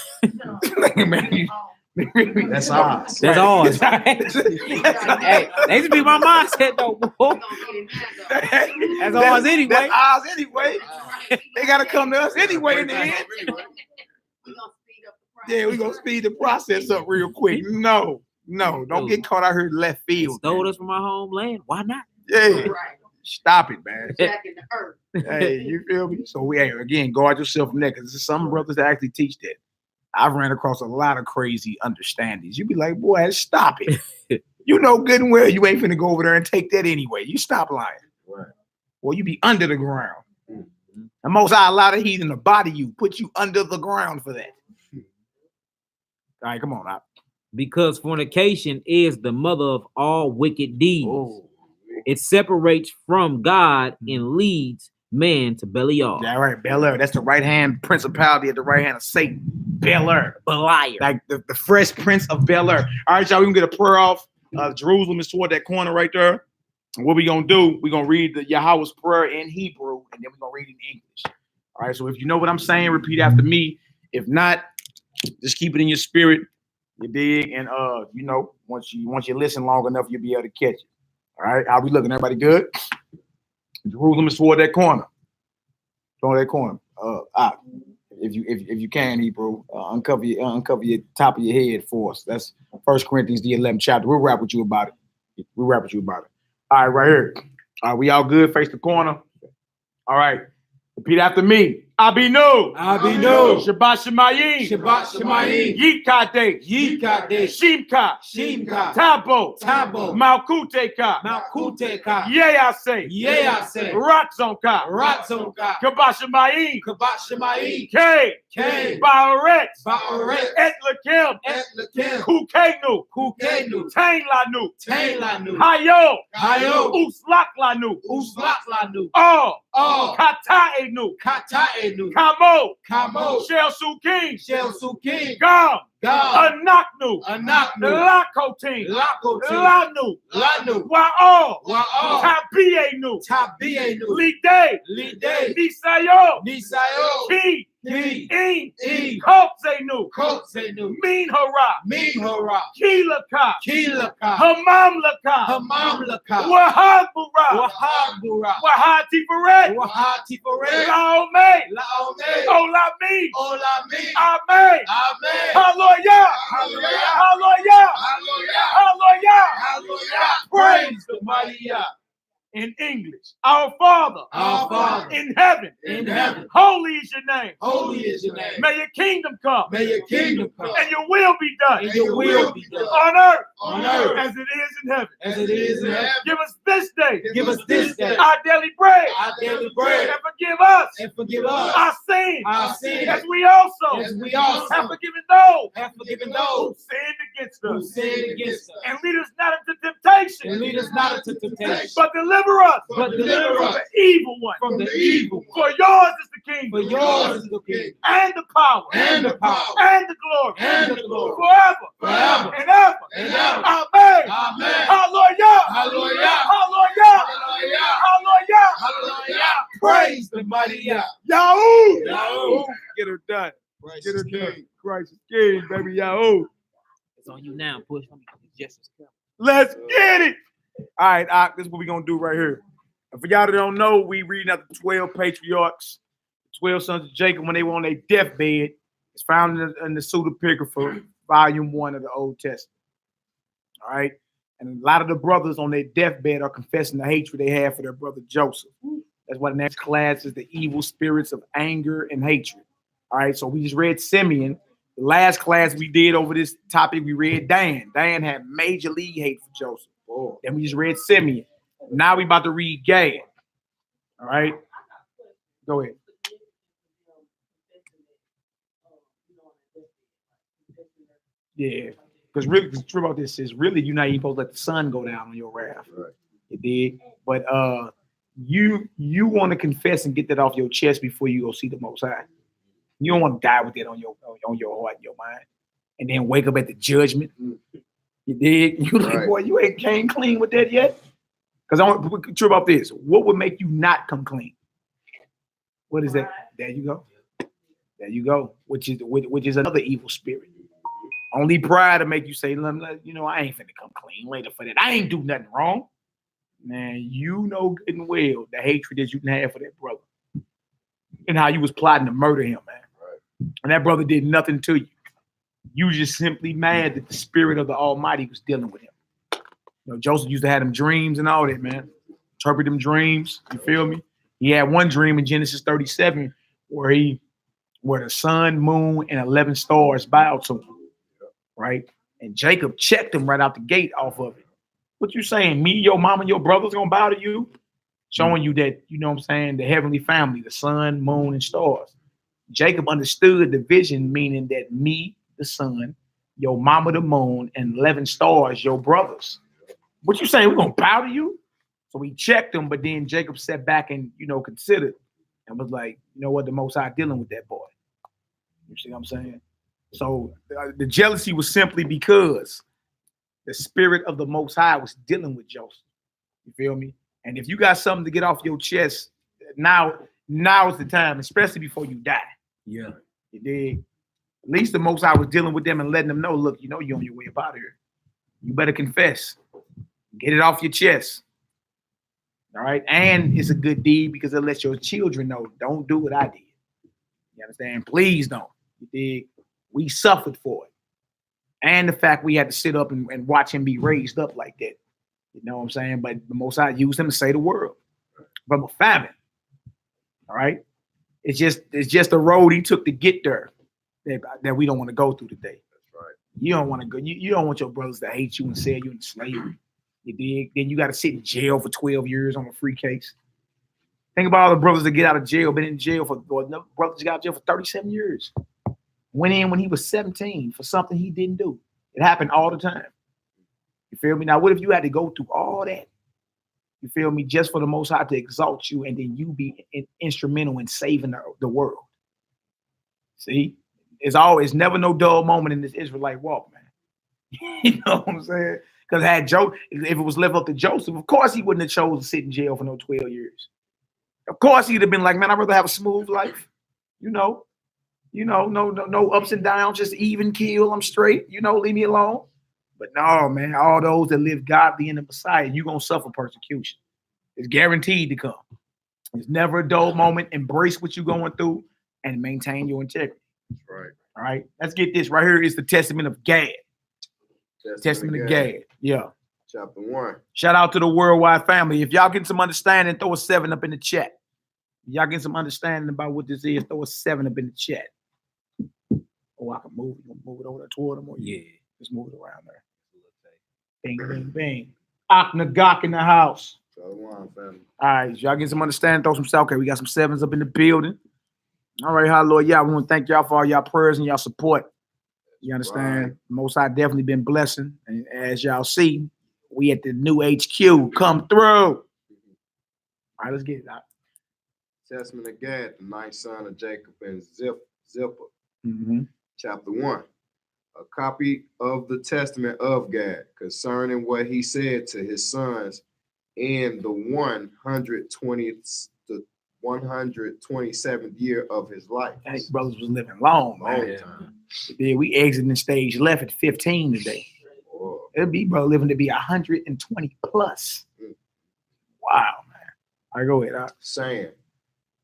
Like, man, That's ours. That's ours. Hey, they just be my mindset though, boy. That's ours anyway. That's ours anyway. They gotta come to us anyway in the end. Yeah, we're gonna speed the process up real quick. No, don't get caught out here left field. Stole us from our homeland. Why not? Yeah. Stop it, man. Back in the earth. Hey, you feel me? So again, guard yourself from that because there's some brothers that actually teach that. I've ran across a lot of crazy understandings. You be like, boy, stop it. You know good and well you ain't finna go over there and take that anyway. You stop lying. Right. Well, you be under the ground. And most I allow the heathen to body you, put you under the ground for that. All right, come on out. Because fornication is the mother of all wicked deeds. Oh. It separates from God and leads man to Belial. Yeah, right. Bel-Air. That's the right hand principality at the right hand of Satan. Bel-Air. Belial. Like the fresh prince of Bel-Air. All right, y'all, we can get a prayer off. Jerusalem is toward that corner right there. And what we gonna do, we're gonna read the Yahweh's prayer in Hebrew, and then we're gonna read it in English. All right, so if you know what I'm saying, repeat after me. If not, just keep it in your spirit. You dig? And you know, once you listen long enough, you'll be able to catch it. All right, how we looking? Everybody good? Jerusalem is toward that corner. Toward that corner. If you can, Hebrew, uncover your top of your head for us. That's 1 Corinthians the 11th chapter. We'll rap with you about it. All right, right here. All right, we all good? Face the corner. All right. Repeat after me. Abinu. Abinu. Shabbat Shemayim. Shabbat Shemayim. Yit Kadesh. Yit Kadesh. Shimka. Shimka. Tabo. Tabo. Malkuteka. Malkuteka. Yeyase. Yeyase. Ratzonka. Ratzonka. Shabbat Shemayim. Shabbat Shemayim. K. K. Baaret. Baaret. Et Lakim. Et Lakim. Kukenu. Kukenu. Tain Lanu. Tain Lanu. Hayo. Hayo. Uslak Lanu. Uslak Lanu. All. all, Kataenu, Kataenu, Kamo, Kamo, Shelsukin, Shelsukin, Gam, God, Anaknu, Anaknu, Lakotin, Lakotin, Lanu, Lanu, Wa'o, Wa'o, Tabienu, Tabienu, Lide, Lide, Nisayo, Nisayo, Ki, Ki, In, Kotzenu, Kotzenu, Min Hara, Minhora, Kilaka, Kilaka, Hamamlaka, Hamamlaka, Wahabura, Wahabura, Wahati Faret, Wahati Faret, Laome, Laome, Olami, Olami, Amen, Amen, Hallelujah, Hallelujah, Hallelujah, Hallelujah, Hallelujah. Hallelujah, praise the mighty Yah. In English, our Father, in heaven, holy is your name. Holy is your name. May your kingdom come, May your kingdom come, and your will be done, and your will be done on earth, on earth as it is in heaven. as it is in heaven. Give us this day, Give us this day our daily bread, our daily bread, and forgive us and forgive us our sins, our sins, as we also have forgiven those have forgiven who those sinned against who us. sinned against us. And lead us not into temptation, And lead us not into temptation, but deliver us but deliver from us the evil one. from the evil one. For yours is the kingdom, For yours is the kingdom, and the power, and the power, and the glory, and the glory, forever, forever, and ever. and ever. Amen. Amen. Hallelujah. Hallelujah. Hallelujah. Hallelujah. Hallelujah. Hallelujah. Praise the mighty Yah. Yahoo. Yahoo. Get her done. Christ Get is her king. done. Christ is king, baby. Yahoo. It's on you now. Push. Let me just Let's get it. All right, this is what we're going to do right here. And for y'all that don't know, we reading out the 12 patriarchs, 12 sons of Jacob when they were on their deathbed. It's found in the Pseudepigrapha, volume 1 of the Old Testament. All right. And a lot of the brothers on their deathbed are confessing the hatred they have for their brother Joseph. That's why the next class is the evil spirits of anger and hatred. All right. So we just read Simeon. The last class we did over this topic, we read Dan. Dan had major league hate for Joseph. Oh. Then we just read Simeon. Now we about to read Gad. All right. Go ahead. Yeah. Because really, the truth about this is really you're not even supposed to let the sun go down on your wrath. Right. You did. But you want to confess and get that off your chest before you go see the Most High. You don't want to die with that on your heart and your mind. And then wake up at the judgment. You did. You like, Right. boy, you ain't came clean with that yet. Because I want to be true about this. What would make you not come clean? What is that? There you go. There you go. Which is another evil spirit. Only pride to make you say, you know, I ain't finna come clean later for that. I ain't do nothing wrong. Man, you know good and well the hatred that you can have for that brother. And how you was plotting to murder him, man. Right. And that brother did nothing to you. You just simply mad that the spirit of the Almighty was dealing with him. You know, Joseph used to have them dreams and all that, man. Interpret them dreams. You feel me? He had one dream in Genesis 37 where the sun, moon, and 11 stars bowed to him. Right? And Jacob checked him right out the gate off of it. What you saying? Me, your mama, and your brother's gonna bow to you? Showing you that, you know what I'm saying, the heavenly family, the sun, moon, and stars. Jacob understood the vision, meaning that me, the sun, your mama, the moon, and 11 stars, your brothers. What you saying? We're gonna bow to you? So he checked him, but then Jacob sat back and, you know, considered and was like, you know what, the Most High dealing with that boy. You see what I'm saying? So the jealousy was simply because the spirit of the Most High was dealing with Joseph. You feel me? And if you got something to get off your chest, now is the time, especially before you die. Yeah. You dig? At least the Most High was dealing with them and letting them know, look, you know you're on your way up out of here. You better confess. Get it off your chest. All right? And it's a good deed because it lets your children know, don't do what I did. You understand? Please don't. You dig? We suffered for it. And the fact we had to sit up and watch him be raised up like that. You know what I'm saying? But the Most High used him to save the world from a famine. All right? It's just the road he took to get there that we don't want to go through today. That's right. You don't want to go. You don't want your brothers to hate you and sell you into slavery. You dig? Then you got to sit in jail for 12 years on a free case. Think about all the brothers that get out of jail, been in jail brothers got out of jail for 37 years. Went in when he was 17 for something he didn't do. It happened all the time. You feel me? Now, what if you had to go through all that You feel me? Just for the Most High to exalt you, and then you be instrumental in saving the world. See, it's never no dull moment in this Israelite walk, man. You know what I'm saying? Because if it was left up to Joseph, of course he wouldn't have chosen to sit in jail for no 12 years. Of course he'd have been like, man, I'd rather have a smooth life. No ups and downs, just even keel. I'm straight. Leave me alone. But no, man, all those that live godly in the Messiah, you're gonna suffer persecution. It's guaranteed to come. It's never a dull moment. Embrace what you're going through and maintain your integrity. That's right. All right. Let's get this. Right here is the Testament of Gad. Testament of Gad. Yeah. Chapter 1. Shout out to the worldwide family. If y'all get some understanding, throw a 7 up in the chat. If y'all get some understanding about what this is, throw a 7 up in the chat. Oh, I can move. You want to move it over there toward them? Or yeah. Just move it around there. Bing, bing, bing. Aknagak in the house. Shalom, family. All right. Y'all get some understanding, throw some stuff. Okay, we got some 7s up in the building. All right, hallelujah. I want to thank y'all for all y'all prayers and y'all support. You understand? Right. Most High definitely been blessing. And as y'all see, we at the new HQ. Come through. All right, let's get it out. Testament of Gad, the 9th son of Jacob and Zipporah. Mm-hmm. Chapter 1. A copy of the Testament of Gad concerning what he said to his sons in the 127th year of his life. These brothers was living long, man. Yeah, we exiting stage left at 15 today. Oh. It'll be, bro, living to be 120 plus. Wow, man. All right, go ahead. Saying,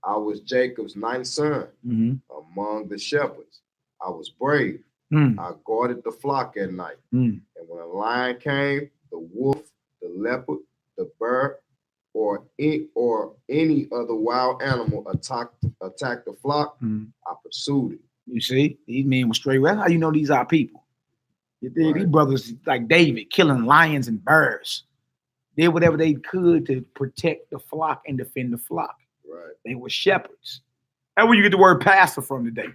I was Jacob's 9th son among the shepherds. I was brave. I guarded the flock at night. And when a lion came, the wolf, the leopard, the bear, or any other wild animal attacked the flock, I pursued it. You see, these men were straight. Well, how you know these are people? Right. These brothers like David killing lions and bears. Did whatever they could to protect the flock and defend the flock. Right. They were shepherds. That's where you get the word pastor from today.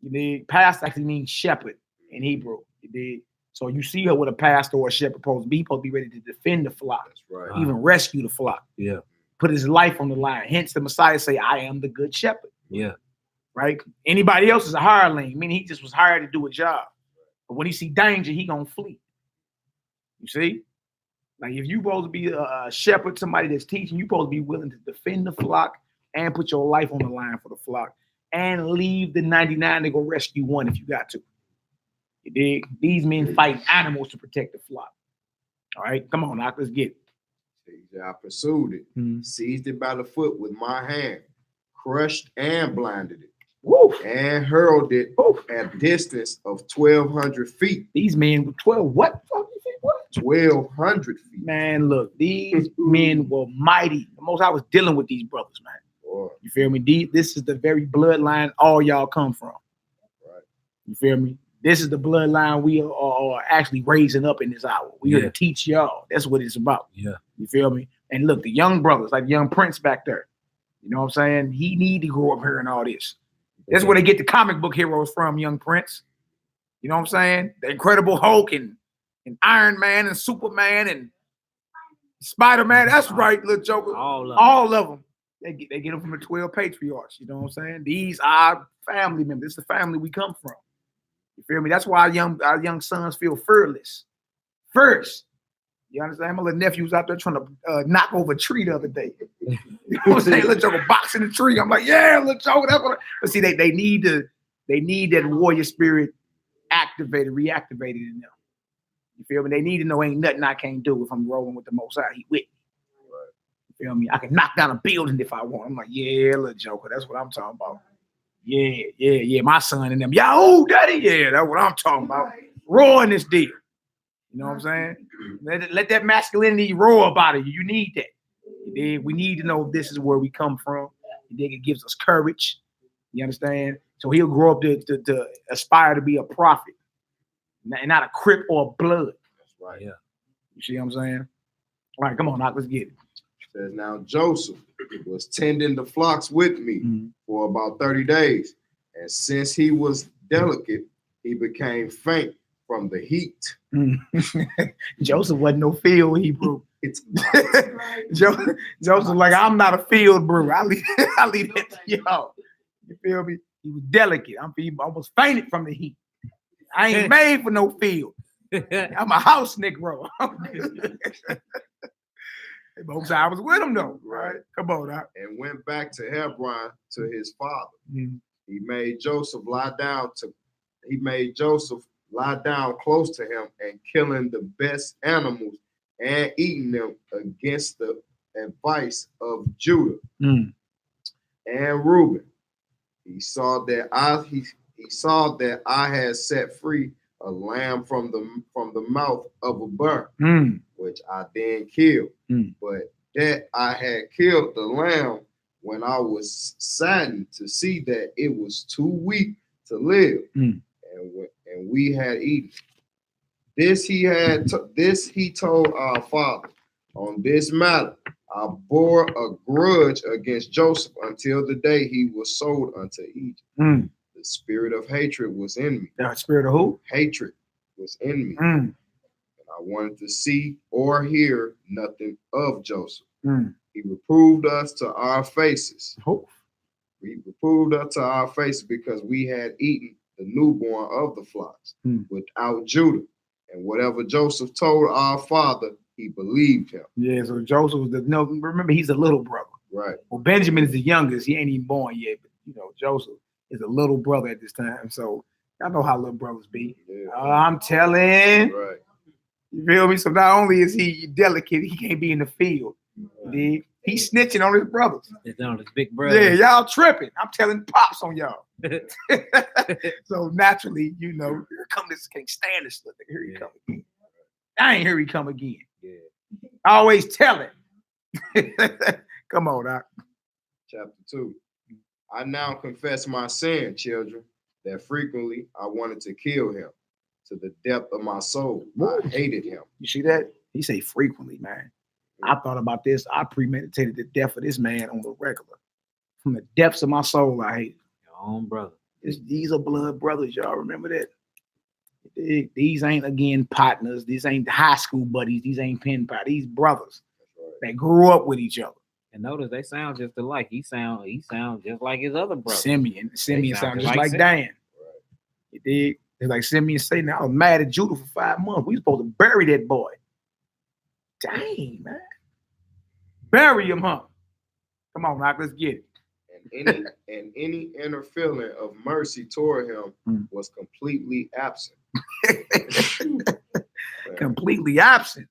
You did. Pastor actually means shepherd in Hebrew. You did. So you see her with a pastor or a shepherd supposed to be ready to defend the flock. That's right. Even rescue the flock. Yeah. Put his life on the line. Hence the Messiah say, I am the good shepherd. Yeah. Right? Anybody else is a hireling, meaning he just was hired to do a job. But when he see danger, he gonna flee. You see? Like if you supposed to be a shepherd, somebody that's teaching, you supposed to be willing to defend the flock and put your life on the line for the flock and leave the 99 to go rescue one if you got to. You dig? These men fight animals to protect the flock. All right, come on, now let's get it. I pursued it, seized it by the foot with my hand, crushed and blinded it. Woo. And hurled it at a distance of 1,200 feet. These men were 12 what? 1,200 feet. Man, look, these men were mighty. The most I was dealing with these brothers, man. Boy. You feel me? This is the very bloodline all y'all come from. Right. You feel me? This is the bloodline we are actually raising up in this hour. We're here to teach y'all. That's what it's about. Yeah. You feel me? And look, the young brothers, like young Prince back there, you know what I'm saying? He need to grow up hearing all this. That's where they get the comic book heroes from, young Prince. You know what I'm saying? The Incredible Hulk and Iron Man and Superman and Spider-Man. That's right, little Joker. All of them. They get them from the 12 patriarchs. You know what I'm saying? These are family members. This is the family we come from. You feel me? That's why our young sons feel fearless. First, you understand? My little nephew was out there trying to knock over a tree the other day. You know what I'm saying? Little Joker boxing the tree. I'm like, yeah, little Joker. That's what. But see, they need that warrior spirit reactivated in them. You feel me? They need to know ain't nothing I can't do if I'm rolling with the Most High. He with me. Right. You feel me? I can knock down a building if I want. I'm like, yeah, little Joker. That's what I'm talking about. Yeah. My son and them. Yo, daddy. Yeah, that's what I'm talking about. Roaring this deal. You know what I'm saying? Let that masculinity roar about it. You need that. We need to know this is where we come from. It gives us courage. You understand? So he'll grow up to aspire to be a prophet, and not a crip or a blood. That's right. Yeah. You see what I'm saying? All right, come on, let's get it. It says, now Joseph was tending the flocks with me for about 30 days. And since he was delicate, he became faint from the heat. Joseph wasn't no field Hebrew. It's Joseph like, I'm not a field brewer. I leave that to y'all. You feel me? He was delicate. He almost fainted from the heat. I ain't made for no field. I'm a house Negro. Both I was with him though, right? Come on, Doc. and went back to Hebron to his father. Mm. He made Joseph lie down close to him and killing the best animals and eating them against the advice of Judah and Reuben. He saw that I had set free a lamb from the mouth of a bear, which I then killed. But that I had killed the lamb when I was saddened to see that it was too weak to live, and we had eaten. This he told our father. On this matter, I bore a grudge against Joseph until the day he was sold unto Egypt. The spirit of hatred was in me. The spirit of who? Hatred was in me. And I wanted to see or hear nothing of Joseph. He reproved us to our faces. He reproved us to our faces because we had eaten the newborn of the flocks without Judah. And whatever Joseph told our father, he believed him. Yeah, so Joseph was remember, he's a little brother. Right. Well, Benjamin is the youngest. He ain't even born yet, but Joseph is a little brother at this time. So y'all know how little brothers be. Yeah. I'm telling. Right. You feel me? So not only is he delicate, he can't be in the field. Right. He's snitching on his brothers. It's on his big brother. Yeah, y'all tripping. I'm telling pops on y'all. So naturally, here come this, can't stand this little nigga. Here he come again. I ain't here he come again. Yeah. I always tell it. Come on, Doc. Chapter 2. I now confess my sin, children, that frequently I wanted to kill him to the depth of my soul. I hated him. You see that? He say frequently, man. I thought about this. I premeditated the death of this man on the regular. From the depths of my soul, I hate him. Your own brother. These are blood brothers. Y'all remember that? These ain't, again, partners. These ain't high school buddies. These ain't pen pal. These brothers that grew up with each other. And notice they sound just alike. He sound just like his other brother. Simeon sound just like Simeon. Dan. You dig? It's like Simeon saying, I was mad at Judah for 5 months. We supposed to bury that boy. Dang, man. Bury him, huh? Come on, Doc, let's get it. And any inner feeling of mercy toward him was completely absent. Completely absent.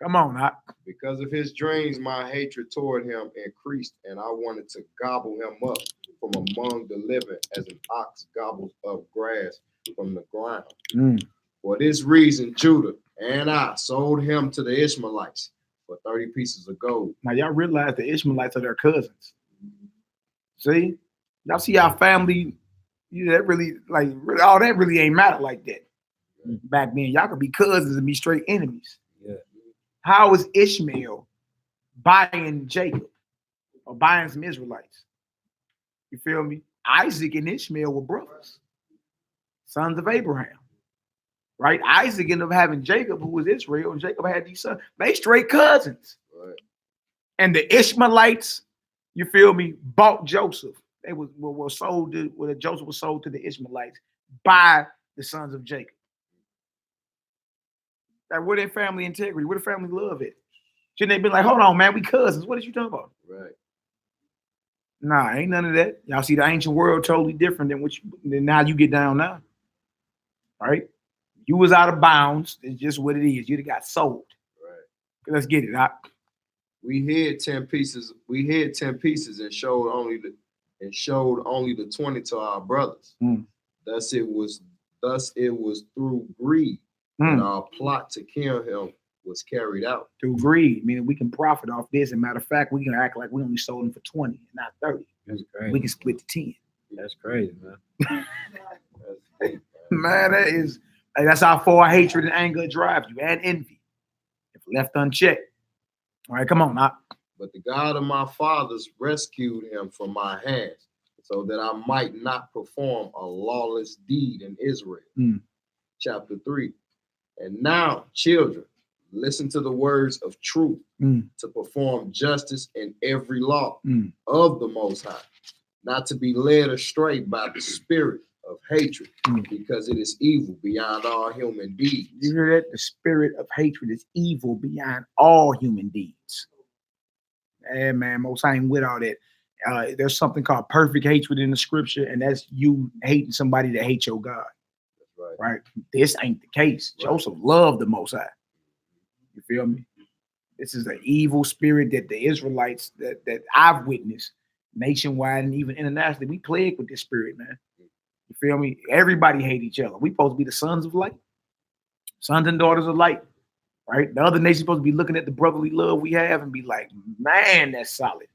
Come on, Doc. Because of his dreams, my hatred toward him increased, and I wanted to gobble him up from among the living as an ox gobbles up grass from the ground. For this reason, Judah and I sold him to the Ishmaelites for 30 pieces of gold. Now, y'all realize the Ishmaelites are their cousins. See? Y'all see our family, that really, all that really ain't matter like that. Back then, y'all could be cousins and be straight enemies. Yeah. How is Ishmael buying Jacob or buying some Israelites? You feel me? Isaac and Ishmael were brothers, sons of Abraham. Right? Isaac ended up having Jacob, who was Israel, and Jacob had these sons. They straight cousins. Right. And the Ishmaelites, you feel me, bought Joseph. They were sold to, Joseph was sold to the Ishmaelites by the sons of Jacob. Like, where their family integrity? Where the family love it? Shouldn't they be like, hold on, man, we cousins. What is you talking about? Right. Nah, ain't none of that. Y'all see the ancient world totally different than now you get down now. Right? You was out of bounds. It's just what it is. You'd have got sold. Right. Let's get it out. We hid 10 pieces. We hid 10 pieces and showed only the 20 to our brothers. Thus it was through greed that our plot to kill him was carried out. Through greed, meaning we can profit off this. As a matter of fact, we can act like we only sold him for 20, not 30. That's crazy. We can split the 10. That's crazy, man. Man, that's how far hatred and anger drives you, and envy, if left unchecked. All right, come on now. But the God of my fathers rescued him from my hands, so that I might not perform a lawless deed in Israel. Chapter 3. And now, children, Listen to the words of truth to perform justice in every law of the Most High, not to be led astray by the spirit of hatred, because it is evil beyond all human deeds. You hear that? The spirit of hatred is evil beyond all human deeds. Hey, man, Most High ain't with all that. There's something called perfect hatred in the scripture, and that's you hating somebody that hates your God. That's Right? This ain't the case. Right. Joseph loved the Most High. You feel me? This is an evil spirit that the Israelites that I've witnessed nationwide and even internationally. We plagued with this spirit, man. You feel me? Everybody hate each other. We supposed to be the sons of light, sons and daughters of light, right? The other nation's supposed to be looking at the brotherly love we have and be like, man, that's solid.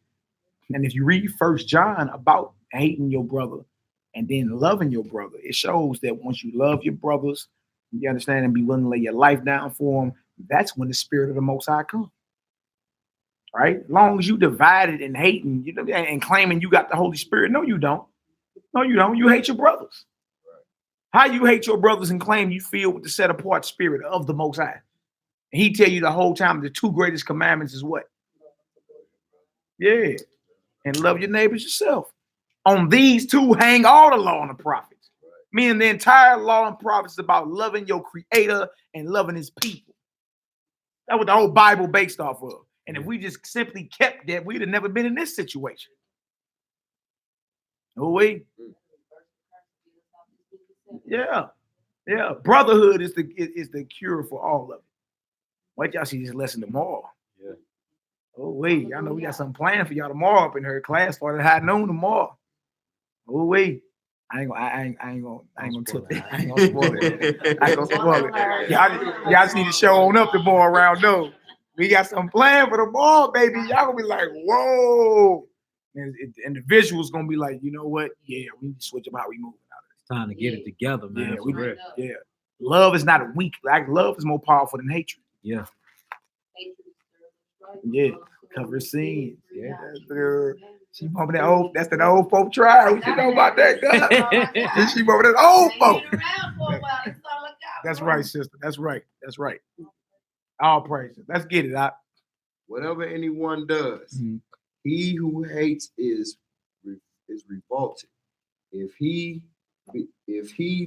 And if you read 1 John about hating your brother and then loving your brother, it shows that once you love your brothers, you understand, and be willing to lay your life down for them, that's when the spirit of the Most High comes. Right? As long as you divided and hating, you know, and claiming you got the Holy Spirit, no, you don't. No, you don't. You hate your brothers. How you hate your brothers and claim you feel with the set apart spirit of the Most High? And he tell you the whole time the two greatest commandments is what? Yeah. And love your neighbors yourself. On these two hang all the law and the prophets. Meaning the entire law and prophets is about loving your creator and loving his people. That's what the whole Bible based off of. And if we just simply kept that, we'd have never been in this situation. Oh, wait. Yeah. Yeah. Brotherhood is the cure for all of it. Wait, y'all see this lesson tomorrow. Yeah. Oh, wait. Y'all know we got something planned for y'all tomorrow up in her class. Started high noon tomorrow. Oh, wait. I ain't gonna tip it. I ain't gonna spoil it. I ain't gonna spoil it. Y'all just need to show on up tomorrow around noon. We got something planned for tomorrow, baby. Y'all gonna be like, whoa. And the visual's gonna be like, you know what? Yeah, we need to switch up how we move. It's time to get it together, man. Yeah. Love is not a weak, like love is more powerful than hatred. Yeah. Yeah. Cover scenes. Yeah. She bumping that old, that's that old folk trial. What you know about that, God? She bumping that old folk. That's right, sister. That's right. That's right. All praises. Let's get it out. Whatever anyone does, he who hates is revolted. If he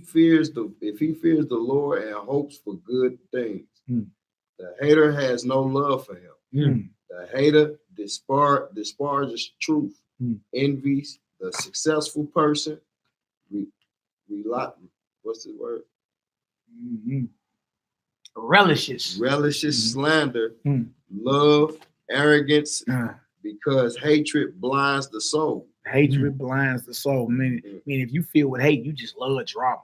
fears the Lord and hopes for good things, the hater has no love for him. The hater disparages truth, envies the successful person, what's the word? Relishes slander, love, arrogance, because hatred blinds the soul. Hatred blinds the soul. Meaning if you feel with hate, you just love drama.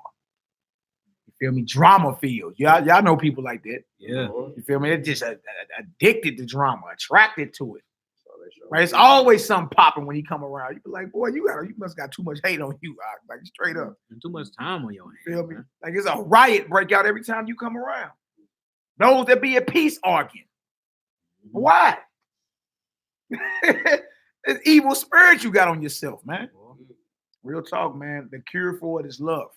You feel me? Drama filled. Y'all know people like that. Yeah. You feel me? They're just addicted to drama, attracted to it. Right? It's always something popping when he come around. You be like, boy, you must got too much hate on you, like straight up. And too much time on your hands. Feel me? Like it's a riot break out every time you come around. Those that be at peace arguing. Why? It's evil spirit you got on yourself, man. Real talk, man. The cure for it is love.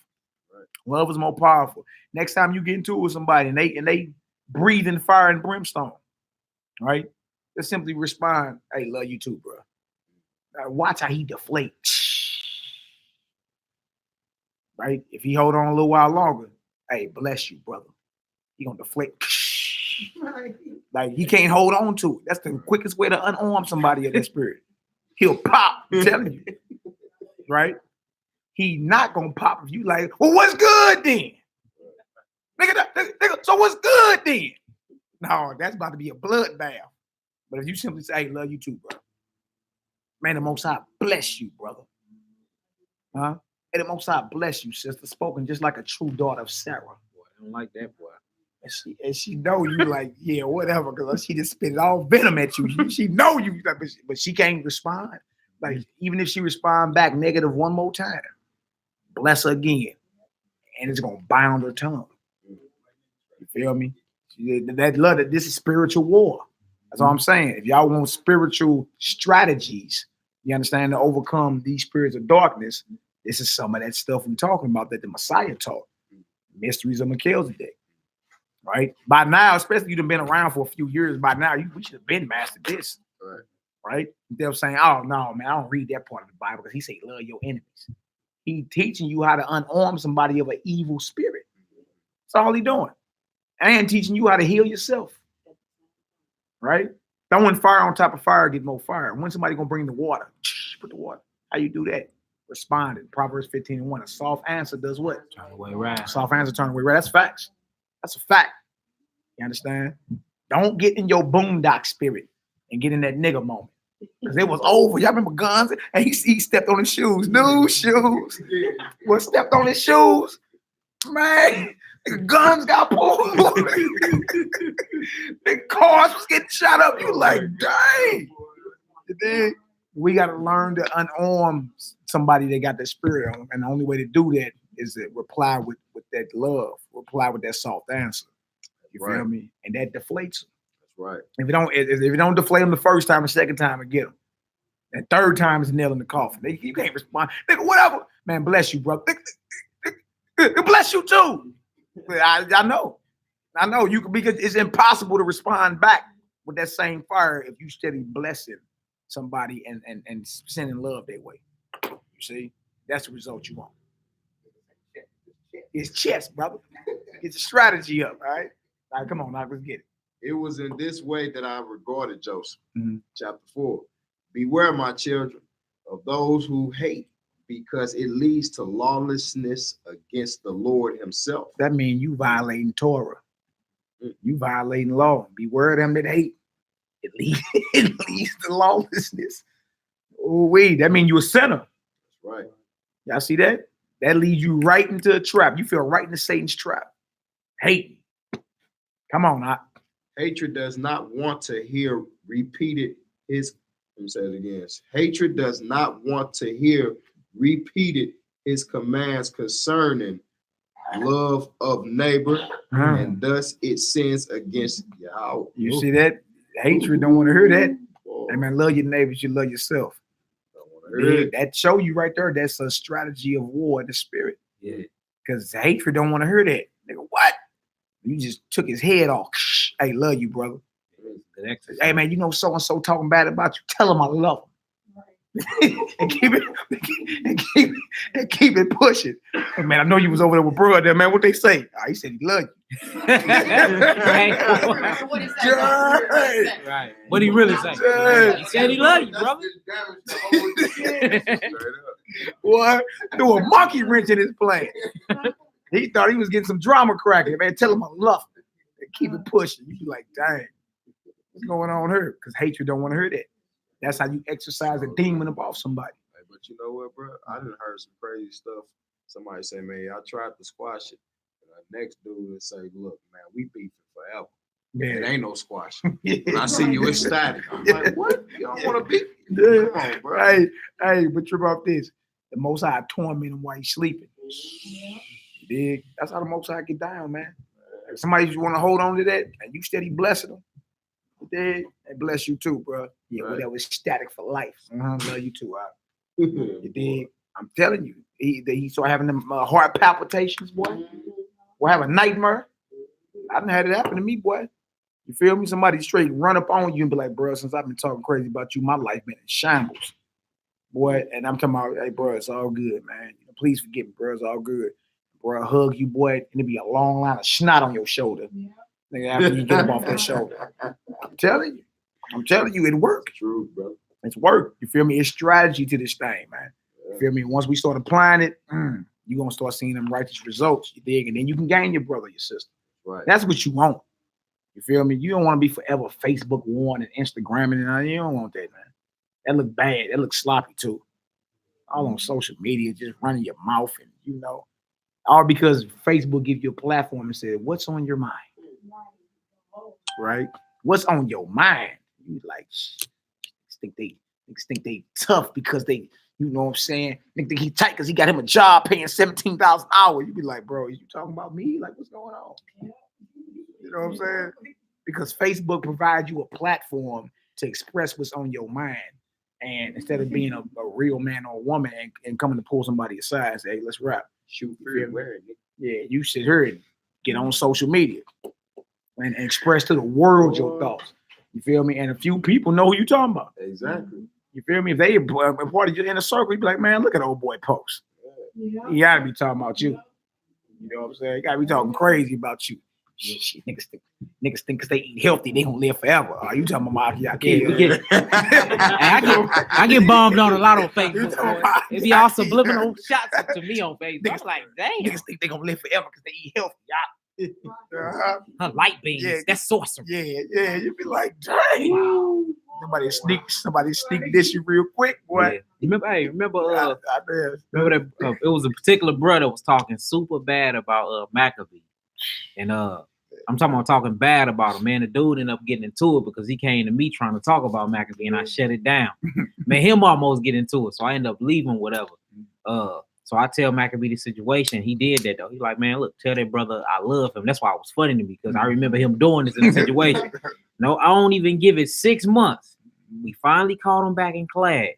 Right. Love is more powerful. Next time you get into it with somebody and they breathe in fire and brimstone, right? Just simply respond, hey, love you too, bro. Now watch how he deflates. Right? If he hold on a little while longer, hey, bless you, brother. He gonna deflate. Like he can't hold on to it. That's the quickest way to unarm somebody of that spirit. He'll pop, I'm telling you. Right? He not gonna pop if you like, well, what's good then? Nigga, so what's good then? No, that's about to be a bloodbath. But if you simply say, hey, love you too, bro. Man, the Most High bless you, brother. Huh? And the Most High bless you, sister. Spoken just like a true daughter of Sarah. Boy, I don't like that, boy. And she know you like, yeah, whatever, because she just spit all venom at you. She know you, but she can't respond. Like, even if she respond back negative one more time, bless her again. And it's going to bind her tongue. You feel me? That love, this is spiritual war. That's all I'm saying. If y'all want spiritual strategies, you understand, to overcome these spirits of darkness, this is some of that stuff we're talking about that the Messiah taught. Mysteries of Melchizedek. right? By now, especially you've been around for a few years, by now, we should have been mastered this. Right? They're saying, oh, no, man, I don't read that part of the Bible because he said, love your enemies. He teaching you how to unarm somebody of an evil spirit. That's all he doing. And teaching you how to heal yourself. Right? Throwing fire on top of fire get more fire. When somebody gonna bring the water? Put the water. How you do that? Responding. Proverbs 15:1. A soft answer does what? Turn away right. Soft answer turn away right. That's facts. That's a fact. You understand? Don't get in your boondock spirit and get in that nigga moment. Because it was over. Y'all remember Guns? And he stepped on his shoes. New shoes. Well, stepped on his shoes. Man, Guns got pulled. The cars was getting shot up. You like, dang. Then we got to learn to unarm somebody that got that spirit on them. And the only way to do that is to reply with that love. Reply with that soft answer. You feel me? And that deflates them. Right. If you don't deflate them the first time, the second time, and get them. And third time is nail in the coffin. You can't respond. Nigga, whatever. Man, bless you, bro. Bless you too. I know. You can, because it's impossible to respond back with that same fire if you steady blessing somebody and sending love their way. You see? That's the result you want. It's chess, brother. Get your strategy up, all right? All right, come on, now let's get it. It was in this way that I regarded Joseph. Chapter 4. Beware, my children, of those who hate, because it leads to lawlessness against the Lord himself. That means you violating Torah. You violating law. Beware of them that hate. It leads to lawlessness. Oh, wait, that means you a sinner. That's right. Y'all see that? That leads you right into a trap. You feel right into Satan's trap. Hate. Come on, now. Hatred does not want to hear repeated his. Let me say it again. Hatred does not want to hear repeated his commands concerning love of neighbor, and thus it sins against Yahweh. You see that? Hatred don't want to hear that. Hey man, love your neighbors, you love yourself. That show you right there. That's a strategy of war in the spirit. Yeah. Because hatred don't want to hear that. Nigga, what? You just took his head off. Hey, love you, brother. Hey man, you know so and so talking bad about you. Tell him I love him. and keep it pushing. Hey man, I know you was over there with bro there, man. What they say? He said he loved you. Right. What he really say? He said he loved you, brother. What? Threw a monkey wrench in his plan. He thought he was getting some drama cracking. Man, tell him I love him. And keep it pushing. You be like, dang, what's going on here? Because hatred don't want to hear that. That's how you exercise a demon about somebody. Hey, but you know what, bro? I done heard some crazy stuff. Somebody say, man, I tried to squash it. And the next dude would say, look, man, we beefing forever. Yeah. It ain't no squashing. When I see you, it's static. I'm like, what? You don't want to beef? Come on, bro. Hey, but trip off this. The Most High torment him while he's sleeping. You dig? That's how the Most High get down, man. If somebody just want to hold on to that, and you steady blessing them, they bless you too, bro. Yeah, right. That was static for life. Love you too, You dig? I'm telling you, he started having them heart palpitations, boy. Or have a nightmare. I done had it happen to me, boy. You feel me? Somebody straight run up on you and be like, bro, since I've been talking crazy about you, my life been in shambles, boy. And I'm talking about, hey, bro, it's all good, man. Please forgive me, bro. It's all good. Bro, I hug you, boy, and it'll be a long line of snot on your shoulder. Nigga, after you get up off that shoulder. I'm telling you, it worked. True, bro. It's work. You feel me? It's strategy to this thing, man. You feel me? Once we start applying it, you're gonna start seeing them righteous results. You dig? And then you can gain your brother, your sister. Right. That's what you want. You feel me? You don't want to be forever Facebook warned and Instagramming and you don't want that, man. That look bad. That look sloppy too. All on social media, just running your mouth and all because Facebook give you a platform and said, what's on your mind? Right? What's on your mind? You like, think they tough because they, you know what I'm saying? Think he tight because he got him a job paying $17,000 an hour. You be like, bro, you talking about me? Like, what's going on? You know what I'm saying? Because Facebook provides you a platform to express what's on your mind. And instead of being a real man or woman and coming to pull somebody aside and say, hey, let's rap. Shoot, wearing it. Yeah, you sit here and get on social media. and express to the world your thoughts. You feel me? And a few people know who you talking about. Exactly. You feel me? If they a part of your inner circle, you be like, man, look at old boy post. He gotta be talking about you. You know what I'm saying? You gotta be talking crazy about you. Shit, niggas think cause they eat healthy, they gonna live forever. Are you talking about I get bombed on a lot on Facebook. It be all subliminal shots to me on Facebook. I'm like, damn. Niggas think they gonna live forever because they eat healthy. Her light beams. Yeah. That's sorcery. Yeah. You be like, dang. Somebody sneak this you real quick, boy. Yeah. Remember that it was a particular brother was talking super bad about Maccabee. And I'm talking bad about him, man. The dude ended up getting into it because he came to me trying to talk about Maccabee and I shut it down. Man, him almost get into it. So I ended up leaving whatever. So I tell Maccabee the situation. He did that though. He's like, man, look, tell that brother I love him. That's why it was funny to me because I remember him doing this in the situation. No, I don't even give it 6 months. We finally called him back in class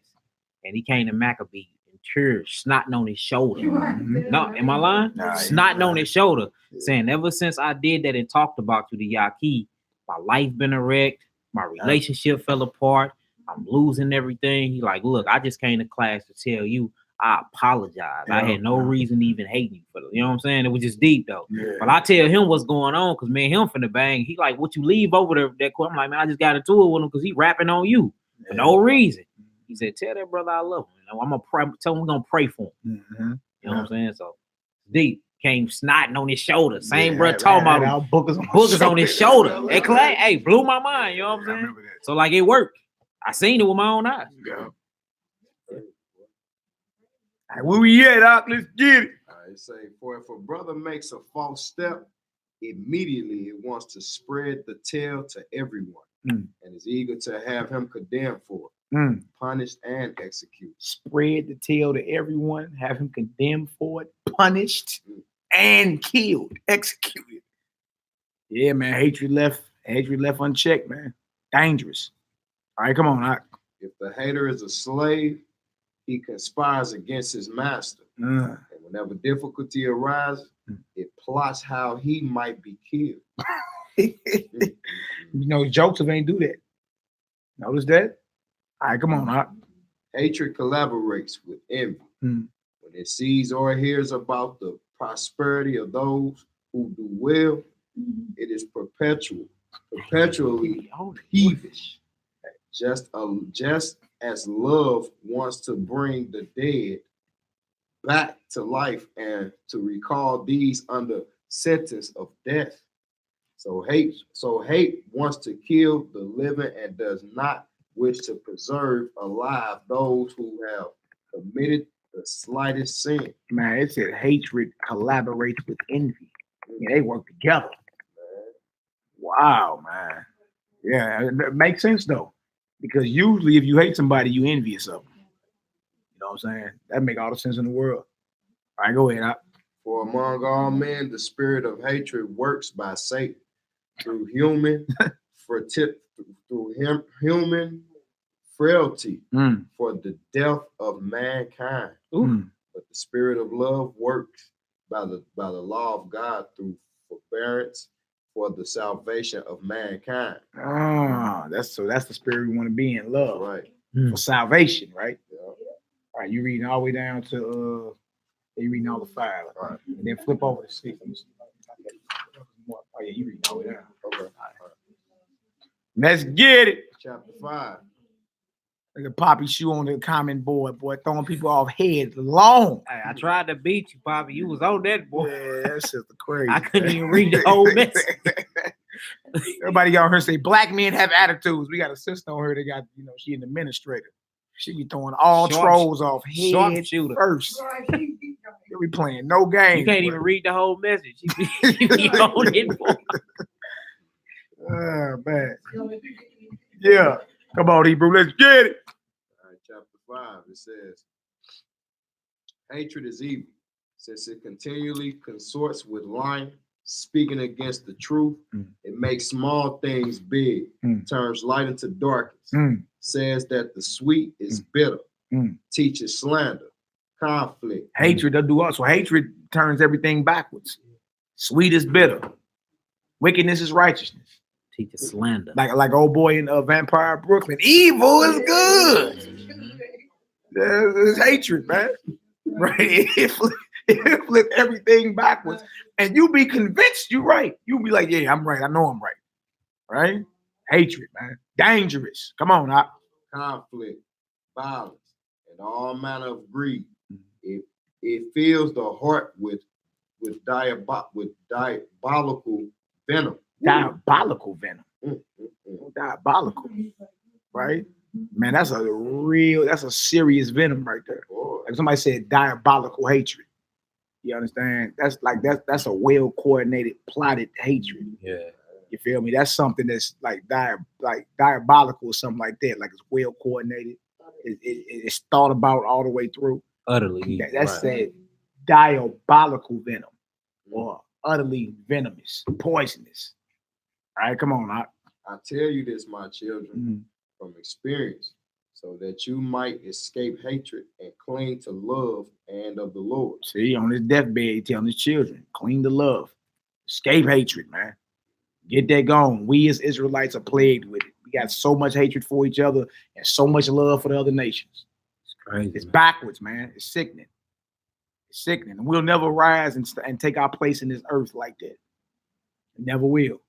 and he came to Maccabee in tears, snotting on his shoulder. No, am I lying? Nah, snotting on his shoulder, saying ever since I did that and talked about you to Yaki, my life been a wreck, my relationship fell apart, I'm losing everything. He like, look, I just came to class to tell you I apologize. I had no reason to even hate you for it. You know what I'm saying? It was just deep though. Yeah. But I tell him what's going on because me and him finna bang. He like, what you leave over there? That I'm like, man, I just got into it with him because he rapping on you for no reason. He said, tell that brother I love him. You know, I'm gonna pray, tell him we're gonna pray for him. You know what I'm saying? So deep. Came snotting on his shoulder. Same brother talking about him. Boogers on his shoulder. That class, hey, blew my mind. You know what I'm saying? So like it worked. I seen it with my own eyes. Yeah. Right, where we at, Doc? Let's get it. I say, for if a brother makes a false step, immediately it wants to spread the tale to everyone and is eager to have him condemned for it, punished and executed. Spread the tale to everyone, have him condemned for it, punished and killed, executed. Yeah, man, hatred left unchecked, man. Dangerous. All right, come on, Doc. If the hater is a slave, he conspires against his master. And whenever difficulty arises, it plots how he might be killed. You know, Joseph ain't do that. Notice that? All right, come on, Doc. Hatred collaborates with envy. When it sees or hears about the prosperity of those who do well, it is perpetually peevish. Just as love wants to bring the dead back to life and to recall these under sentence of death. So hate wants to kill the living and does not wish to preserve alive those who have committed the slightest sin. Man, it said hatred collaborates with envy. Yeah, they work together. Wow, man. Yeah, it makes sense though. Because usually if you hate somebody, you envious of them. You know what I'm saying? That make all the sense in the world. All right, go ahead, Doc. For among all men, the spirit of hatred works by Satan through human frailty for the death of mankind. But the spirit of love works by the law of God through forbearance for the salvation of mankind. That's the spirit we want to be in, love. Right. For salvation, right? Yeah. All right, you reading all the way down to you reading all the 5. Right. And then flip over to 6. Oh yeah, you reading all the way down. Okay. All right. Let's get it. Chapter 5. Look at Poppy shoe on the comment board, boy, throwing people off heads long. Hey, I tried to beat you, Poppy. You was on that, boy. Yeah, that's just crazy. I couldn't even read the whole message. Everybody got her say black men have attitudes. We got a sister on her that got, she an administrator. She be throwing all trolls off head first. They be playing no games. You can't even read the whole message. You be on it, boy. Oh, man. Yeah. Come on, Hebrew. Let's get it. All right, chapter 5. It says, hatred is evil, since it continually consorts with lying, speaking against the truth. It makes small things big, turns light into darkness, says that the sweet is bitter, teaches slander, conflict. Hatred does do also. Hatred turns everything backwards. Sweet is bitter. Wickedness is righteousness. Teach us slander. Like old boy in Vampire Brooklyn. Evil is good. There's hatred, man. Right? It flip everything backwards. And you be convinced you're right. You be like, yeah, I'm right. I know I'm right. Right? Hatred, man. Dangerous. Come on, now. Conflict, violence, and all manner of greed. It fills the heart with diabolical venom. Diabolical venom. Diabolical. Right? Man, that's a serious venom right there. Like somebody said, diabolical hatred. You understand? That's a well-coordinated, plotted hatred. Yeah. You feel me? That's something that's like diabolical or something like that. Like it's well-coordinated. It's thought about all the way through. Utterly. That's said diabolical venom or utterly venomous, poisonous. All right, come on. I tell you this, my children, from experience, so that you might escape hatred and cling to love and of the Lord. See, on his deathbed, he telling his children, cling to love, escape hatred, man. Get that going. We as Israelites are plagued with it. We got so much hatred for each other and so much love for the other nations. It's crazy. It's backwards, man. It's sickening. It's sickening. And we'll never rise and take our place in this earth like that. Never will.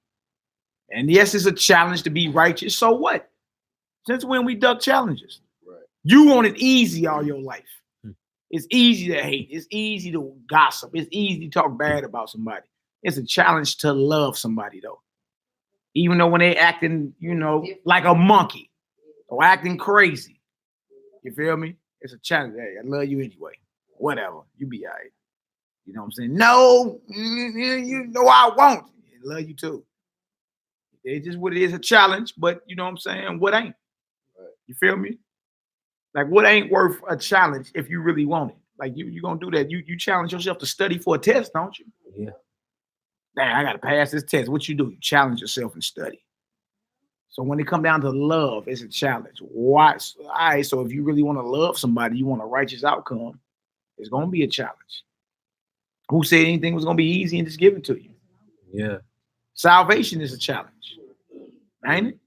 And yes, it's a challenge to be righteous. So what? Since when we duck challenges? Right. You want it easy all your life. It's easy to hate. It's easy to gossip. It's easy to talk bad about somebody. It's a challenge to love somebody, though. Even though when they acting, like a monkey or acting crazy. You feel me? It's a challenge. Hey, I love you anyway. Whatever. You be all right. You know what I'm saying? No, you know I won't. I love you too. It's just what it is, a challenge, but you know what I'm saying? What ain't? You feel me? Like what ain't worth a challenge if you really want it? Like you gonna do that. You challenge yourself to study for a test, don't you? Yeah. Dang, I gotta pass this test. What you do? You challenge yourself and study. So when it come down to love, it's a challenge. Why? All right, so if you really want to love somebody, you want a righteous outcome, it's gonna be a challenge. Who said anything was gonna be easy and just give it to you? Yeah. Salvation is a challenge, ain't it?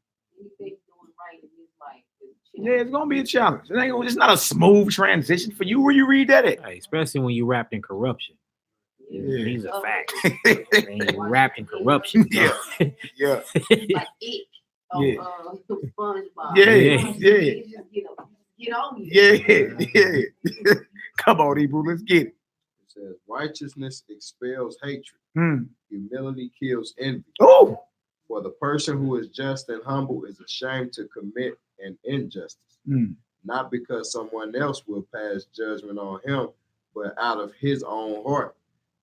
Yeah, it's gonna be a challenge. It's not a smooth transition for you. Where you read that at? Hey, especially when you're wrapped in corruption. Yeah. These are facts. Man, you're wrapped in corruption. Yeah. Yeah. Like it. Yeah. SpongeBob. Yeah. Get on you. Yeah. Come on, Hebrew, let's get it. It says, righteousness expels hatred. Humility kills envy. Oh. For the person who is just and humble is ashamed to commit an injustice, not because someone else will pass judgment on him, but out of his own heart,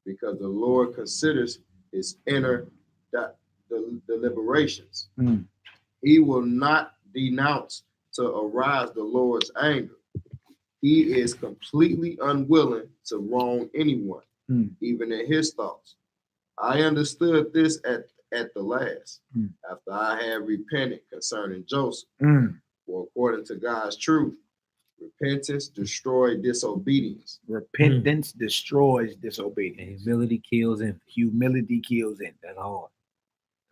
because the Lord considers his inner deliberations. He will not denounce to arouse the Lord's anger. He is completely unwilling to wrong anyone, even in his thoughts. I understood this at the last, after I had repented concerning Joseph. For according to God's truth, repentance destroys disobedience. Repentance destroys disobedience. And humility kills envy. Humility kills envy. That's hard.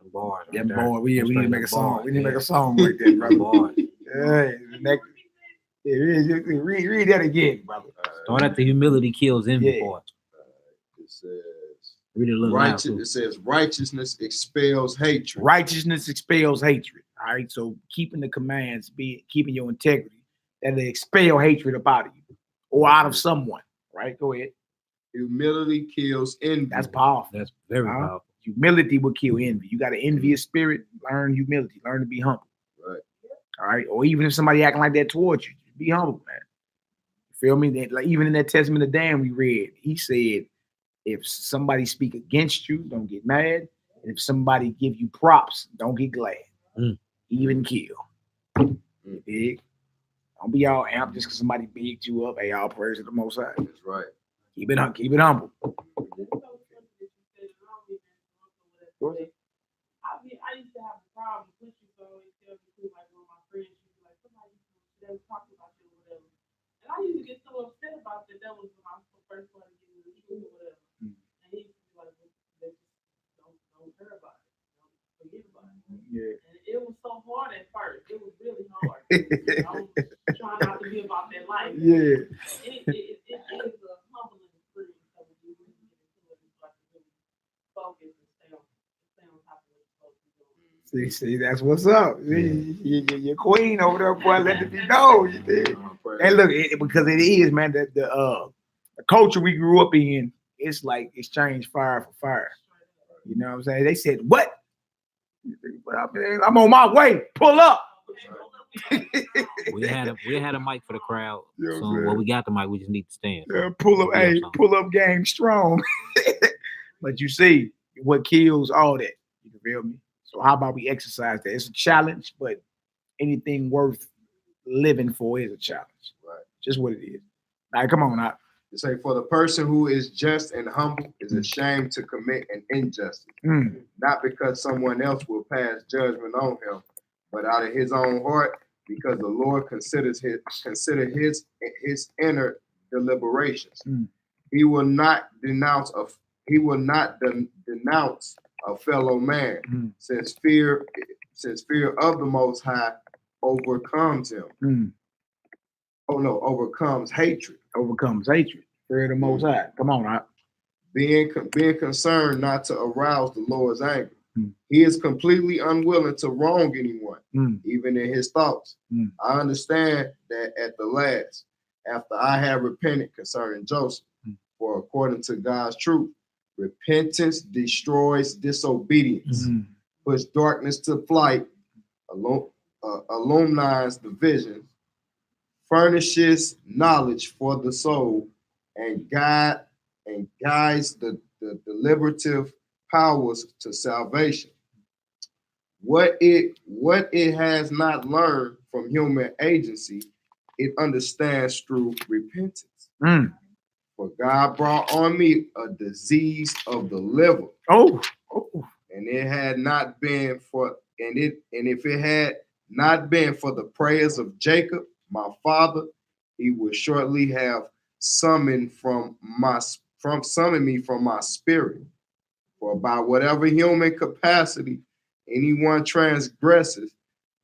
The bars. Yeah, Right boy, we need to make a song. bars, We need to yeah. make a song like that, brother. Bars. Read that again, brother. Start at the humility kills envy Yeah. part. It says, Read it a little loud, too. it says, righteousness expels hatred. Righteousness expels hatred. All right, so keeping the commands, keeping your integrity, that'll expel hatred up out of you or out of someone. Right? Go ahead. Humility kills envy. That's powerful. That's very powerful. Humility will kill envy. You got an envious spirit, learn humility, learn to be humble. Right. All right. Or even if somebody acting like that towards you, be humble, man. You feel me? Like even in that Testament of Gad we read, he said, if somebody speak against you, don't get mad. And if somebody give you props, don't get glad. Even kill. Big. Don't be all amped just because somebody bigged you up. Hey, all praise to the Most High. That's right. Keep it humble. I used to have a problem with you, so always tell me too, like one of my friends, she'd be like, somebody was talking about you or whatever. And I used to get so upset about that. That was when I first started getting with you or whatever. And he used to be like, don't care about it. Trying not to be about that life. Yeah. It is a humbling experience. So when you really get into it, it's like to really focus and stay on top of what you're supposed to be doing. See, that's what's up. Your queen over there, boy, let it be known. You did. And look, because it is, man, the culture we grew up in, it's like exchange fire for fire. You know what I'm saying? They said, what? I'm on my way. Pull up. We had a mic for the crowd. Yeah, So man. when we got the mic, we just need to stand. Pull up, hey, pull up game strong. But you see what kills all that. You feel me? So how about we exercise that? It's a challenge, but anything worth living for is a challenge. Right. Just what it is. All right, come on now. It say, for the person who is just and humble is ashamed to commit an injustice, not because someone else will pass judgment on him, but out of his own heart, because the Lord consider his inner deliberations. He will not denounce a fellow man, since fear of the Most High overcomes him. Overcomes hatred. Overcomes hatred. Fear of the Most High. Come on now. Being concerned not to arouse the Lord's anger. He is completely unwilling to wrong anyone, even in his thoughts. I understand that at the last, after I have repented concerning Joseph, for according to God's truth, repentance destroys disobedience, puts darkness to flight, illumines the vision, furnishes knowledge for the soul, and guides the deliberative powers to salvation. What it has not learned from human agency, it understands through repentance. For God brought on me a disease of the liver. And it had not been for if it had not been for the prayers of Jacob, my father, he would shortly have summoned me from my spirit. For by whatever human capacity anyone transgresses,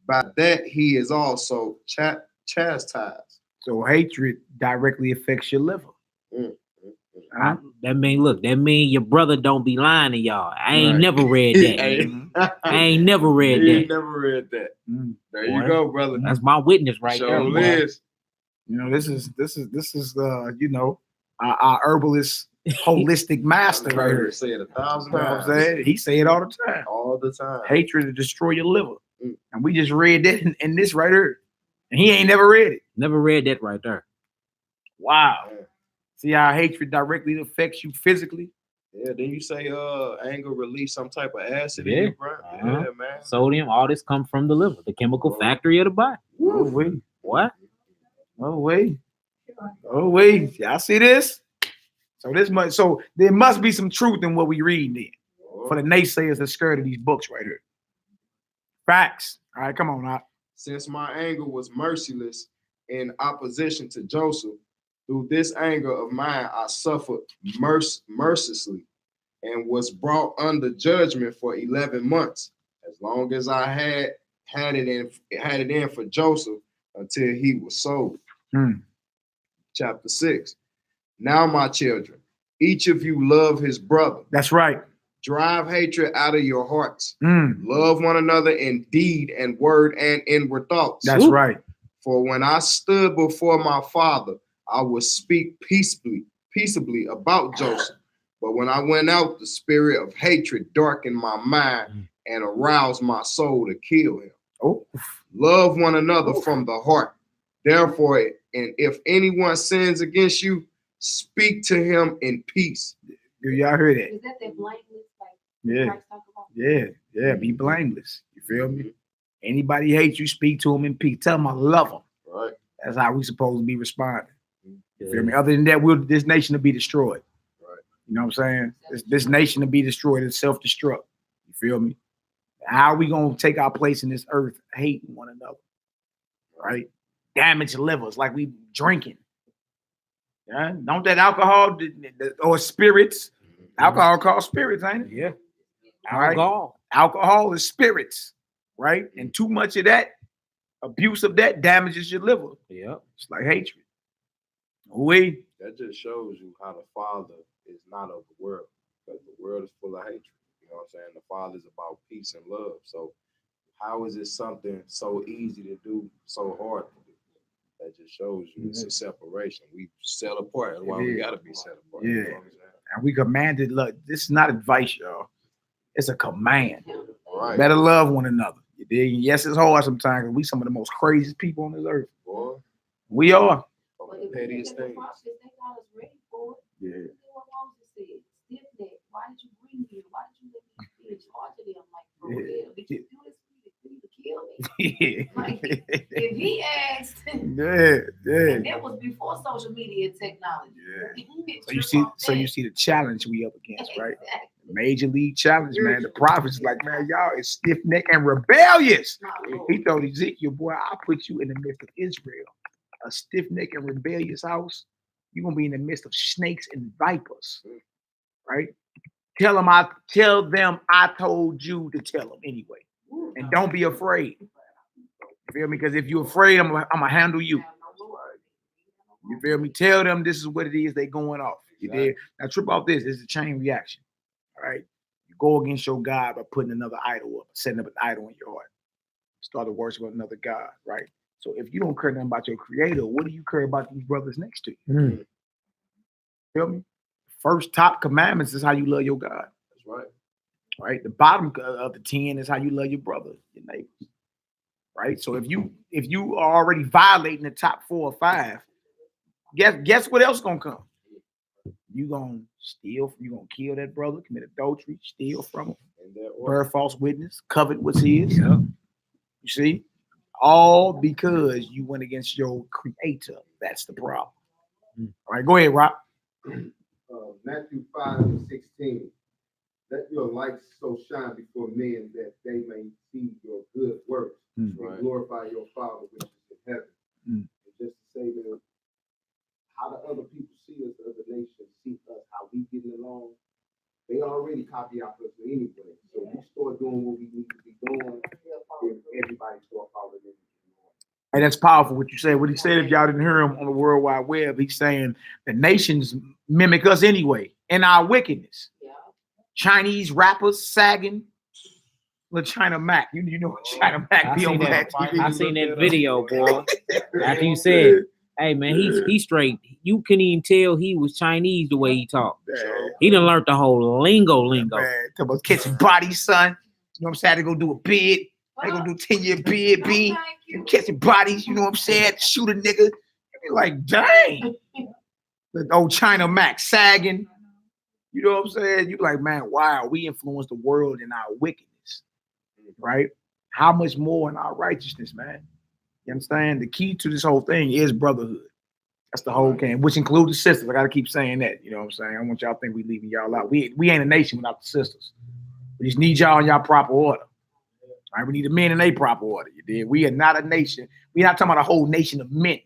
by that he is also chastised. So hatred directly affects your liver. That mean your brother don't be lying to y'all. I ain't never read that. I ain't never read that. Never read that. There Boy, you go, brother. That's my witness right there. Sure Boy. is. You know, this is you know, our herbalist holistic master right here. Say it 1,000 You know what I'm times. saying? He say it all the time. All the time. Hatred to destroy your liver. And we just read that in this right here. And he ain't never read it. Never read that right there. Wow. Yeah. See how hatred directly affects you physically? Yeah, then you say anger release some type of acid Yeah. in your brain. Yeah, man. Sodium, all this comes from the liver, the chemical factory of the body. Oh, wait. What? Oh, wait. Oh, wait. Y'all see this? So there must be some truth in what we read then. For the naysayers that scared of these books right here. Facts. All right, come on now. Since my anger was merciless in opposition to Joseph, through this anger of mine, I suffered mercilessly and was brought under judgment for 11 months, as long as I had it in for Joseph until he was sold. Chapter 6. Now, my children, each of you love his brother. That's right. Drive hatred out of your hearts. Love one another in deed and word and inward thoughts. That's right. For when I stood before my father, I would speak peaceably about Joseph. But when I went out, the spirit of hatred darkened my mind and aroused my soul to kill him. Love one another from the heart. Therefore, and if anyone sins against you, speak to him in peace. Do y'all hear that? Is that blameless? Like Yeah. Christ talk about? Yeah. Be blameless. You feel me? Anybody hates you, speak to them in peace. Tell them I love them. Right. That's how we supposed to be responding. You feel me? Other than that, this nation will be destroyed. Right. You know what I'm saying? This nation will be destroyed. It's self-destruct. You feel me? How are we going to take our place in this earth hating one another? Right? Damage livers like we drinking. Yeah? Don't that alcohol or spirits, alcohol called spirits, ain't it? Yeah. All right? Alcohol. Alcohol is spirits, right? And too much of that abuse of that damages your liver. Yep. It's like hatred. We. That just shows you how the Father is not of the world, because the world is full of hatred. You know what I'm saying? The Father is about peace and love. So how is it something so easy to do, so hard to do? That just shows you it's a separation. We set apart. That's why we gotta be set apart. Yeah. You know what I'm saying? And we commanded, look, this is not advice, y'all. It's a command. Right. Better love one another. You dig? Yes, it's hard sometimes. We some of the most craziest people on this earth. Boy, We are. from the pettiest things. They got us ready for it. Yeah. Look at what Moses said. Stiff neck. Why did you bring me here? Why did you let me be in charge of them? Like, for real? Did you do this for you to kill me? Yeah. Like, if he asked, Yeah. and that was before social media and technology. Yeah. So you see the challenge we up against, right? Major league challenge, man. The prophet's like, man, y'all is stiff neck and rebellious. He told Ezekiel, boy, I'll put you in the midst of Israel, a stiff neck and rebellious house. You're gonna be in the midst of snakes and vipers, right? Tell them I told you to tell them anyway, and don't be afraid. You feel me? Because if you're afraid, I'm gonna handle you. You feel me? Tell them this is what it is. They going off. You did. Now trip off this. It's a chain reaction. All right. You go against your God by putting another idol up, setting up an idol in your heart. Start to worship another God, right? So if you don't care nothing about your creator, what do you care about these brothers next to you? Feel me? First top commandments is how you love your God. That's right. Right? The bottom of the 10 is how you love your brother, your neighbors. Right? So if you are already violating the top 4 or 5, guess what else gonna come? You gonna steal, you gonna kill that brother, commit adultery, steal from him, bear false witness, covet what's his. Yep. You see? All because you went against your creator. That's the problem. All right, go ahead, Rob. Matthew 5:16. Let your light so shine before men that they may see your good works and glorify your Father which is in heaven. And just to say that how the other people see us, the other nations see us, how we getting along, they already copy off us anyway. So we start doing what we need to be doing, and everybody start following it. Hey, that's powerful what you said. What he said, if y'all didn't hear him on the World Wide Web, he's saying the nations mimic us anyway in our wickedness. Yeah. Chinese rappers sagging. Little China Mac. You know what China Mac I be on seen Black that. TV. I seen that video, boy. After you said, hey man, he's straight. You couldn't even tell he was Chinese the way he talked. He done learned the whole lingo. Man, talk about catching bodies, son. You know what I'm saying? They gonna do a bid. They gonna do 10-year bid, B. And catching bodies, you know what I'm saying? Shoot a nigga. You be like, dang. The old China Mac sagging. You know what I'm saying? You be like, man, wow, we influence the world in our wickedness. Right? How much more in our righteousness, man? You understand? The key to this whole thing is brotherhood. That's the whole game, which includes the sisters. I gotta keep saying that. You know what I'm saying? I don't want y'all to think we leaving y'all out. We ain't a nation without the sisters. We just need y'all in y'all proper order. All right, we need the men in a proper order. You did. We are not a nation. We're not talking about a whole nation of men.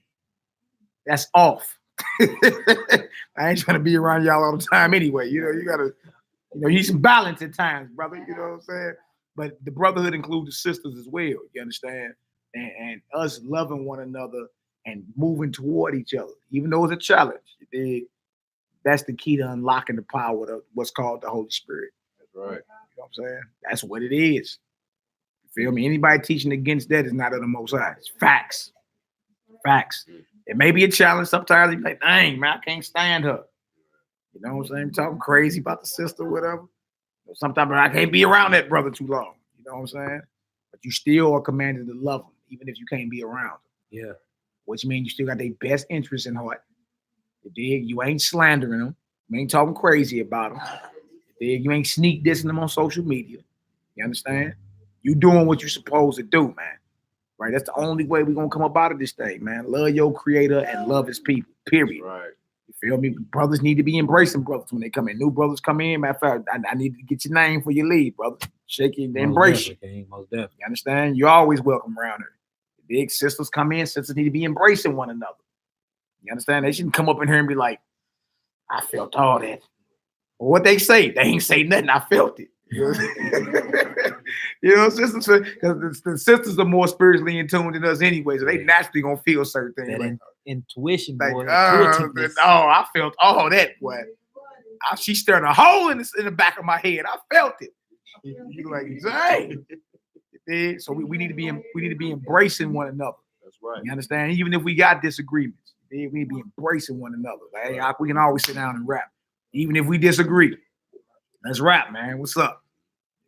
That's off. I ain't trying to be around y'all all the time anyway. You know, you gotta, you need some balance at times, brother. You know what I'm saying? But the brotherhood includes the sisters as well. You understand? And us loving one another and moving toward each other, even though it's a challenge. You dig? That's the key to unlocking the power of what's called the Holy Spirit. That's right. You know what I'm saying? That's what it is. Feel me? Anybody teaching against that is not of the Most High. It's facts. Facts. It may be a challenge. Sometimes you be like, dang, man, I can't stand her. You know what I'm saying? Talking crazy about the sister or whatever. Sometimes I can't be around that brother too long. You know what I'm saying? But you still are commanded to love them, even if you can't be around them. Yeah. Which means you still got their best interest in heart. You dig? You ain't slandering them. You ain't talking crazy about them. You dig? You ain't sneak dissing them on social media. You understand? You doing what you're supposed to do, man. Right? That's the only way we're gonna come up out of this thing, man. Love your creator and love his people. Period. Right. You feel me? Brothers need to be embracing brothers when they come in. New brothers come in. Matter of fact, I need to get your name for your lead, brother. Shake it, embrace you. Most definitely. You understand? You're always welcome around her. Big sisters come in. Sisters need to be embracing one another. You understand? They shouldn't come up in here and be like, I felt all that. Or what they say. They ain't say nothing. I felt it. You know, sisters, because the sisters are more spiritually in tune than us anyway, so they naturally gonna feel certain things. That intuition, Like, boy. oh, Intuitiveness. I felt all that, boy. She stirred a hole in the back of my head. I felt it. You like, dang. So we need to be embracing one another. That's right. You understand? Even if we got disagreements, we need to be embracing one another. Like, hey, we can always sit down and rap, even if we disagree. Let's rap, man. What's up?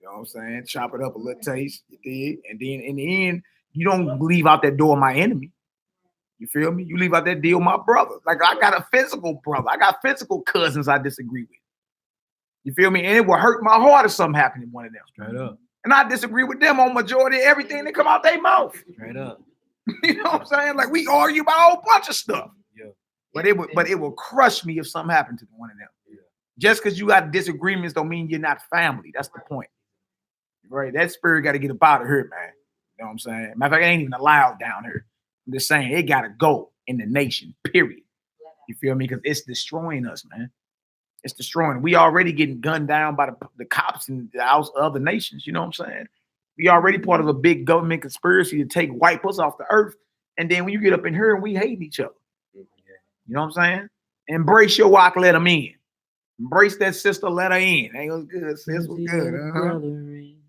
You know what I'm saying? Chop it up a little taste, you dig? And then in the end, you don't leave out that door my enemy. You feel me? You leave out that deal my brother. Like, I got a physical brother. I got physical cousins I disagree with. You feel me? And it will hurt my heart if something happened to one of them. Straight up. And I disagree with them on majority of everything that come out their mouth. Straight up. You know what I'm saying? Like, we argue about a whole bunch of stuff. Yeah. But it will crush me if something happened to one of them. Yeah. Just because you got disagreements don't mean you're not family. That's the point. Right? That spirit got to get up out of here, man. You know what I'm saying? Matter of fact, it ain't even allowed down here. I'm just saying it got to go in the nation, period. You feel me? Because it's destroying us, man. It's destroying. We already getting gunned down by the cops and the other nations. You know what I'm saying? We already part of a big government conspiracy to wipe us off the earth. And then when you get up in here and we hate each other. You know what I'm saying? Embrace your walk, let them in. Embrace that sister, let her in. Ain't was good, sis. Was good.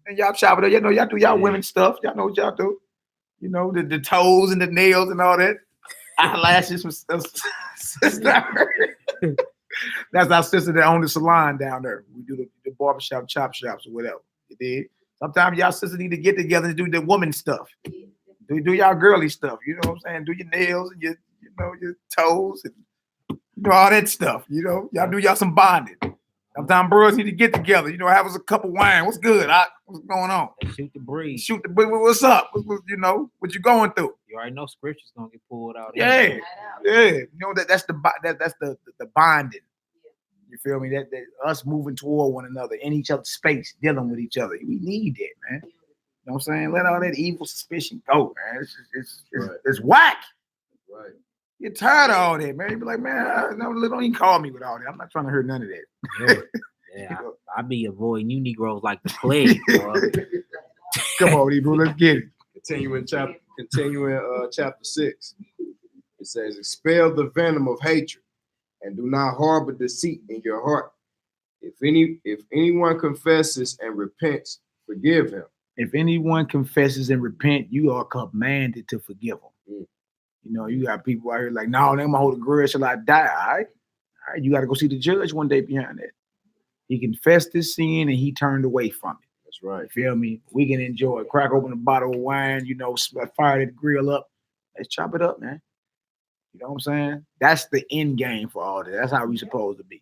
And y'all shop it up. You know, y'all do y'all women stuff. Y'all know what y'all do. You know, the toes and the nails and all that. Eyelashes with sister. That's our sister that owned the salon down there. We do the barbershop, chop shops, or whatever. You did. Sometimes y'all sisters need to get together and do the woman stuff. Do y'all girly stuff. You know what I'm saying? Do your nails and your toes and all that stuff. You know, y'all do y'all some bonding. Sometimes bros need to get together. You know, have us a cup of wine. What's good? What's going on? Shoot the breeze. Shoot the breeze. What's up? You know, what you going through? You already know scripture's gonna get pulled out. Yeah. You know that's the bonding. You feel me? That us moving toward one another in each other's space, dealing with each other. We need that, man. You know what I'm saying? Let all that evil suspicion go, man. It's whack. Right. You're tired of all that, man. You be like, man, don't even call me with all that. I'm not trying to hear none of that. Yeah, I be avoiding you Negroes like the plague, bro. Come on, Hebrew, let's get it. Continuing chapter 6. It says, expel the venom of hatred and do not harbor deceit in your heart. If anyone confesses and repents, forgive him. If anyone confesses and repent, you are commanded to forgive them. You know, you got people out here like, no, they're gonna hold a grudge till I die. All right, you got to go see the judge one day behind that. He confessed his sin and he turned away from it. That's right. You feel me? We can enjoy it. Crack open a bottle of wine, you know, fire the grill up. Let's chop it up, man. You know what I'm saying? That's the end game for all that. That's how we supposed to be.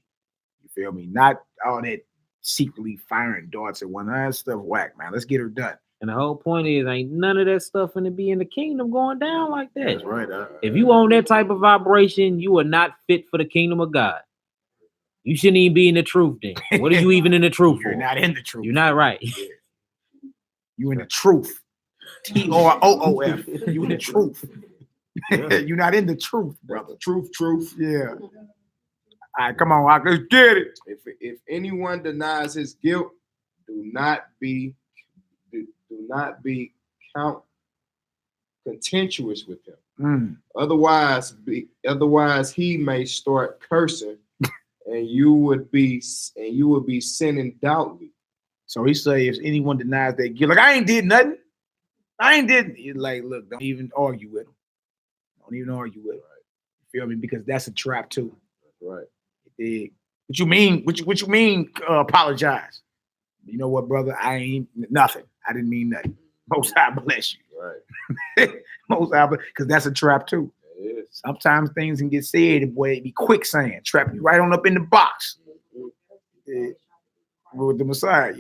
You feel me? Not all that secretly firing darts at one another. That stuff whack, man. Let's get her done. And the whole point is, ain't none of that stuff finna be in the kingdom going down like that. That's right. If you own that type of vibration, you are not fit for the kingdom of God. You shouldn't even be in the truth then. What are you even in the truth for? You're not in the truth. You're not right. You in the truth. TROOF. You in the truth. You're not in the truth, brother. Truth. Yeah. All right, come on, let's get it. If anyone denies his guilt, do not be contentious with him. Otherwise he may start cursing, and you would be sinning doubtly. So he say, if anyone denies their guilt, like I ain't did nothing. He's like, look, don't even argue with him. Don't even argue with him. You feel me? Because that's a trap too. Right. What you mean? What you mean? Apologize. You know what, brother? I ain't nothing. I didn't mean nothing. Most High bless you. Right. Most High, because that's a trap too. It is. Sometimes things can get said, boy, it be quicksand, trap you right on up in the box. With the Messiah.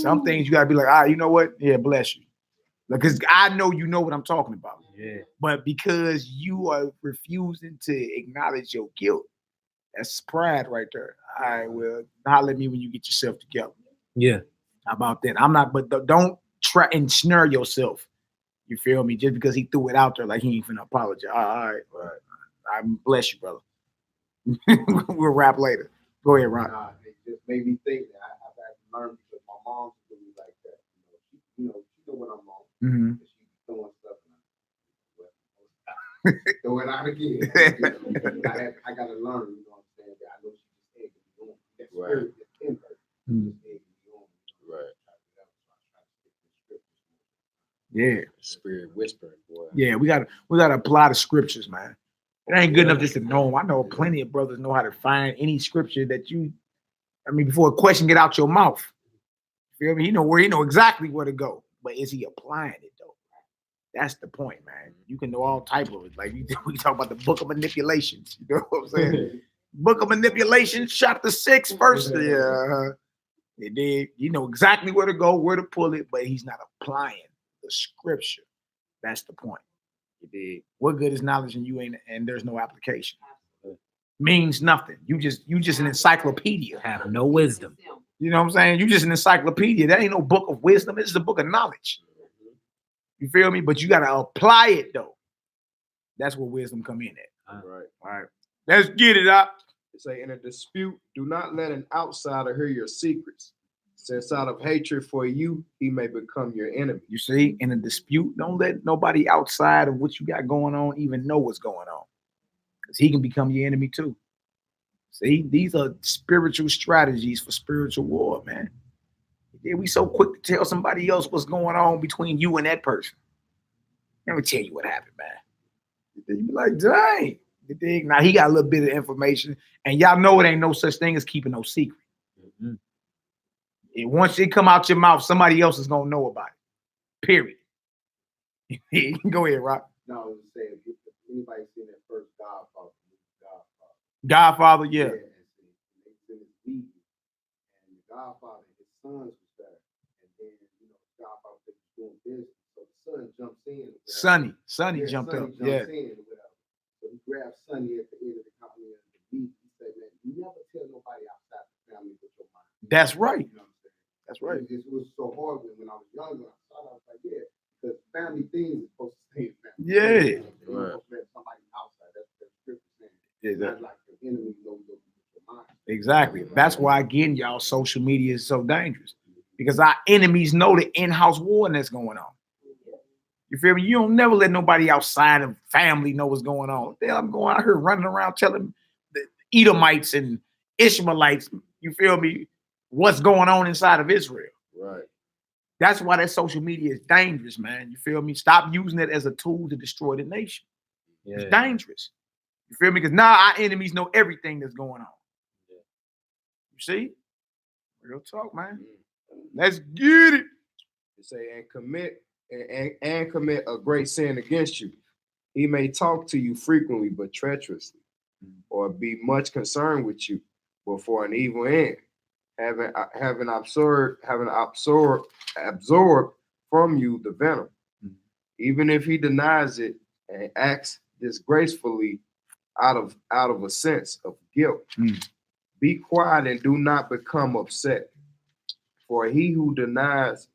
Some things you gotta be like, you know what? Yeah, bless you. Because I know you know what I'm talking about. Yeah. But because you are refusing to acknowledge your guilt, that's pride right there. All right, well, holler at me when you get yourself together. Yeah. How about that? I'm not, but don't try and snare yourself. You feel me? Just because he threw it out there like he ain't finna apologize. All right. I bless you, brother. We'll rap later. Go ahead, Ron. It just made me think that I've had to learn because my mom used to be like that. You know, Mhm. She throwing stuff throw it out again. I gotta learn, you know what I'm saying? I know she just egg me on. That spirit that's in her. Mhm. Just egg me on. Right. Yeah. Spirit whispering, boy. Yeah, we gotta apply the scriptures, man. It ain't good enough just to know them. I know plenty of brothers know how to find any scripture that before a question get out your mouth. You feel me? He know exactly where to go. But is he applying it though? That's the point, man. You can know all type of it. Like we talk about the book of manipulations. You know what I'm saying? Book of manipulations, chapter 6, verse. Yeah. It did. You know exactly where to go, where to pull it, but he's not applying the scripture. That's the point. You did. What good is knowledge and you ain't, and there's no application? Means nothing. You just an encyclopedia. Have no wisdom. You know what I'm saying? You just an encyclopedia. That ain't no book of wisdom. It's a book of knowledge. You feel me? But you gotta apply it though. That's where wisdom come in at. Right. All right. Let's get it up. It say, in a dispute, do not let an outsider hear your secrets, since out of hatred for you, he may become your enemy. You see, in a dispute, don't let nobody outside of what you got going on even know what's going on. Because he can become your enemy too. See, these are spiritual strategies for spiritual war, man. Yeah, we so quick to tell somebody else what's going on between you and that person. Let me tell you what happened, man. You be like, dang. Now he got a little bit of information, and y'all know it ain't no such thing as keeping no secret. Mhm. And once it come out your mouth, somebody else is gonna know about it. Period. Go ahead, Rock. No, I was just saying, if anybody seen that first Godfather, Godfather, yeah. And the Godfather, his sons was there, and then Godfather was doing business, so the son jumps in. Sonny jumped up. Yeah. So he grabbed Sonny at the end of the company of the beat. He said, man, you never tell nobody outside the family but your mind. That's right. You know what I'm saying? That's right. It was so hard when I was younger. I thought I was like, yeah, because family things is supposed to stay in family. Yeah. You're supposed to let somebody outside. That's what the scripture saying. Not like the enemy knows your mind. Exactly. That's why, again, y'all, social media is so dangerous. Because our enemies know the in-house war that's going on. You feel me? You don't never let nobody outside of family know what's going on. Hell, I'm going out here running around telling the Edomites and Ishmaelites, you feel me, what's going on inside of Israel. Right. That's why that social media is dangerous, man. You feel me? Stop using it as a tool to destroy the nation. Yeah. It's dangerous. You feel me? Because now our enemies know everything that's going on. Yeah. You see? Real talk, man. Let's get it. It say, and commit a great sin against you. He may talk to you frequently, but treacherously, or be much concerned with you, but for an evil end, having absorbed from you the venom. Even if he denies it and acts disgracefully out of a sense of guilt, be quiet and do not become upset. For he who denies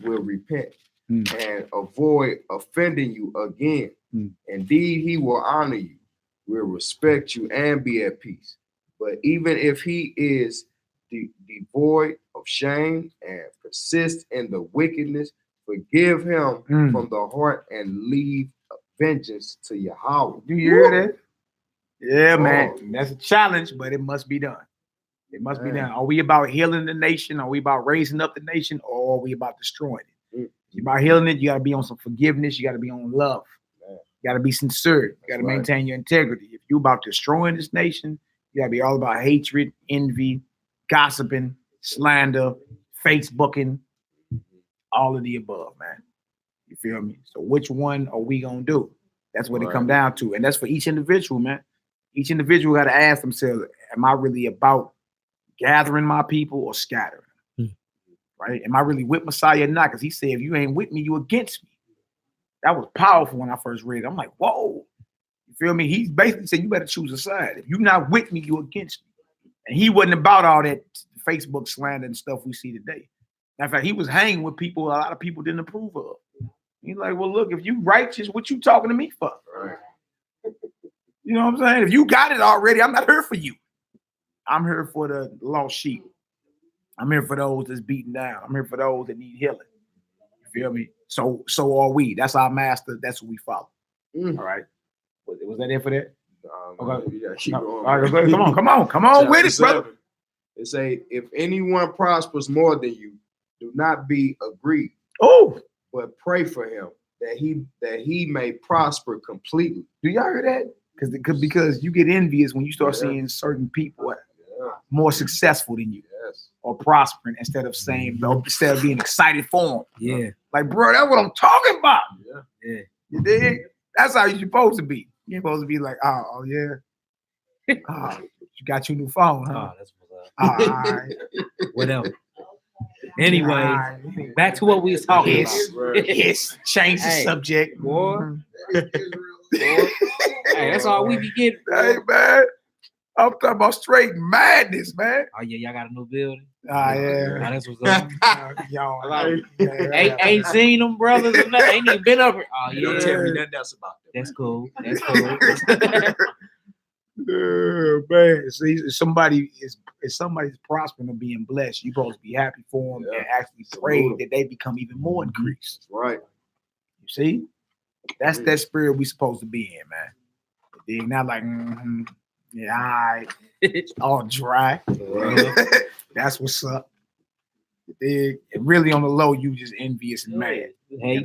will repent and avoid offending you again. Indeed, he will honor you, will respect you, and be at peace. But even if he is devoid of shame and persists in the wickedness, forgive him from the heart and leave vengeance to Yahweh. Do you hear that? Yeah, man. That's a challenge, but it must be done. It must be done. Are we about healing the nation? Are we about raising up the nation? Or are we about destroying it? If you're about healing it, you got to be on some forgiveness. You got to be on love. You got to be sincere. You got to maintain your integrity. If you're about destroying this nation, you got to be all about hatred, envy, gossiping, slander, Facebooking, all of the above, man. You feel me? So which one are we going to do? That's what it come down to. And that's for each individual, man. Each individual got to ask themselves, am I really about gathering my people or scattering them? Right? Am I really with Messiah or not? Because he said, if you ain't with me, you against me. That was powerful when I first read it. I'm like, whoa. You feel me? He's basically saying, you better choose a side. If you're not with me, you against me. And he wasn't about all that Facebook slander and stuff we see today. In fact, he was hanging with people a lot of people didn't approve of. He's like, well, look, if you righteous, what you talking to me for? Right. You know what I'm saying? If you got it already, I'm not here for you. I'm here for the lost sheep. I'm here for those that's beaten down. I'm here for those that need healing. You feel me? So are we. That's our master. That's who we follow. Mm. All right. Was that it for that? Okay. You gotta keep No. going. All right, come on with it, brother. It say, if anyone prospers more than you, do not be aggrieved, but pray for him that he may prosper completely. Do y'all hear that? Because you get envious when you start seeing certain people more successful than you or prospering instead of being excited for them. Yeah. Like, bro, that's what I'm talking about. Yeah. You dig? That's how you're supposed to be. You're supposed to be like, oh yeah. You got your new phone, huh? Oh, that's what's up. All right. Whatever. Anyway, back to what we was talking about. Yes. Change the subject. Boy. Hey, that's all we be getting. Hey, man. I'm talking about straight madness, man. Oh yeah, y'all got a new building. Yeah. Oh, that's what's up. Y'all, ain't seen them brothers or nothing. Ain't even been up here. Oh yeah. Don't tell me nothing else about that. That's cool. That's cool. Man, see, if somebody's prospering or being blessed, you're supposed to be happy for them and actually pray that they become even more increased. Right. You see, that's that spirit we supposed to be in, man. They're not like, yeah, all right, it's all dry. That's what's up. And really on the low, you just envious and mad. Hey,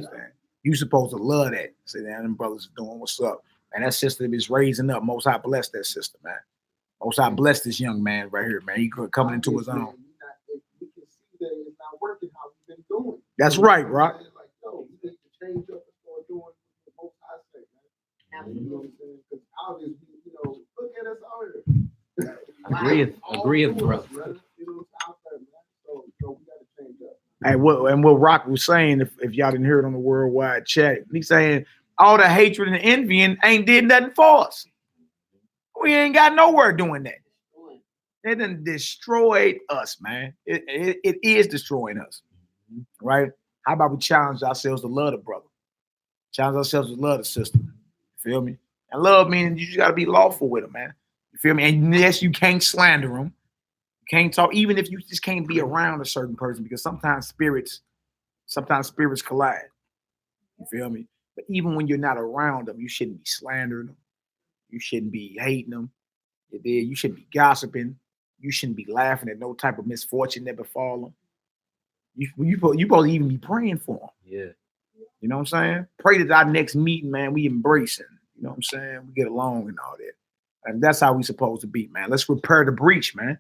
you supposed to love that. Say that them brothers are doing what's up. And that system is raising up. Most High bless that system, man. Most High bless this young man right here, man. He coming into his own. We can see that it's not working how we've been doing. That's right, Rock. Like, no, we need to change up and start doing what Most High say, man. You know what I'm saying? Because obviously, look at us out here. Agree, brother. So we got to change up. Hey, what Rock was saying, if y'all didn't hear it on the worldwide chat, he's saying all the hatred and envying ain't did nothing for us. We ain't got nowhere doing that. It done destroyed us, man. It is destroying us, right? How about we challenge ourselves to love the brother? Challenge ourselves to love the sister. You feel me? And love meaning you just got to be lawful with them, man. You feel me? And yes, you can't slander them. You can't talk, even if you just can't be around a certain person, because sometimes spirits collide. You feel me? But even when you're not around them, you shouldn't be slandering them. You shouldn't be hating them. You shouldn't be gossiping. You shouldn't be laughing at no type of misfortune that befall them. You supposed to even be praying for them. Yeah. You know what I'm saying? Pray that our next meeting, man, we embrace it. You know what I'm saying? We get along and all that. And that's how we supposed to be, man. Let's repair the breach, man.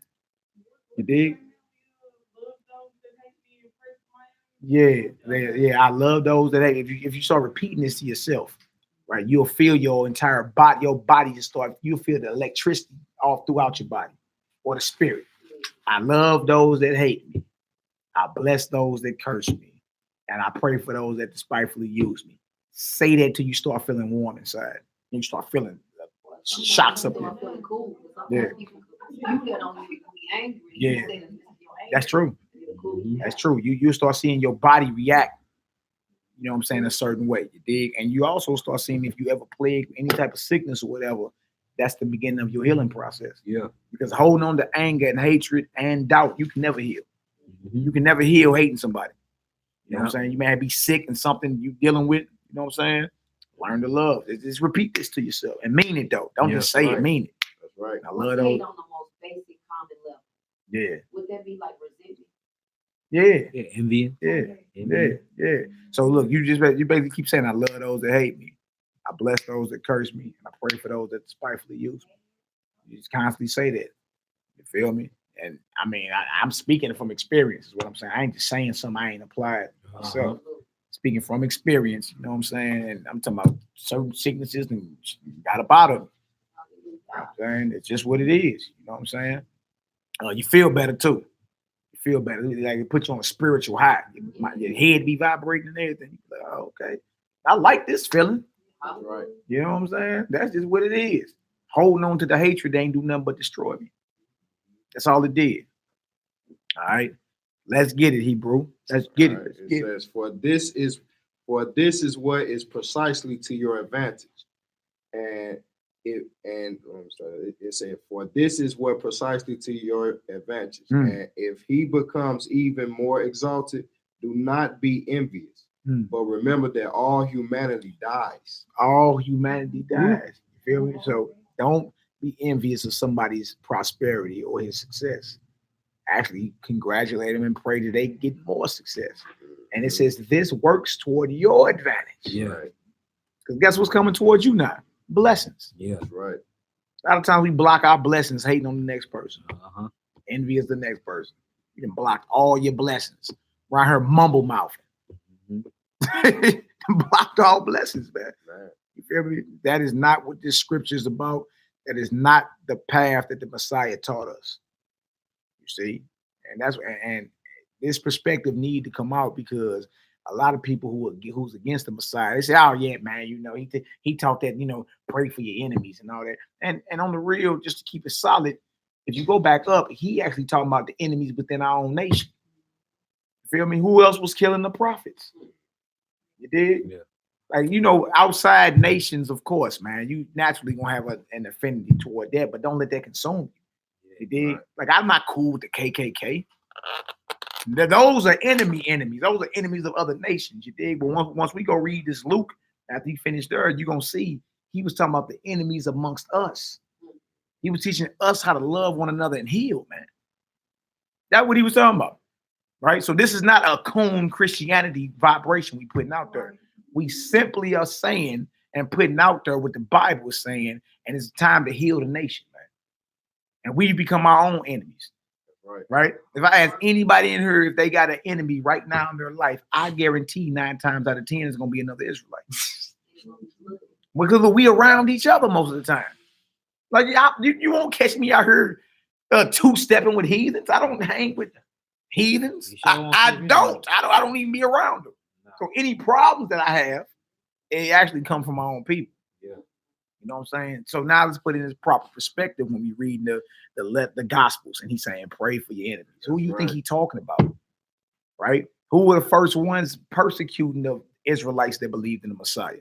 You dig? Yeah. I love those that hate. If you start repeating this to yourself, right, you'll feel your entire body. Your body just you'll feel the electricity all throughout your body or the spirit. I love those that hate me. I bless those that curse me. And I pray for those that despitefully use me. Say that till you start feeling warm inside. You start feeling shocks up there. Yeah. Yeah. That's true. That's true. You start seeing your body react, you know what I'm saying, a certain way. You dig? And you also start seeing if you ever plague any type of sickness or whatever, that's the beginning of your healing process. Yeah. Because holding on to anger and hatred and doubt, you can never heal. You can never heal hating somebody. You know what I'm saying? You may be sick and something you dealing with, you know what I'm saying? Learn to love. Just repeat this to yourself and mean it though. Don't just say it, mean it. That's right. I love those. On the most basic common level. Yeah. Would that be like resentment? Yeah. Envy. Yeah. So look, you basically keep saying I love those that hate me. I bless those that curse me. And I pray for those that despitefully use me. You just constantly say that. You feel me? And I mean, I'm speaking from experience is what I'm saying. I ain't just saying something I ain't applied myself. Speaking from experience, you know what I'm saying? And I'm talking about certain sicknesses and got about them. You know what I'm saying? It's just what it is. You know what I'm saying? You feel better too. You feel better. Like it puts you on a spiritual high. Your head be vibrating and everything. You're like, oh, okay. I like this feeling. Right. You know what I'm saying? That's just what it is. Holding on to the hatred, they ain't do nothing but destroy me. That's all it did. All right. Let's get it, Hebrew. Let's get it. Let's get says, For this is what is precisely to your advantage. And it said, for this is what precisely to your advantage. And if he becomes even more exalted, do not be envious. But remember that all humanity dies. All humanity dies. You feel me? So don't be envious of somebody's prosperity or his success. Actually, congratulate them and pray that they get more success. And it says this works toward your advantage. Yeah. Because guess what's coming towards you now? Blessings. Yeah. That's right. A lot of times we block our blessings hating on the next person. Uh-huh. Envy is the next person. You can block all your blessings. Right here, mumble mouth. Blocked all blessings, man. You feel me? That is not what this scripture is about. That is not the path that the Messiah taught us. You see? And that's and this perspective need to come out because a lot of people who's against the Messiah, they say, oh yeah, man, you know, he taught that, you know, pray for your enemies and all that. And on the real, just to keep it solid, if you go back up, he actually talking about the enemies within our own nation. You feel me? Who else was killing the prophets? You did? Yeah. Like, you know, outside nations, of course, man, you naturally gonna have an affinity toward that, but don't let that consume you. You did? Right. Like, I'm not cool with the KKK. Those are enemies. Those are enemies of other nations. You dig? But once we go read this Luke, after he finished there, you're gonna see he was talking about the enemies amongst us. He was teaching us how to love one another and heal, man. That's what he was talking about. Right? So this is not a cone Christianity vibration we putting out there. We simply are saying and putting out there what the Bible is saying, and it's time to heal the nation, man. And we become our own enemies. Right? If I ask anybody in here if they got an enemy right now in their life, I guarantee 9 times out of 10 is gonna be another Israelite. Because we around each other most of the time. Like you won't catch me out here two-stepping with heathens. I don't hang with heathens. I don't even be around them. No. So any problems that I have, it actually come from my own people. Yeah. You know what I'm saying? So now let's put it in its proper perspective when we read the Gospels, and he's saying, pray for your enemies. Who you think he's talking about? Right? Who were the first ones persecuting the Israelites that believed in the Messiah?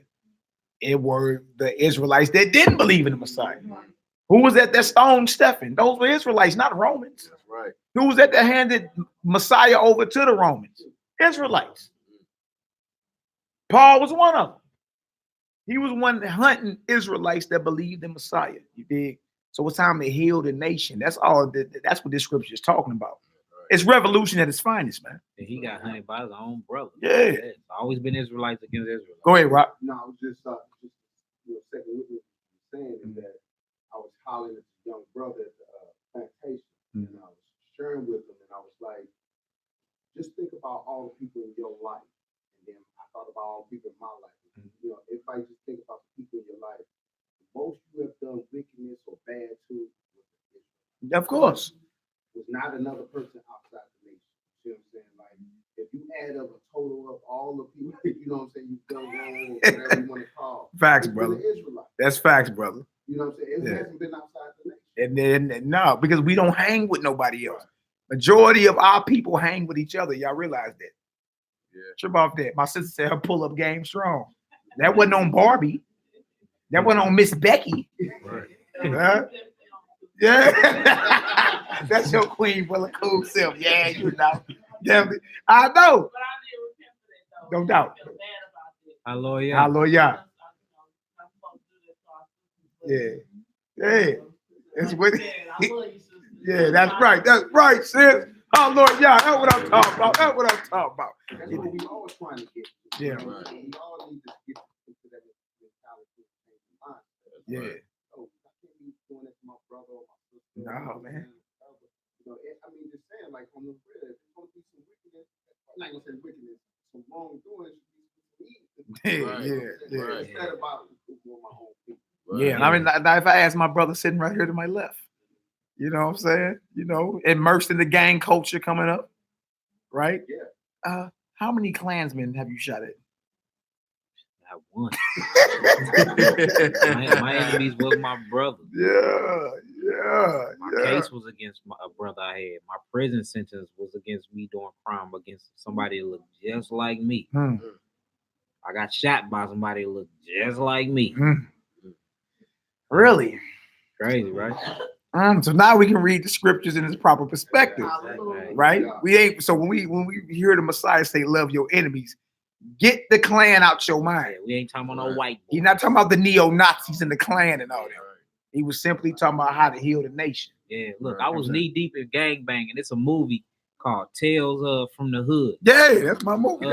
It were the Israelites that didn't believe in the Messiah. Who was that stoned Stephen? Those were Israelites, not Romans. That's right. Who was that handed Messiah over to the Romans? Israelites. Paul was one of them. He was one hunting Israelites that believed in Messiah. You dig? So it's time to heal the nation. That's all. That's what this scripture is talking about. It's revolution at its finest, man. And he got hunted by his own brother. Yeah. It's always been Israelites against Israelites. Go ahead, Rob. No, I was just second with what you were saying is that I was hollering at the young brother at the plantation, and I was sharing with him, and I was like, just think about all the people in your life. And then I thought about all the people in my life. You know, if I just think about the people in your life, most you have done wickedness or bad to. Of course. Was not another person outside the nation. You know what I'm saying? Like, if you add up a total of all the people, you know what I'm saying, you've done wrong, or whatever you want to call. Facts, brother. That's facts, brother. You know what I'm saying? It hasn't been outside the nation. And then, no, because we don't hang with nobody else. Majority of our people hang with each other. Y'all realize that? Yeah. Trip off that. My sister said her pull-up game strong. That wasn't on Barbie. That wasn't on Miss Becky. Right. Yeah. That's your queen full of cool self. Yeah, you know. Yeah, I know. But I did repent for that, though. No doubt. I feel bad about it. Hallelujah. Hallelujah. Yeah. Yeah. That's what yeah, that's right. That's right, sis. Oh Lord, yeah, that's what I'm talking about. That's what I'm talking about. That's what we always trying to get. Yeah. We all need to get into that mentality and mind. Yeah. Oh, I can't be doing that to my brother or my sister. No, man. You know, I mean, just saying, like, on the real, if there's going to be some wickedness, I'm not going to say wickedness, some wrongdoing, Yeah. Instead about doing my own people. Yeah, I mean, if I ask my brother sitting right here to my left, you know what I'm saying? You know, immersed in the gang culture coming up, right? Yeah. How many Klansmen have you shot at? Not one. my enemies was my brother. Yeah. My case was against a brother I had. My prison sentence was against me doing crime against somebody that looked just like me. I got shot by somebody that looked just like me. Really? Crazy, right? So now we can read the scriptures in its proper perspective, right? Yeah. We ain't so when we hear the Messiah say, "Love your enemies," Get the Klan out your mind. Yeah, we ain't talking about no white boy. He's not talking about the neo-Nazis and the Klan and all that. He was simply talking about how to heal the nation. Yeah, look, I was knee deep in gangbanging. It's a movie called Tales from the Hood. Yeah, that's my movie.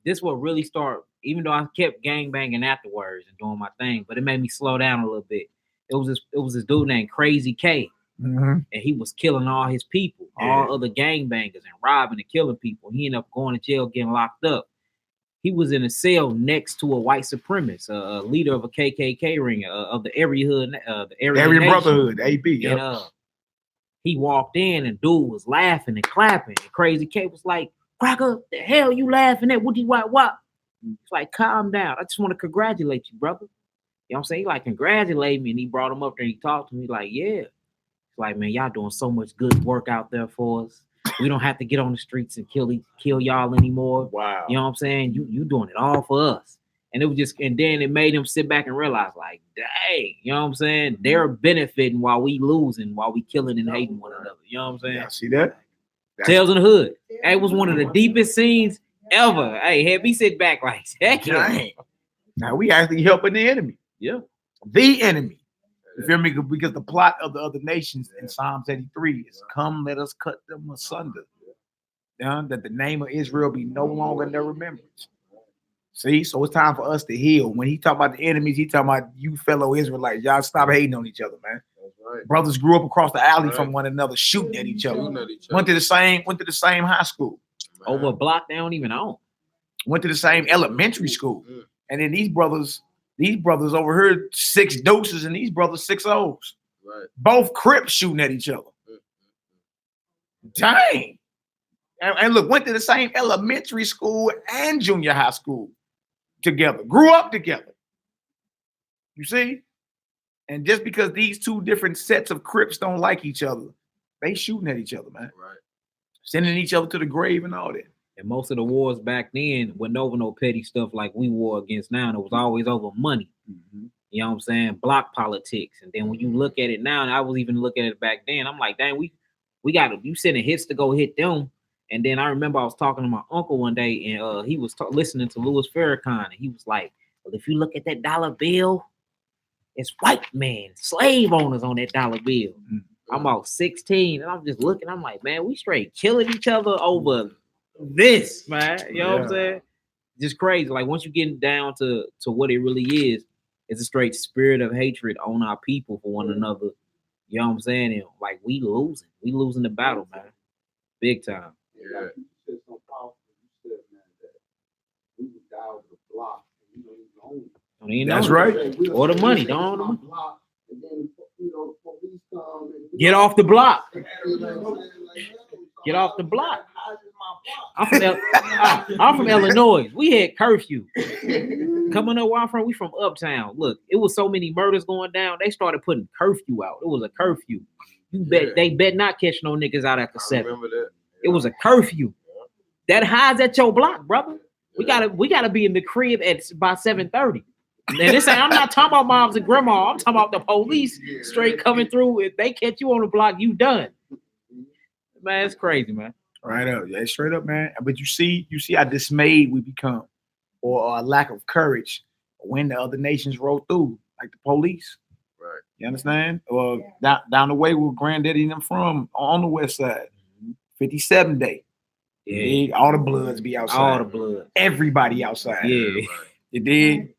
This will really start, even though I kept gangbanging afterwards and doing my thing, but it made me slow down a little bit. It was this dude named Crazy K, and he was killing all his people, all other gangbangers, and robbing and killing people. He ended up going to jail, getting locked up. He was in a cell next to a white supremacist, a leader of a KKK ring of the Area Hood, the Area Brotherhood, AB. And he walked in, and dude was laughing and clapping. And Crazy K was like, "Cracker, the hell you laughing at? What? It's like, calm down. I just want to congratulate you, brother." You know what I'm saying? He like congratulated me, and he brought him up there and he talked to me like, yeah. It's like, man, y'all doing so much good work out there for us. We don't have to get on the streets and kill y'all anymore. Wow. You know what I'm saying? You doing it all for us. And it was just, and then it made him sit back and realize, like, dang, you know what I'm saying? They're benefiting while we losing, while we killing and hating one another. You know what I'm saying? Yeah, see that? Tales in the Hood. It was one of the deepest scenes ever. Hey, had me sit back like, heck yeah. Now we actually helping the enemy. Yeah. The enemy. You feel me? Because the plot of the other nations in Psalms 83 is, come, let us cut them asunder. That the name of Israel be no longer in their remembrance. See, so it's time for us to heal. When he talk about the enemies, he talking about you fellow Israelites. Y'all stop hating on each other, man. That's right. Brothers grew up across the alley from one another, shooting at each other. Went to the same high school. Over a block they don't even own. Went to the same elementary school. And then these brothers over here, 6 doses, and these brothers 6 O's. Right. Both Crips shooting at each other. Dang. And look, went to the same elementary school and junior high school together. Grew up together. You see? And just because these 2 different sets of Crips don't like each other, they shooting at each other, man. Right. Sending each other to the grave and all that. And most of the wars back then wasn't over no petty stuff like we war against now. And it was always over money. You know what I'm saying? Block politics. And then when you look at it now, and I was even looking at it back then, I'm like, dang, we got to, you sending hits to go hit them. And then I remember I was talking to my uncle one day, and he was listening to Louis Farrakhan, and he was like, well, if you look at that dollar bill, it's white man, slave owners on that dollar bill. I'm about 16, and I'm just looking, I'm like, man, we straight killing each other over this, man. You know what I'm saying? Just crazy. Like, once you get down to what it really is, it's a straight spirit of hatred on our people for one another. You know what I'm saying? And like, we losing the battle, man. Big time. Yeah. You said something powerful. You said, man, that we would die over the block and we don't even own it. That's right. Or the money. Don't own the money. And then, the police come and get off the block. Get off the block. I'm from Illinois. We had curfew. Coming up where I'm from, we from Uptown. Look, it was so many murders going down. They started putting curfew out. It was a curfew. You bet they bet not catch no niggas out after 7. Remember that? It was a curfew. That hides at your block, brother. We gotta be in the crib by 7:30. And this ain't, I'm not talking about moms and grandma. I'm talking about the police straight coming through. If they catch you on the block, you done. Man, it's crazy, man. Right up, yeah, straight up, man. But you see how dismayed we become, or a lack of courage when the other nations roll through, like the police. Right. You understand? Well, down the way where Granddaddy and them from on the west side, 57 day. Yeah, all the bloods be outside. All the blood. Everybody outside. Yeah. You dig?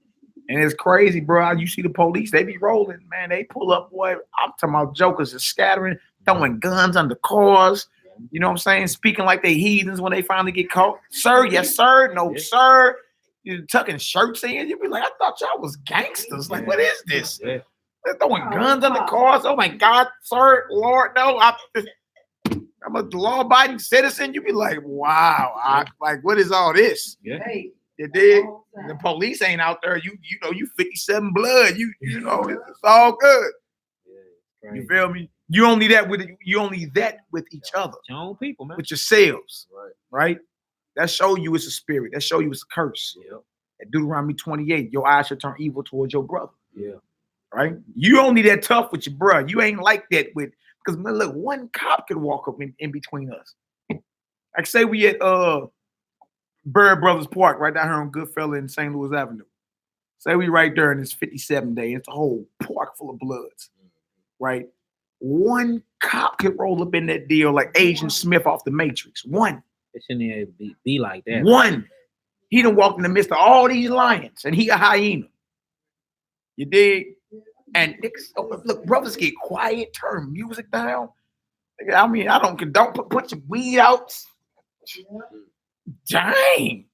And it's crazy, bro. You see the police, they be rolling, man. They pull up, boy. I'm talking about jokers are scattering, throwing guns under cars. You know what I'm saying? Speaking like they heathens when they finally get caught. Sir, yes, sir. No, sir. You're tucking shirts in. You be like, I thought y'all was gangsters. Like, what is this? Yeah. They're throwing guns under cars. Oh my God, sir, Lord, no. I'm a law-abiding citizen. You be like, wow. Like, what is all this? Yeah. Hey, You dig? The police ain't out there. You know, you 57 blood. You know, it's all good. Yeah, you feel me? You only that with each other. Your own people, man. With yourselves. Right. That show you it's a spirit. That show you it's a curse. Yeah. At Deuteronomy 28, your eyes shall turn evil towards your brother. Yeah. Right? You only that tough with your brother. You ain't like that with, because man, look, one cop could walk up in between us. Like say we at Bird Brothers Park, right down here on Goodfellow in St. Louis Avenue. Say we right there and it's 57 day. It's a whole park full of bloods, right? One cop could roll up in that deal like Agent Smith off the Matrix. One. It shouldn't even be like that. One. He done walked in the midst of all these lions and he a hyena. You dig? And look, brothers get quiet, turn music down. I mean, I don't condone put your weed out. Dang.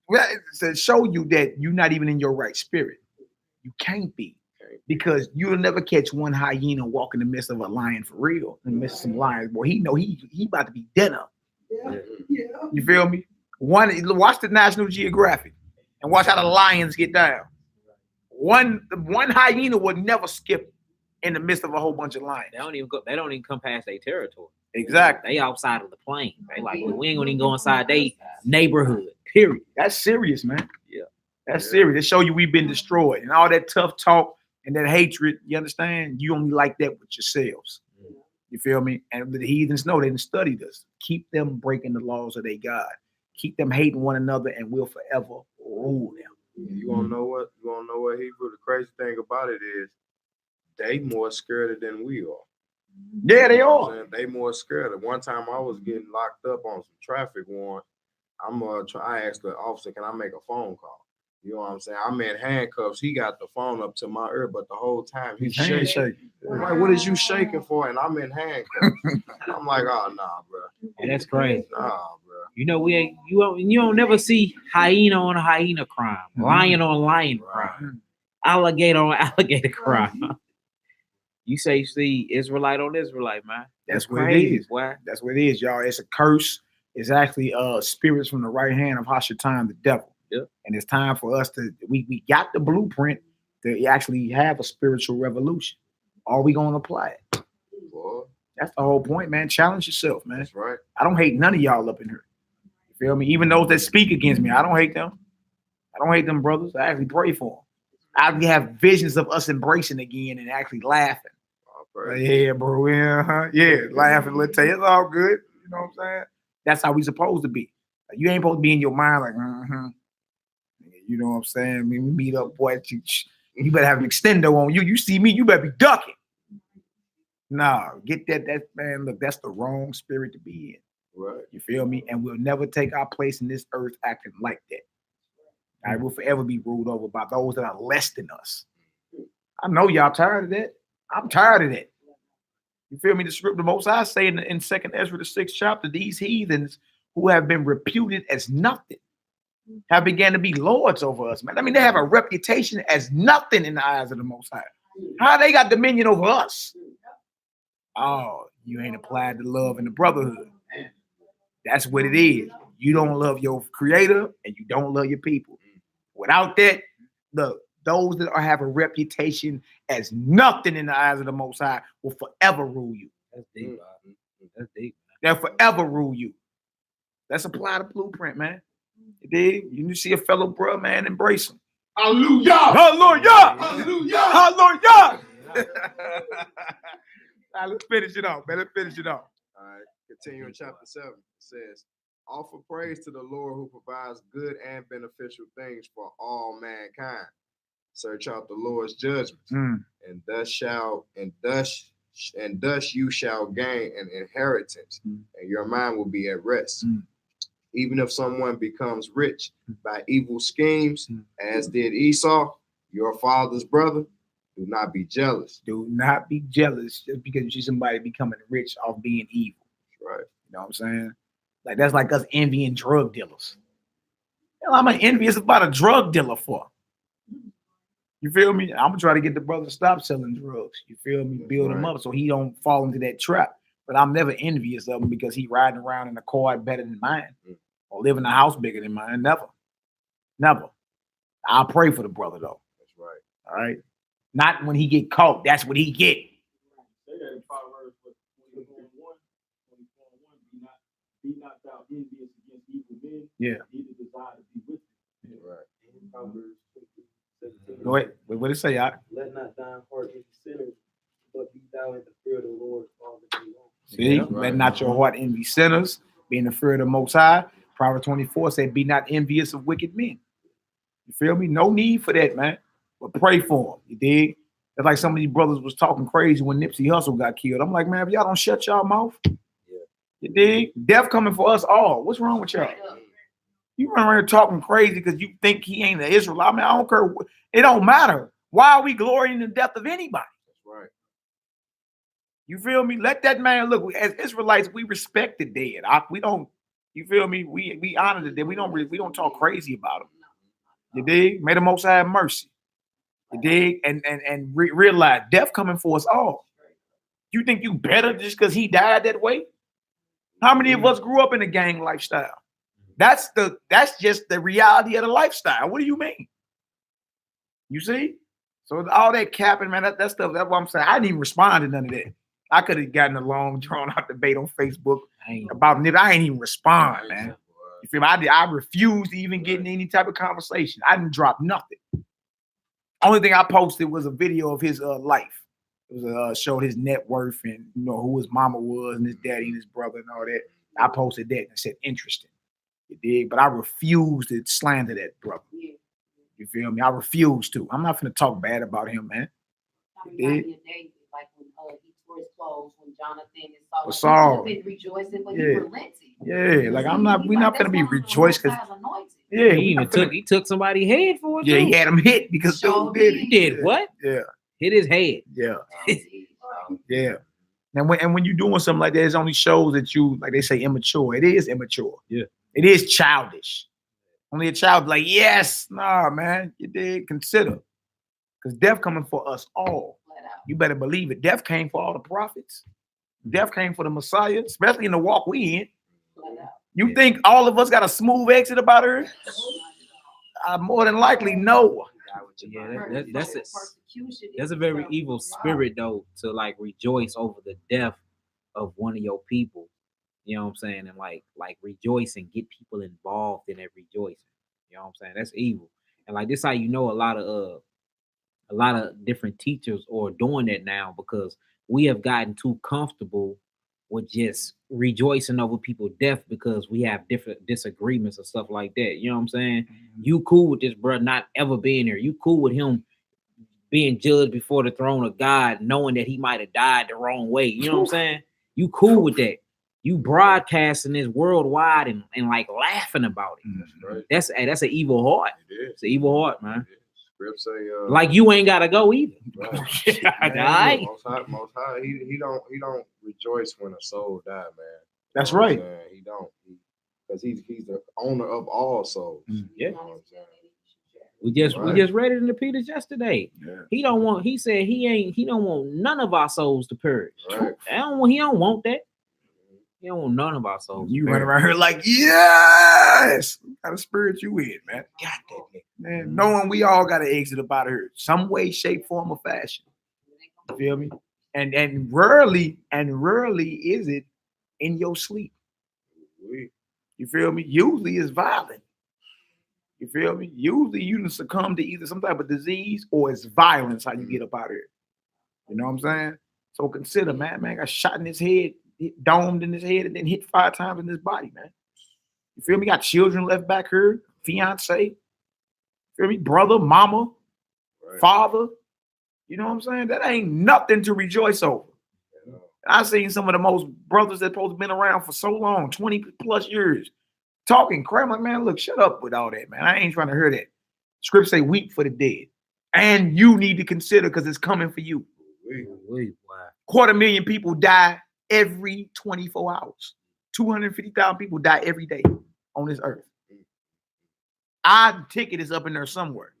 Well, to show you that you're not even in your right spirit. You can't be. Because you'll never catch one hyena walk in the midst of a lion for real. In the midst of some lions. Boy, he know he about to be dinner. You feel me? Watch the National Geographic and watch how the lions get down. One hyena would never skip in the midst of a whole bunch of lions. They don't even come past their territory. Exactly. They outside of the plane. They like, we ain't gonna even go inside their neighborhood. Period. That's serious, man. Yeah. That's serious. They show you we've been destroyed and all that tough talk and that hatred. You understand? You only like that with yourselves. You feel me? And the heathens know they didn't study this. Keep them breaking the laws of their God. Keep them hating one another, and we'll forever rule them. You wanna know what? Hebrew? The crazy thing about it is, they more scared than we are. Yeah, they You know are. what I'm saying? They more scared. At one time, I was getting locked up on some traffic warrant. I asked the officer, can I make a phone call? You know what I'm saying? I'm in handcuffs. He got the phone up to my ear, but the whole time he's shaking. I'm like, what is you shaking for? And I'm in handcuffs. I'm like, oh, nah, bro. And that's crazy. Nah, bro. You know, you don't never see hyena on a hyena crime, lion on lion crime, alligator on alligator crime. You say, see, Israelite on Israelite, man. That's what crazy, it is. boy. That's what it is, y'all. It's a curse. It's actually spirits from the right hand of Hashatan, the devil. Yep. And it's time for us to, we got the blueprint to actually have a spiritual revolution. Are we going to apply it? Boy, That's the whole point, man. Challenge yourself, man. that's right. I don't hate none of y'all up in here. You feel me? Even those that speak against me, I don't hate them. I don't hate them brothers. I actually pray for them. I actually have visions of us embracing again and actually laughing. Like, yeah, bro. Yeah, laughing. Let's tell you, it's all good. You know what I'm saying? That's how we supposed to be. Like, you ain't supposed to be in your mind like, you know what I'm saying? We meet up, boy. You better have an extendo on you. You see me, you better be ducking. Nah, get that man. Look, that's the wrong spirit to be in. Right. You feel me? And we'll never take our place in this earth acting like that. I will forever be ruled over by those that are less than us. I know y'all tired of that. I'm tired of that. You feel me? The script, the Most High say in 2nd Ezra, the 6th chapter, these heathens who have been reputed as nothing have began to be lords over us, man. I mean, they have a reputation as nothing in the eyes of the Most High. How they got dominion over us? Oh, you ain't applied the love and the brotherhood. That's what it is. You don't love your creator and you don't love your people. Without that, those that have a reputation as nothing in the eyes of the Most High will forever rule you. That's deep. That's deep. They'll forever rule you. Let's apply the blueprint, man. You dig? You see a fellow bro, man, embrace him. Hallelujah! Hallelujah! Hallelujah! Hallelujah! All right, let's finish it off, man. Let's finish it off. All right. Continue in chapter 7. It says, offer praise to the Lord who provides good and beneficial things for all mankind. Search out the Lord's judgments, and thus you shall gain an inheritance, and your mind will be at rest. Even if someone becomes rich by evil schemes, as did Esau, your father's brother, do not be jealous. Do not be jealous just because you see somebody becoming rich off being evil. Right. You know what I'm saying? Like, that's like us envying drug dealers. Hell, I'm envious about a drug dealer for. You feel me? I'm gonna try to get the brother to stop selling drugs. You feel me? Build him up so he don't fall into that trap. But I'm never envious of him because he riding around in a car better than mine or live in a house bigger than mine. Never. Never. I'll pray for the brother though. That's right. All right. Not when he get caught. That's what he get. Say that in Proverbs 24:1, be not thou envious against evil men. Yeah. Neither desire to be with them. Right. Proverbs 17. Go ahead. What did it say, y'all? Let not thine heart envy sinners, but be thou in the fear of the Lord all the day long. See, Right. let not your heart envy sinners, be in the fear of the Most High. Proverbs 24 said, be not envious of wicked men. You feel me? No need for that, man. But pray for them. You dig? It's like some of these brothers was talking crazy when Nipsey Hussle got killed. I'm like, man, if y'all don't shut y'all mouth, you dig? Death coming for us all. What's wrong with y'all? You run around here talking crazy because you think he ain't an Israelite. I mean, I don't care. It don't matter. Why are we glorying in the death of anybody? That's right. You feel me? Let that man look. As Israelites, we respect the dead. We don't. You feel me? We honor the dead. We don't talk crazy about them. You dig? May the Most High have mercy. You dig? And realize death coming for us all. You think you better just because he died that way? How many of us grew up in a gang lifestyle? That's just the reality of the lifestyle. What do you mean? You see? So all that capping, man, that stuff, that's what I'm saying. I didn't even respond to none of that. I could have gotten a long, drawn out debate on Facebook about nigga. I ain't even respond, man. You feel me? I refused to even get in any type of conversation. I didn't drop nothing. Only thing I posted was a video of his life. It was showed his net worth and who his mama was and his daddy and his brother and all that. I posted that and said interesting. You dig? But I refused to slander that brother. You feel me? I refuse to. I'm not gonna talk bad about him, man. Like when he tore his clothes, when Jonathan and Saul been rejoicing, but he relented. Yeah, like we're not gonna be rejoiced because he took somebody's head for it. Yeah, he had him hit because dude did it. He did what? Yeah, hit his head. Yeah, yeah. And when you're doing something like that, it only shows that you, like they say, immature. It is immature. Yeah, it is childish. Only a child like, yes, nah, man, you did consider. Because death coming for us all. You better believe it. Death came for all the prophets. Death came for the Messiah, especially in the walk we in. You think all of us got a smooth exit about her? More than likely, no. Yeah, that's a very evil spirit, though, to like rejoice over the death of one of your people. You know what I'm saying? And like rejoice and get people involved in that rejoicing. You know what I'm saying? That's evil. And like this, how you know a lot of different teachers are doing that now, because we have gotten too comfortable with just rejoicing over people's death because we have different disagreements and stuff like that. You know what I'm saying? Mm-hmm. You cool with this brother not ever being here. You cool with him being judged before the throne of God, knowing that he might have died the wrong way. You know what I'm saying? You cool with that. You broadcasting this worldwide and like laughing about it. That's right. That's an evil heart. It's an evil heart, man. Script say, like you ain't gotta go either. Right. Most high, he don't rejoice when a soul die, man. That's right. He don't, because he's the owner of all souls. Yeah. You know what I'm saying? We just read it in the Peters yesterday. Yeah. He don't want none of our souls to perish. Right. He don't want that. He don't want none of our souls. You run around here like, yes, what kind of spirit you in, man? Got that, man. Knowing we all got to exit up out of here, some way, shape, form, or fashion. You feel me? And rarely is it in your sleep. You feel me? Usually it's violent. You feel me? Usually you succumb to either some type of disease or it's violence how you get up out of here. You know what I'm saying? So consider, man got shot in his head, domed in his head, and then hit 5 times in his body, man. You feel me? Got children left back here, fiance, feel me? Brother, mama, father. You know what I'm saying? That ain't nothing to rejoice over. Yeah. I seen some of the most brothers that supposed to been around for so long, 20 plus years, talking crap. I'm like, man, look, shut up with all that, man. I ain't trying to hear that. Scripture say, weep for the dead. And you need to consider because it's coming for you. Wow. 250,000 people die every 24 hours. 250,000 people die every day on this earth. Our ticket is up in there somewhere.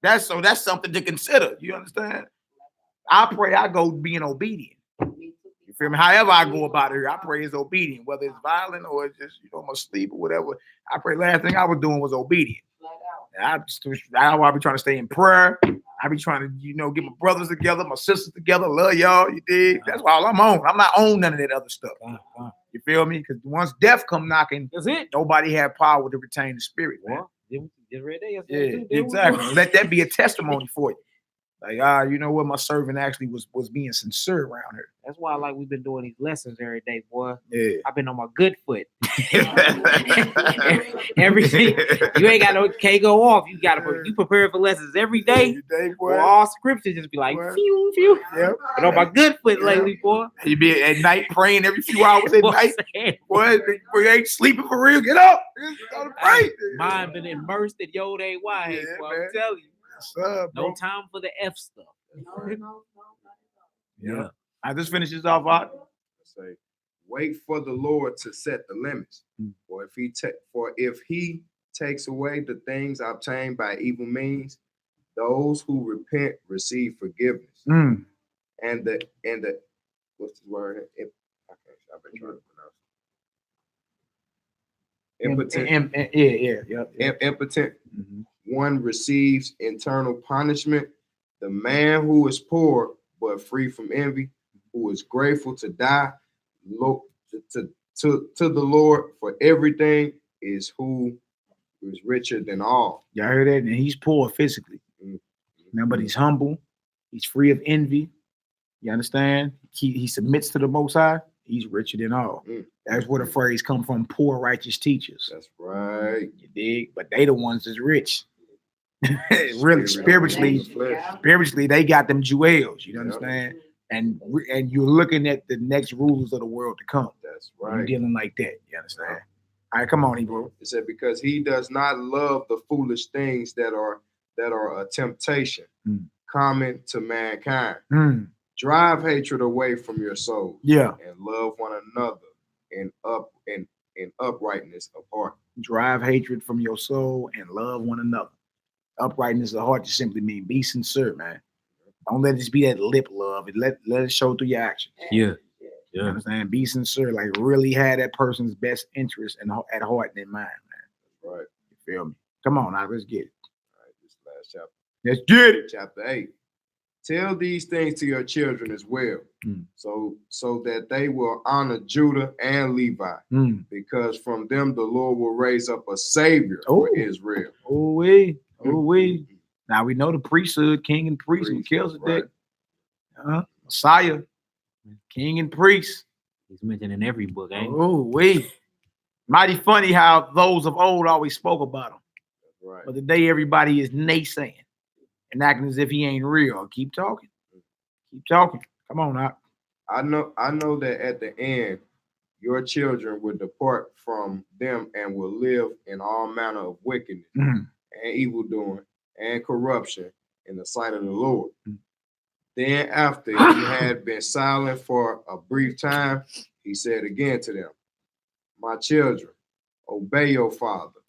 That's something to consider. You understand? I pray I go being obedient. You feel me? However I go about it, I pray it's obedient, whether it's violent or it's just, my sleep or whatever. I pray last thing I was doing was obedient. I be trying to stay in prayer. I be trying to, get my brothers together, my sisters together. Love y'all, you dig? That's all I'm on. I'm not on none of that other stuff. You feel me? Because once death come knocking, that's it. Nobody had power to retain the spirit, man. Just read that yesterday. Yeah, exactly. Let that be a testimony for you. Like, you know what? My servant actually was being sincere around her. That's why like we've been doing these lessons every day, boy. Yeah. I've been on my good foot. Everything you ain't got can't go off. You you prepare for lessons every day. Well, all scriptures just be like phew, phew. Yep. But on my good foot lately, boy. You be at night praying every few hours at night. Boy, we ain't sleeping for real. Get up. Gotta pray. Mine been immersed in Yod A Y. Boy, I'm telling you. No time for the F stuff. Yeah. I just finish this off. Say, wait for the Lord to set the limits. For if he takes away the things obtained by evil means, those who repent receive forgiveness. And the what's the word? I've been trying to pronounce it. Impotent. One receives eternal punishment. The man who is poor but free from envy, who is grateful to die to the Lord for everything, is who is richer than all. Y'all heard that? And he's poor physically. But he's humble. He's free of envy. You understand? He submits to the Most High. He's richer than all. That's where the phrase come from. Poor righteous teachers. That's right. You dig? But they the ones that's rich. Really, spiritually, they got them jewels. You understand? And you're looking at the next rulers of the world to come. That's right. You're dealing like that. You understand? All right, come on, Hebrew. It said, because he does not love the foolish things that are a temptation common to mankind. Drive hatred away from your soul. Yeah. And love one another in uprightness of heart. Drive hatred from your soul and love one another. Uprightness of heart just simply mean be sincere, man. Don't let it just be that lip love. Let it show through your actions. Yeah. You understand? Be sincere, like really have that person's best interest at heart and in mind, man. Right. You feel me? Come on now, let's get it. All right, this last chapter. Let's get it. Chapter 8. Tell these things to your children as well, so that they will honor Judah and Levi, because from them the Lord will raise up a savior for Israel. Now we know the priesthood, king and priest, Melchizedek, Messiah, king and priest. He's mentioned in every book, ain't he? Mighty funny how those of old always spoke about him. Right. But today everybody is naysaying and acting as if he ain't real. Keep talking. Come on now. I know that at the end, your children will depart from them and will live in all manner of wickedness and evildoing and corruption in the sight of the Lord. Then after he had been silent for a brief time, he said again to them, my children, obey your father.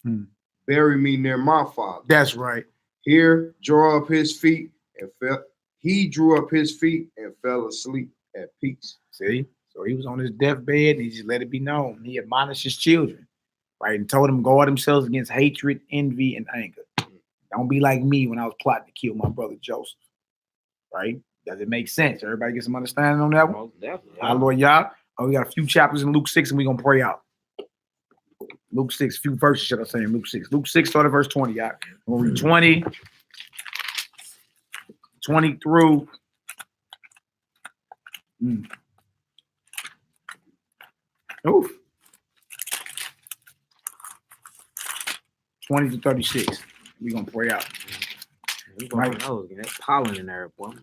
Bury me near my father. That's right. Here, draw up his feet and fell. He drew up his feet and fell asleep at peace. See? So he was on his deathbed and he just let it be known. He admonished his children, right? And told them guard themselves against hatred, envy, and anger. Don't be like me when I was plotting to kill my brother Joseph. Right? Does it make sense? Everybody get some understanding on that one? Most definitely. Hallelujah. We got a few chapters in Luke 6 and we're going to pray out. Luke 6, few verses, should I say, in Luke 6. Luke 6 started verse 20, y'all. We'll read 20 through 20 to 36. We're going to pray out. Right. That pollen in there, boy.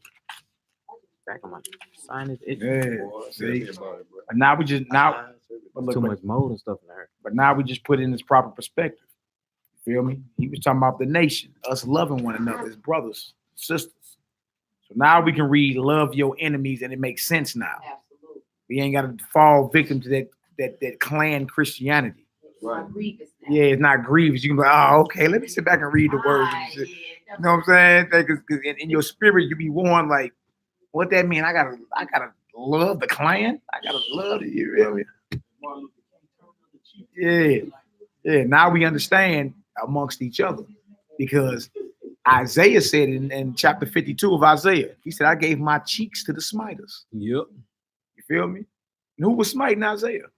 Back on my sinus. See? But now too much mold and stuff in there. But now we just put it in its proper perspective. You feel me? He was talking about the nation, us loving one another as brothers, sisters. So now we can read love your enemies and it makes sense now. Absolutely. We ain't got to fall victim to that clan Christianity. Right. Yeah, it's not grievous. You can be like, oh, okay, let me sit back and read the words. You know what I'm saying? Because in your spirit, you be warned like, what that mean? I gotta love the clan. I gotta love it. You feel me? Yeah. Now we understand amongst each other because Isaiah said in chapter 52 of Isaiah, he said, I gave my cheeks to the smiters. Yep. You feel me? And who was smiting Isaiah?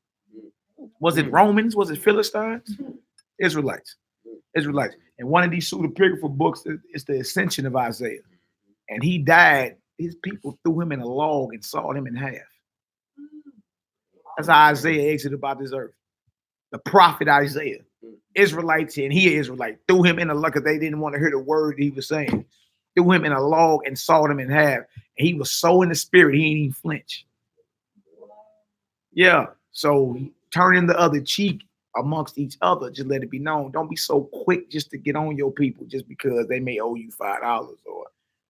Was it Romans? Was it Philistines? Israelites. And one of these pseudepigrapha books is the Ascension of Isaiah. and he died, his people threw him in a log and sawed him in half. That's how Isaiah exited about this earth. The prophet Isaiah, Israelites, and he is Israelite, threw him in a log because they didn't want to hear the word he was saying. Threw him in a log and sawed him in half. And he was so in the spirit, he ain't even flinch. Yeah. So turning the other cheek amongst each other, just let it be known. Don't be so quick just to get on your people just because they may owe you $5 or,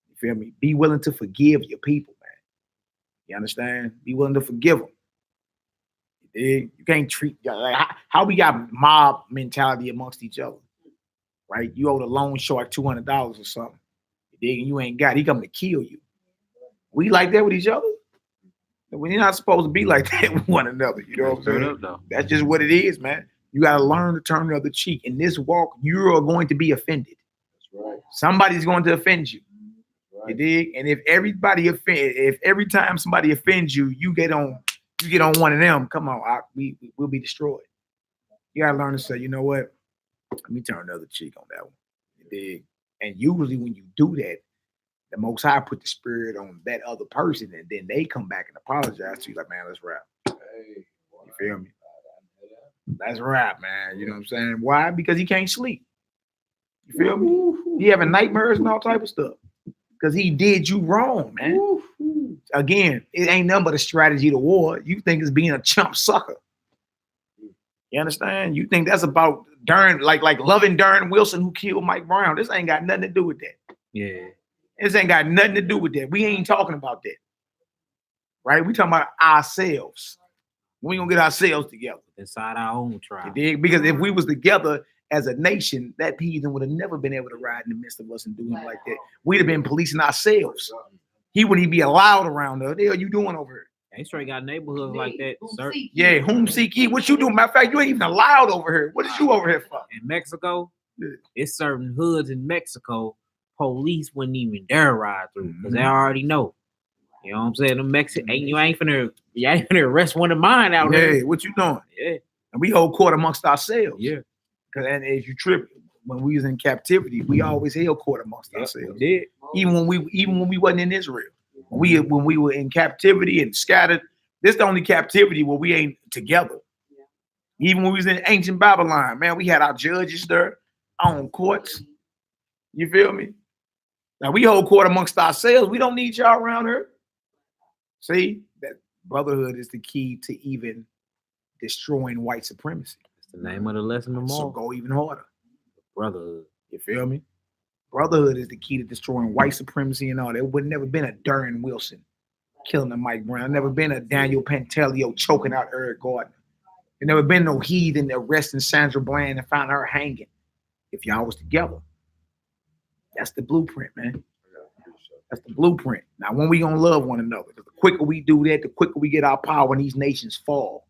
you feel me? Be willing to forgive your people, man. You understand? Be willing to forgive them. You can't treat like how we got mob mentality amongst each other, right? You owe the loan shark $200 or something. You ain't got it. He coming to kill you. We like that with each other. We're not supposed to be like that with one another. You know what I'm saying? That's just what it is, man. You got to learn to turn the other cheek. In this walk, you are going to be offended. That's right. Somebody's going to offend you. Right. You dig? And if every time somebody offends you, you get on one of them, come on, we'll be destroyed. You got to learn to say, you know what? Let me turn the other cheek on that one. You dig? And usually when you do that, the Most High put the spirit on that other person, and then they come back and apologize to you like, man, let's rap. Hey, You feel me? Let's rap, man. You know what I'm saying? Why? Because he can't sleep. You feel me? He having nightmares and all type of stuff. Because he did you wrong, man. Again, it ain't nothing but a strategy to war. You think it's being a chump sucker. You understand? You think that's about Darren, like loving Darren Wilson who killed Mike Brown. This ain't got nothing to do with that. Yeah. This ain't got nothing to do with that. We ain't talking about that. Right? We talking about ourselves. We gonna get ourselves together. Inside our own tribe. You dig? Because if we was together as a nation, that heathen would have never been able to ride in the midst of us and do him like that. We'd have been policing ourselves. He wouldn't even be allowed around us. What the hell you doing over here? Ain't straight got neighborhoods like that, sir. Yeah, whom seek ye? What you doing? Matter of fact, you ain't even allowed over here. What is you over here for? In Mexico, Yeah. it's certain hoods in Mexico, police wouldn't even dare ride through because they already know. You know what I'm saying? The Mexican you ain't finna arrest one of mine out there. Yeah, what you doing? Yeah. And we hold court amongst ourselves. Yeah. Because if you trip, when we was in captivity, we always held court amongst ourselves. We did. Even when we wasn't in Israel. When we were in captivity and scattered, this is the only captivity where we ain't together. Even when we was in ancient Babylon, man, we had our judges there, our own courts. You feel me? Now we hold court amongst ourselves. We don't need y'all around here. See, that brotherhood is the key to even destroying white supremacy. That's the name of the lesson tomorrow. So go even harder. Brotherhood. You feel me? Brotherhood is the key to destroying white supremacy and all. There would never been a Darren Wilson killing a Mike Brown. Never been a Daniel Pantaleo choking out Eric Gardner. There never been no heathen arresting Sandra Bland and found her hanging. If y'all was together, that's the blueprint, man. That's the blueprint. Now, when we gonna love one another? The quicker we do that, the quicker we get our power and these nations fall.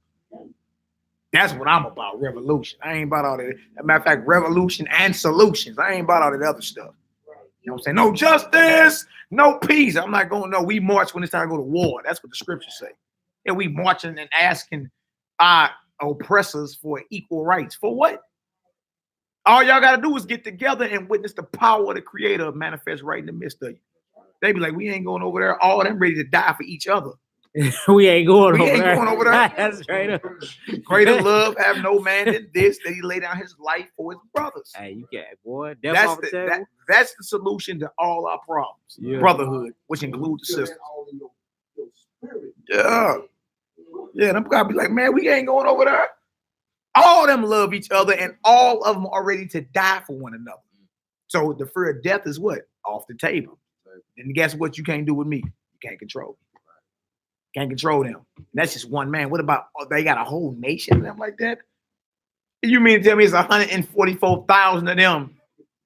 That's what I'm about, revolution. I ain't about all that. As a matter of fact, revolution and solutions. I ain't about all that other stuff. You know what I'm saying? No justice, no peace. I'm not going, no, we march when it's time to go to war. That's what the scriptures say. And we marching and asking our oppressors for equal rights. For what? All y'all got to do is get together and witness the power of the creator manifest right in the midst of you. They be like, we ain't going over there. All of them ready to die for each other. we ain't going We over ain't there. going over there. That's straight up. Greater love have no man than this, that he laid down his life for his brothers. Hey, you got boy. That's the solution to all our problems. Yeah. Brotherhood, which includes the sisters. All in your spirit. Yeah. Yeah, them guys be like, man, we ain't going over there. All of them love each other, and all of them are ready to die for one another. So the fear of death is what? Off the table. And guess what you can't do with me? You can't control me. Can't control them. That's just one man. What about they got a whole nation of them like that? You mean to tell me it's 144,000 of them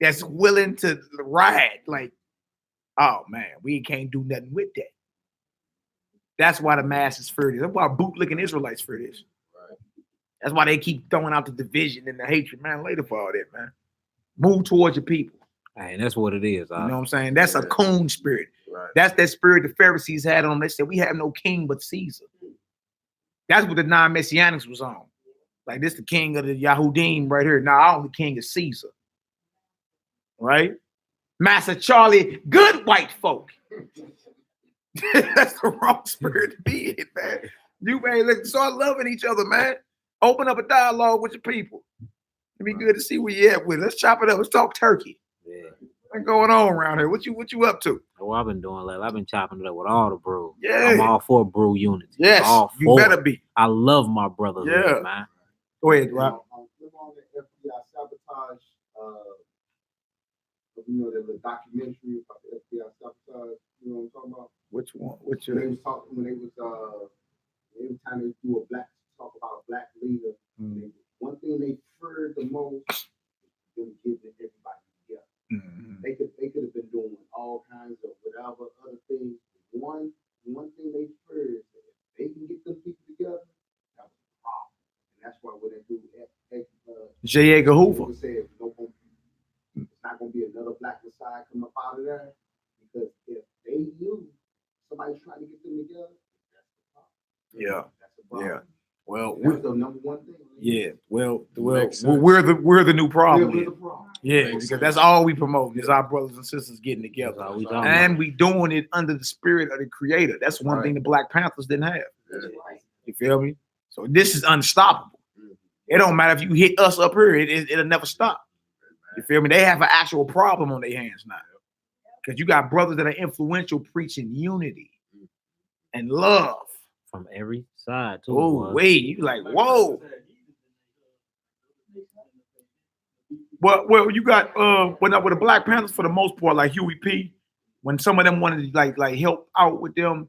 that's willing to ride? Like, oh man, we can't do nothing with that. That's why the masses fear this. That's why bootlicking Israelites fear this. That's why they keep throwing out the division and the hatred. Man, later for all that, man. Move towards your people. Hey, that's what it is. You know what I'm saying? That's a coon spirit. Right. That's that spirit the Pharisees had on them. They said, we have no king but Caesar. That's what the non-messianics was on. Like, this the king of the Yahudim right here. Now, our only king is Caesar. Right? Master Charlie, good white folk. That's the wrong spirit to be in, man. You man, let's start loving each other, man. Open up a dialogue with your people. It'd be good to see where you at with. Let's chop it up. Let's talk turkey. Yeah. What's going on around here? What you up to? What I've been doing lately, I've been chopping it up with all the brew. Yeah. I'm all for brew unity. Yes, all you for better it. be. I love my brotherhood, Yeah. man. Go ahead, Rob. On the FBI sabotage, the documentary about the FBI sabotage, you know what I'm talking about? Which one? Which When they was talking, every time they do talk about a black leader, one thing they feared the most was them getting everybody together. They could have been doing all kinds of whatever other things. One thing they feared is that if they can get them people together, that was a problem. And that's why when they do J. Edgar Hoover said, it's not going to be another black Messiah come up out of there, because if they knew somebody's trying to get them together, that's the problem. Yeah. That's the problem. Yeah. Well, That's the number one thing. yeah. Well, Makes sense. we're the new problem. We're here. the problem. Yeah, Makes because sense. that's all we promote is our brothers and sisters getting That's together, all we talking and about. we doing it under the spirit of the Creator. That's one Right. thing the Black Panthers didn't have. That's right. You feel me? So this is unstoppable. It don't matter if you hit us up here; it'll never stop. You feel me? They have an actual problem on their hands now, because you got brothers that are influential preaching unity and love. From every side, too. Oh, boy. wait, you like, whoa. Well, you got with the Black Panthers for the most part, like Huey P. When some of them wanted to like help out with them,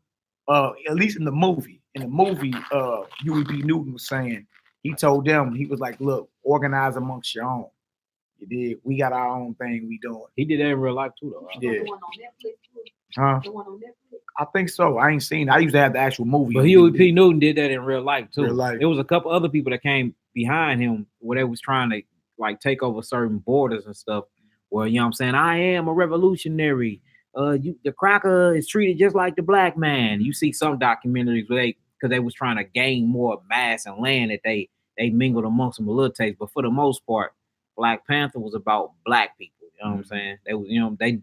at least in the movie. In the movie, Huey P. Newton was saying, he told them, he was like, look, organize amongst your own. You did. We got our own thing we doing. He did that in real life, too, though. He did. The one on Netflix, too. Huh? The one on Netflix. I think so. I ain't seen it. I used to have the actual movie. But Huey P. Newton did that in real life, too. Real life. There was a couple other people that came behind him where they was trying to like take over certain borders and stuff. Where, you know what I'm saying, I am a revolutionary. The cracker is treated just like the black man. You see some documentaries where because they was trying to gain more mass and land that they mingled amongst them a little taste. But for the most part, Black Panther was about black people. You know what I'm saying? They was,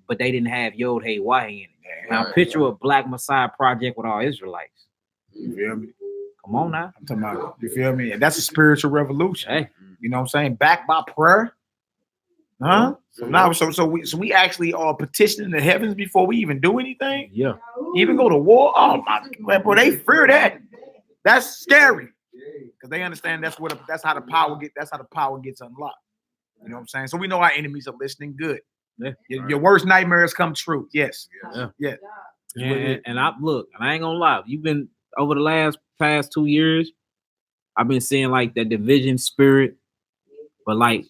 but they didn't have Yod Hey Wahe in it. Now picture a Black Messiah project with all Israelites. You feel me? Come on now. I'm talking about, you feel me? And that's a spiritual revolution. Hey. You know what I'm saying? Backed by prayer. Huh? So now, so we actually are petitioning the heavens before we even do anything. Yeah. Even go to war. Oh my God, boy, they fear that. That's scary. Because they understand that's how the power gets unlocked. You know what I'm saying? So we know our enemies are listening. Good. Yeah. Your worst nightmares come true. Yes. Yeah. And I ain't gonna lie. You've been over the past 2 years, I've been seeing like that division spirit. But like,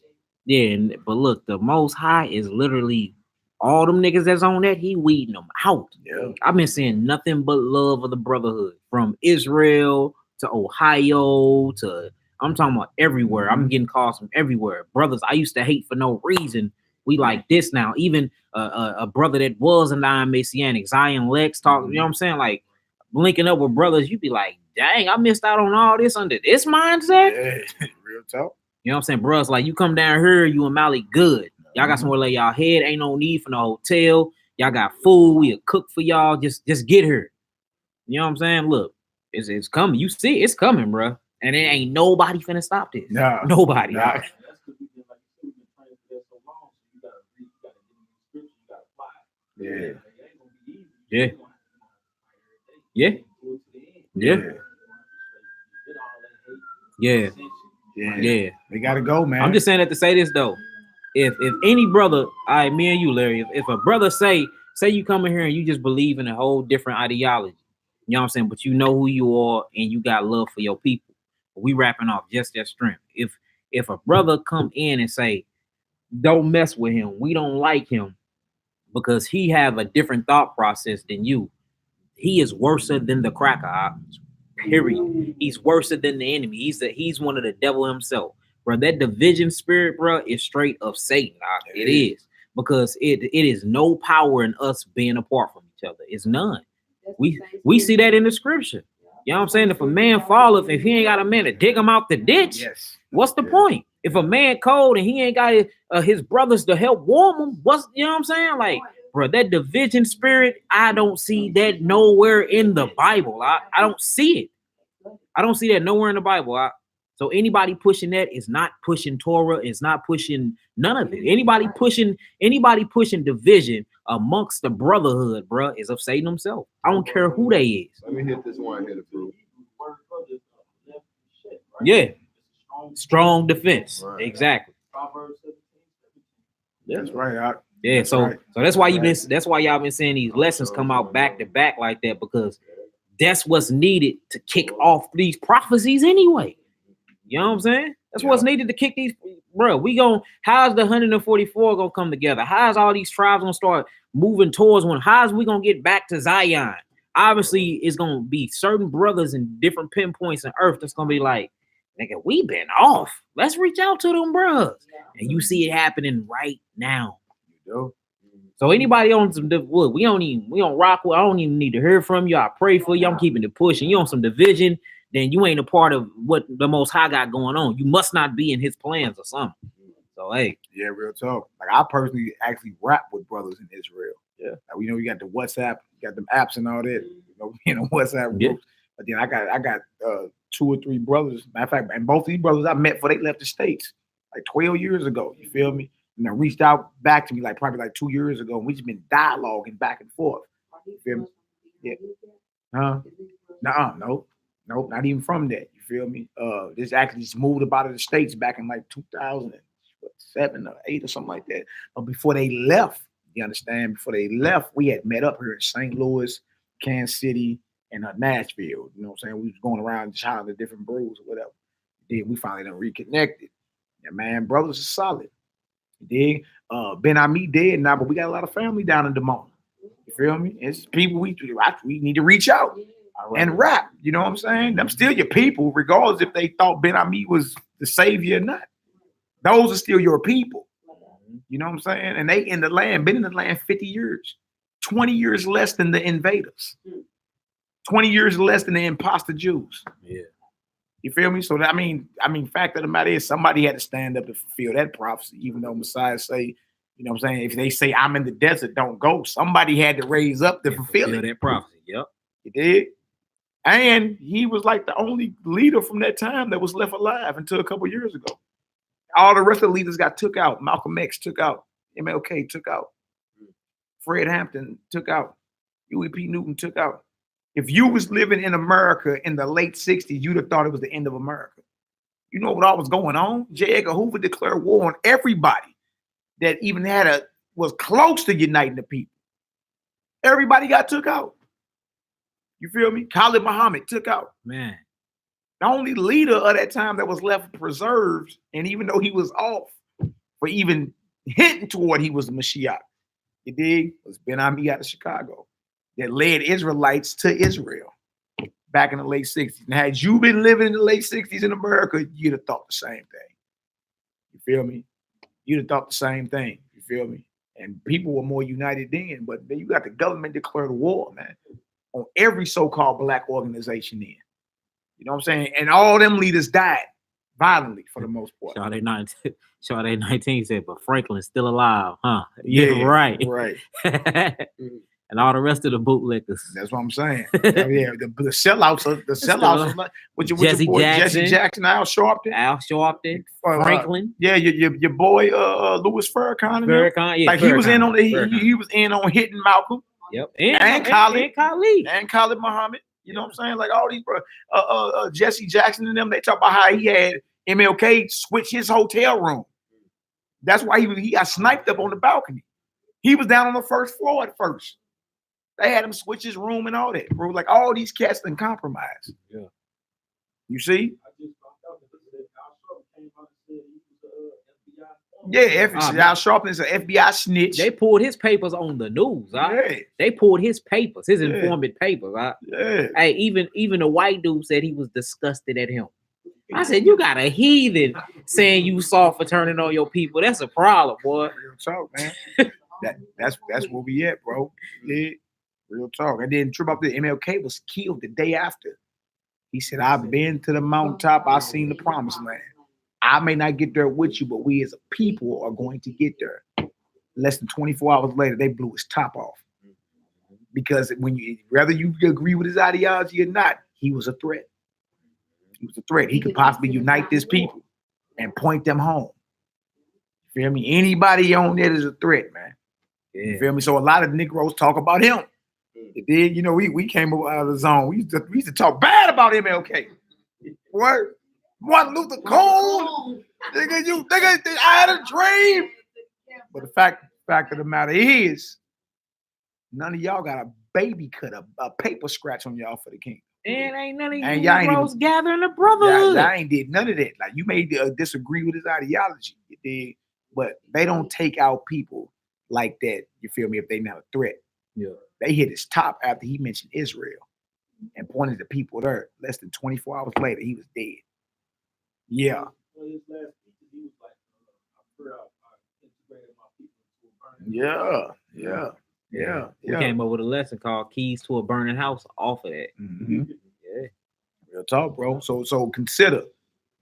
but look, the Most High is literally all them niggas that's on that, he weeding them out. Yeah. I've been seeing nothing but love of the brotherhood from Israel to Ohio to I'm talking about everywhere. I'm getting calls from everywhere. Brothers I used to hate for no reason. We like this now. Even a brother that was a non-Messianic, Zion Lex, talk. You know what I'm saying? Like linking up with brothers, you'd be like, dang, I missed out on all this under this mindset. Yeah. Real talk. You know what I'm saying? Bros, like you come down here, you and Malik good. Y'all got somewhere to lay y'all head. Ain't no need for no hotel. Y'all got food. We'll cook for y'all. Just get here. You know what I'm saying? Look, it's coming. You see, it's coming, bro. And there ain't nobody finna stop this. Nah. Nobody. Nah. That's because we've been like you said, we've been training for that so long. So you gotta read, you gotta get in the scripture, you gotta apply. Yeah. It ain't gonna be easy. Yeah. You Yeah. do it to the end. Yeah. Yeah. Yeah. They gotta go, man. I'm just saying that to say this though. If any brother, me and you, Larry, if a brother say you come in here and you just believe in a whole different ideology, you know what I'm saying, but you know who you are and you got love for your people. We rapping off just that strength. If a brother come in and say, don't mess with him, we don't like him because he have a different thought process than you, he is worse than the cracker. Period. He's worse than the enemy. He's one of the devil himself. Bro, that division spirit, bro, is straight of Satan. It is. Because it is no power in us being apart from each other. It's none. We see that in the scripture. You know what I'm saying? If a man falleth, if he ain't got a man to dig him out the ditch, Yes. what's the point? If a man cold and he ain't got his brothers to help warm him, you know what I'm saying? Like, bro, that division spirit, I don't see that nowhere in the Bible. I don't see it. I don't see that nowhere in the Bible. So anybody pushing that is not pushing Torah, is not pushing none of it. Anybody pushing division amongst the brotherhood, bro, is of Satan himself. I don't care who they is. Let me hit this one here to prove. Yeah. Strong defense. Right. Exactly. That's right. Yeah, so right. so that's why y'all been seeing these lessons come out back to back like that, because that's what's needed to kick off these prophecies anyway. You know what I'm saying? That's what's needed to kick these, bro. How's the 144 gonna come together? How's all these tribes gonna start moving towards one? How's we gonna get back to Zion? Obviously, it's gonna be certain brothers in different pinpoints on earth that's gonna be like, nigga, we been off. Let's reach out to them bros. And you see it happening right now. You know? So anybody on some wood, we don't rock with. I don't even need to hear from you. I pray for you. I'm keeping it pushing. You on some division, then you ain't a part of what the Most High got going on. You must not be in his plans or something. So hey, yeah, real talk. Like I personally actually rap with brothers in Israel. Yeah, like, you got the WhatsApp, you got them apps and all that. WhatsApp groups. But then I got 2 or 3 brothers. Matter of fact, and both of these brothers I met before they left the States, like 12 years ago. You feel me? And they reached out back to me probably 2 years ago, and we just been dialoguing back and forth. You feel me? Yeah. Nope, not even from that. You feel me? This actually just moved up out of the States back in 2007 or 8 or something like that. But before they left, you understand? Before they left, we had met up here in St. Louis, Kansas City, and Nashville. You know what I'm saying? We was going around just hollering at different brews or whatever. Then we finally done reconnected. Yeah, man, brothers are solid. Dig? Ben Ami dead now, but we got a lot of family down in Des Moines. You feel me? It's people we need to reach out and rap. You know what I'm saying? Them still your people, regardless if they thought Ben Ami was the savior or not. Those are still your people. You know what I'm saying? And they in the land, been in the land 50 years, 20 years less than the invaders, 20 years less than the imposter Jews. Yeah. You feel me? So that, I mean, fact of the matter is somebody had to stand up to fulfill that prophecy, even though Messiah say, you know what I'm saying? If they say I'm in the desert, don't go. Somebody had to raise up to fulfill that prophecy. Yep. He did. And he was like the only leader from that time that was left alive until a couple years ago. All the rest of the leaders got took out. Malcolm X took out. MLK took out. Fred Hampton took out. Huey P. Newton took out. If you was living in America in the late 60s, you'd have thought it was the end of America. You know what all was going on? J. Edgar Hoover declared war on everybody that even was close to uniting the people. Everybody got took out. You feel me? Khalid Muhammad took out. Man. The only leader of that time that was left preserved, and even though he was off for even hinting toward he was the Mashiach, you dig? Was Ben Ami out of Chicago that led Israelites to Israel back in the late 60s. And had you been living in the late 60s in America, you'd have thought the same thing. You feel me? You'd have thought the same thing. You feel me? And people were more united then, but then you got the government declared war, man, on every so-called black organization then. You know what I'm saying? And all them leaders died violently for the most part. Sade 19 said, but Franklin's still alive, huh? Yeah, right. Right. And all the rest of the bootlickers. That's what I'm saying. Yeah, the sellouts was like with your boy Jesse Jackson, Al Sharpton, Franklin. Yeah, your boy Louis Farrakhan. Yeah, like he was in on he was in on hitting Malcolm. Yep. And Khalid Muhammad. You know what I'm saying? Like all these Jesse Jackson and them, they talk about how he had MLK switch his hotel room. That's why he got sniped up on the balcony. He was down on the first floor at first. They had him switch his room and all that, bro. Like all these cats been compromised. Yeah. You see? Yeah, Al Sharpton is an FBI snitch. They pulled his papers on the news. Yeah. They pulled his papers, his informant papers. Yeah. Hey, even the white dude said he was disgusted at him. I said, you got a heathen saying you soft for turning on your people. That's a problem, boy. Real talk, man. that's where we at, bro. Yeah. Real talk. And then trip up the MLK was killed the day after. He said, I've been to the mountaintop. I've seen the promised land. I may not get there with you, but we as a people are going to get there. Less than 24 hours later, they blew his top off. Because whether you agree with his ideology or not, he was a threat. He was a threat. He could possibly unite this people and point them home. You feel me? Anybody on that is a threat, man. You feel me? So a lot of Negroes talk about him. Then, you know, we came out of the zone. We used to talk bad about MLK. What? Martin Luther King. Nigga, I had a dream. But the fact of the matter is, none of y'all got a baby cut, a paper scratch on y'all for the king. And ain't none of you And y'all ain't Negroes gathering the brotherhood. Y'all ain't did none of that. Like, you may disagree with his ideology, you did, but they don't take out people like that, you feel me, if they not a threat. Yeah. They hit his top after he mentioned Israel and pointed to people there. Less than 24 hours later, he was dead. Yeah. Yeah. We came up with a lesson called Keys to a Burning House off of that. Mm-hmm. Yeah. Real talk, bro. So consider.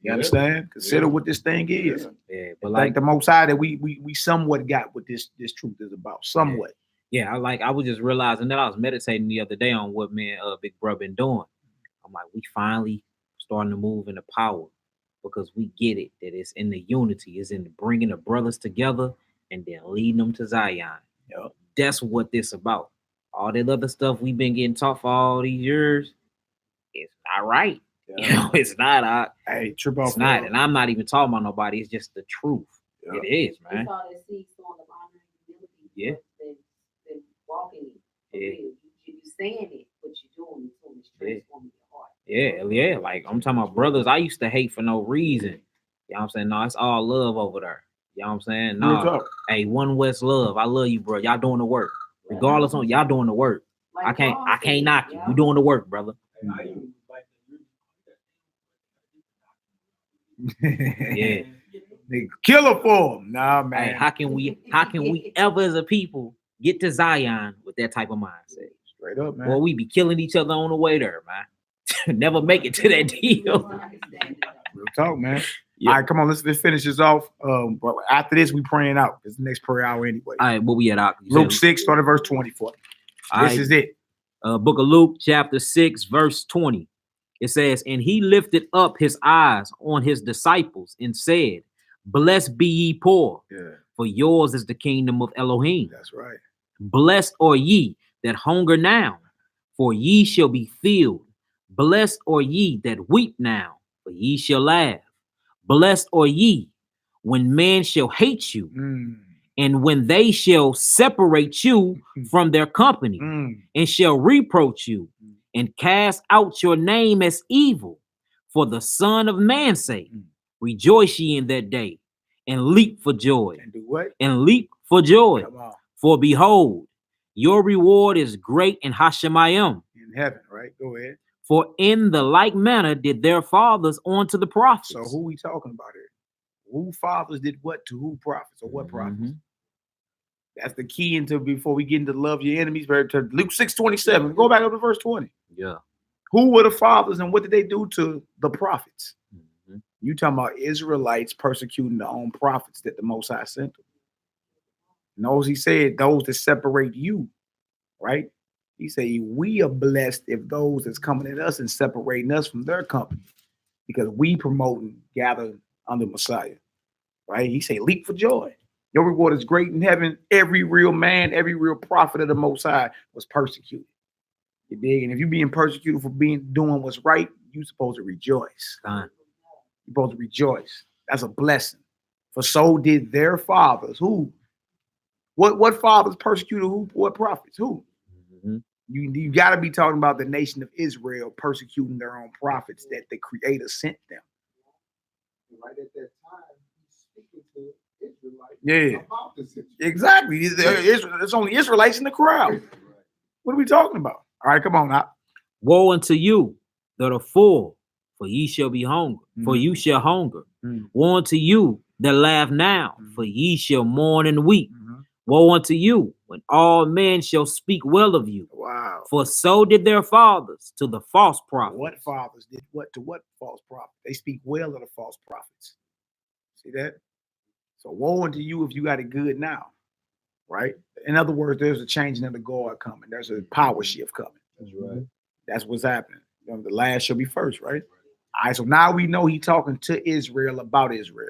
You understand? Consider what this thing is. Yeah, but like the Most High that we somewhat got what this truth is about. Somewhat. Yeah, I was just realizing that I was meditating the other day on what me and Big Bro been doing. I'm like, we finally starting to move into power because we get it that it's in the unity, it's in bringing the brothers together and then leading them to Zion. Yep. That's what this about. All that other stuff we've been getting taught for all these years, it's not right. Yeah. You know, it's not. Hey, trip off. It's not, and I'm not even talking about nobody. It's just the truth. Yeah. It is, man. Yeah. Than walking it. You're saying it, but you're doing it. It's transforming your heart. Yeah. Like, I'm talking about brothers I used to hate for no reason. You know what I'm saying? No, it's all love over there. You know what I'm saying? No, hey, One West love. I love you, bro. Y'all doing the work. Regardless on y'all doing the work. Like I can't knock you. You doing the work, brother. Yeah. They killer for him. Nah, man. Hey, how can we ever as a people get to Zion with that type of mindset? Straight up, man. Well, we be killing each other on the way there, man. Never make it to that deal. Real talk, man. Yeah. All right, come on, let's finish this off. But after this, we praying out. It's the next prayer hour anyway. All right, what we at? Luke 6, start at verse 24. This is it. Book of Luke, chapter 6, verse 20. It says, and he lifted up his eyes on his disciples and said, blessed be ye poor, for yours is the kingdom of Elohim. That's right. Blessed are ye that hunger now, for ye shall be filled. Blessed are ye that weep now, for ye shall laugh. Blessed are ye when men shall hate you, and when they shall separate you from their company, and shall reproach you, and cast out your name as evil for the Son of Man's sake. Rejoice ye in that day, and leap for joy. And do what? And leap for joy. For behold, your reward is great in Hashemayim. In heaven, right? Go ahead. For in the like manner did their fathers unto the prophets. So who we talking about here? Who fathers did what to who prophets, or what prophets? That's the key into before we get into love your enemies. Luke 6:27. Go back up to verse 20. Yeah. Who were the fathers and what did they do to the prophets? You talking about Israelites persecuting their own prophets that the Most High sent them. Knows he said those that separate you, right? He said we are blessed if those that's coming at us and separating us from their company, because we promoting gathering under Messiah, right? He said leap for joy. Your reward is great in heaven. Every real man, every real prophet of the Most High was persecuted. You dig? And if you're being persecuted for doing what's right, you're supposed to rejoice. You're supposed to rejoice. That's a blessing. For so did their fathers. Who? What fathers persecuted who? What prophets? Who? You got to be talking about the nation of Israel persecuting their own prophets that the Creator sent them. Right at that time, he's speaking to Israelites. Yeah, about the situation. Exactly. There's only Israelites in the crowd. What are we talking about? All right, come on now. Woe unto you that are full, for ye shall be hungry, for you shall hunger. Woe unto you that laugh now, for ye shall mourn and weep. Woe unto you when all men shall speak well of you. Wow. For so did their fathers to the false prophets. What fathers did what to what false prophets? They speak well of the false prophets. See that? So woe unto you if you got it good now, right? In other words, there's a changing of the guard coming. There's a power shift coming. That's right. That's what's happening. You know, the last shall be first, right? All right, so now we know he's talking to Israel about Israel.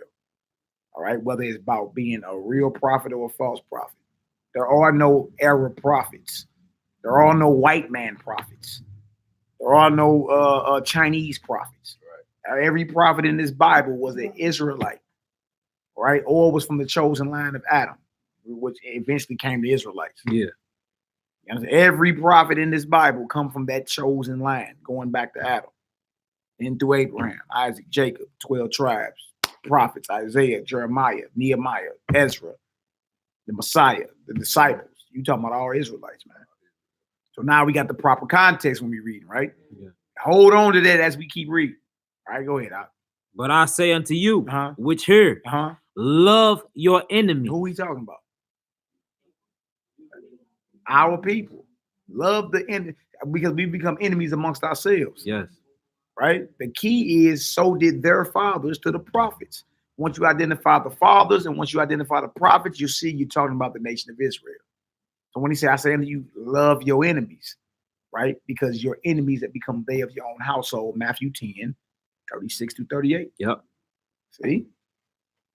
All right, whether it's about being a real prophet or a false prophet. There are no Arab prophets. There are no white man prophets. There are no Chinese prophets. Right. Every prophet in this Bible was an Israelite, right? Or was from the chosen line of Adam, which eventually came to Israelites. Yeah. You know, every prophet in this Bible come from that chosen line, going back to Adam. And through Abraham, Isaac, Jacob, 12 tribes, prophets, Isaiah, Jeremiah, Nehemiah, Ezra, the Messiah, the disciples. You talking about all Israelites, man. So now we got the proper context when we read, right? Yeah. Hold on to that as we keep reading. All right, go ahead. But I say unto you, which hear, love your enemy. Who we talking about? Our people. Love the enemy because we become enemies amongst ourselves. Yes. Right? The key is so did their fathers to the prophets. Once you identify the fathers and once you identify the prophets, you see you're talking about the nation of Israel. So when he said, I say unto you, love your enemies, right? Because your enemies that become they of your own household, Matthew 10, 36 to 38. Yep. See?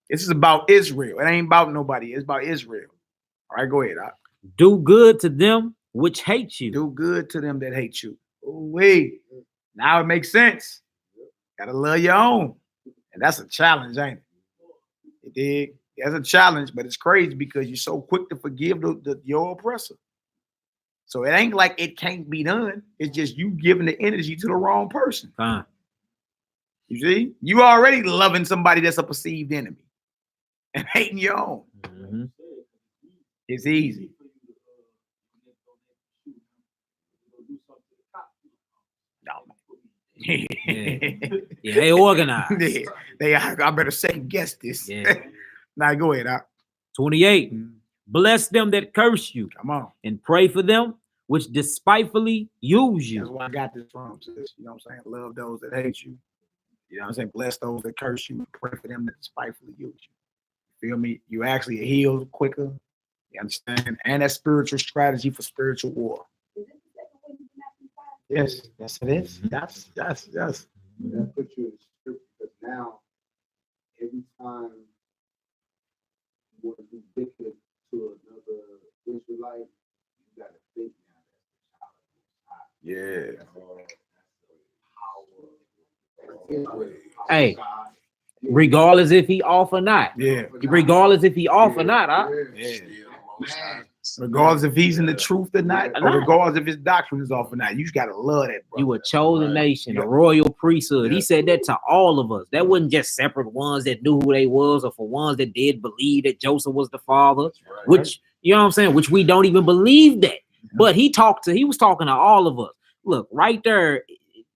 This is about Israel. It ain't about nobody. It's about Israel. All right, go ahead. Do good to them which hate you. Do good to them that hate you. Wait. Now it makes sense. Gotta love your own. And that's a challenge, ain't it? It did. That's a challenge, but it's crazy because you're so quick to forgive your oppressor. So it ain't like it can't be done. It's just you giving the energy to the wrong person. You see? You already loving somebody that's a perceived enemy and hating your own. Mm-hmm. It's easy. Yeah, they organized. I better second guess this. Yeah. Now go ahead. 28. Bless them that curse you. Come on. And pray for them which despitefully use you. That's where I got this from, sis. You know what I'm saying? Love those that hate you. You know what I'm saying? Bless those that curse you. Pray for them that despitefully use you. Feel me? You actually heal quicker. You understand? And that's spiritual strategy for spiritual war. Yes, yes, it is. Yes. That puts you in scripture because now every time you want to do wicked to another Israelite, you got to think now that's the child of God. Hey, regardless if he off or not. Yeah. Regardless if he off or not, huh? Yeah. Regardless if he's in the truth or not, or regardless if his doctrine is off or not, you just gotta love that, bro. You a chosen nation, a royal priesthood. He said that to all of us. That wasn't just separate ones that knew who they was, or for ones that did believe that Joseph was the father, which, you know what I'm saying, which we don't even believe that. But he was talking to all of us. Look, right there,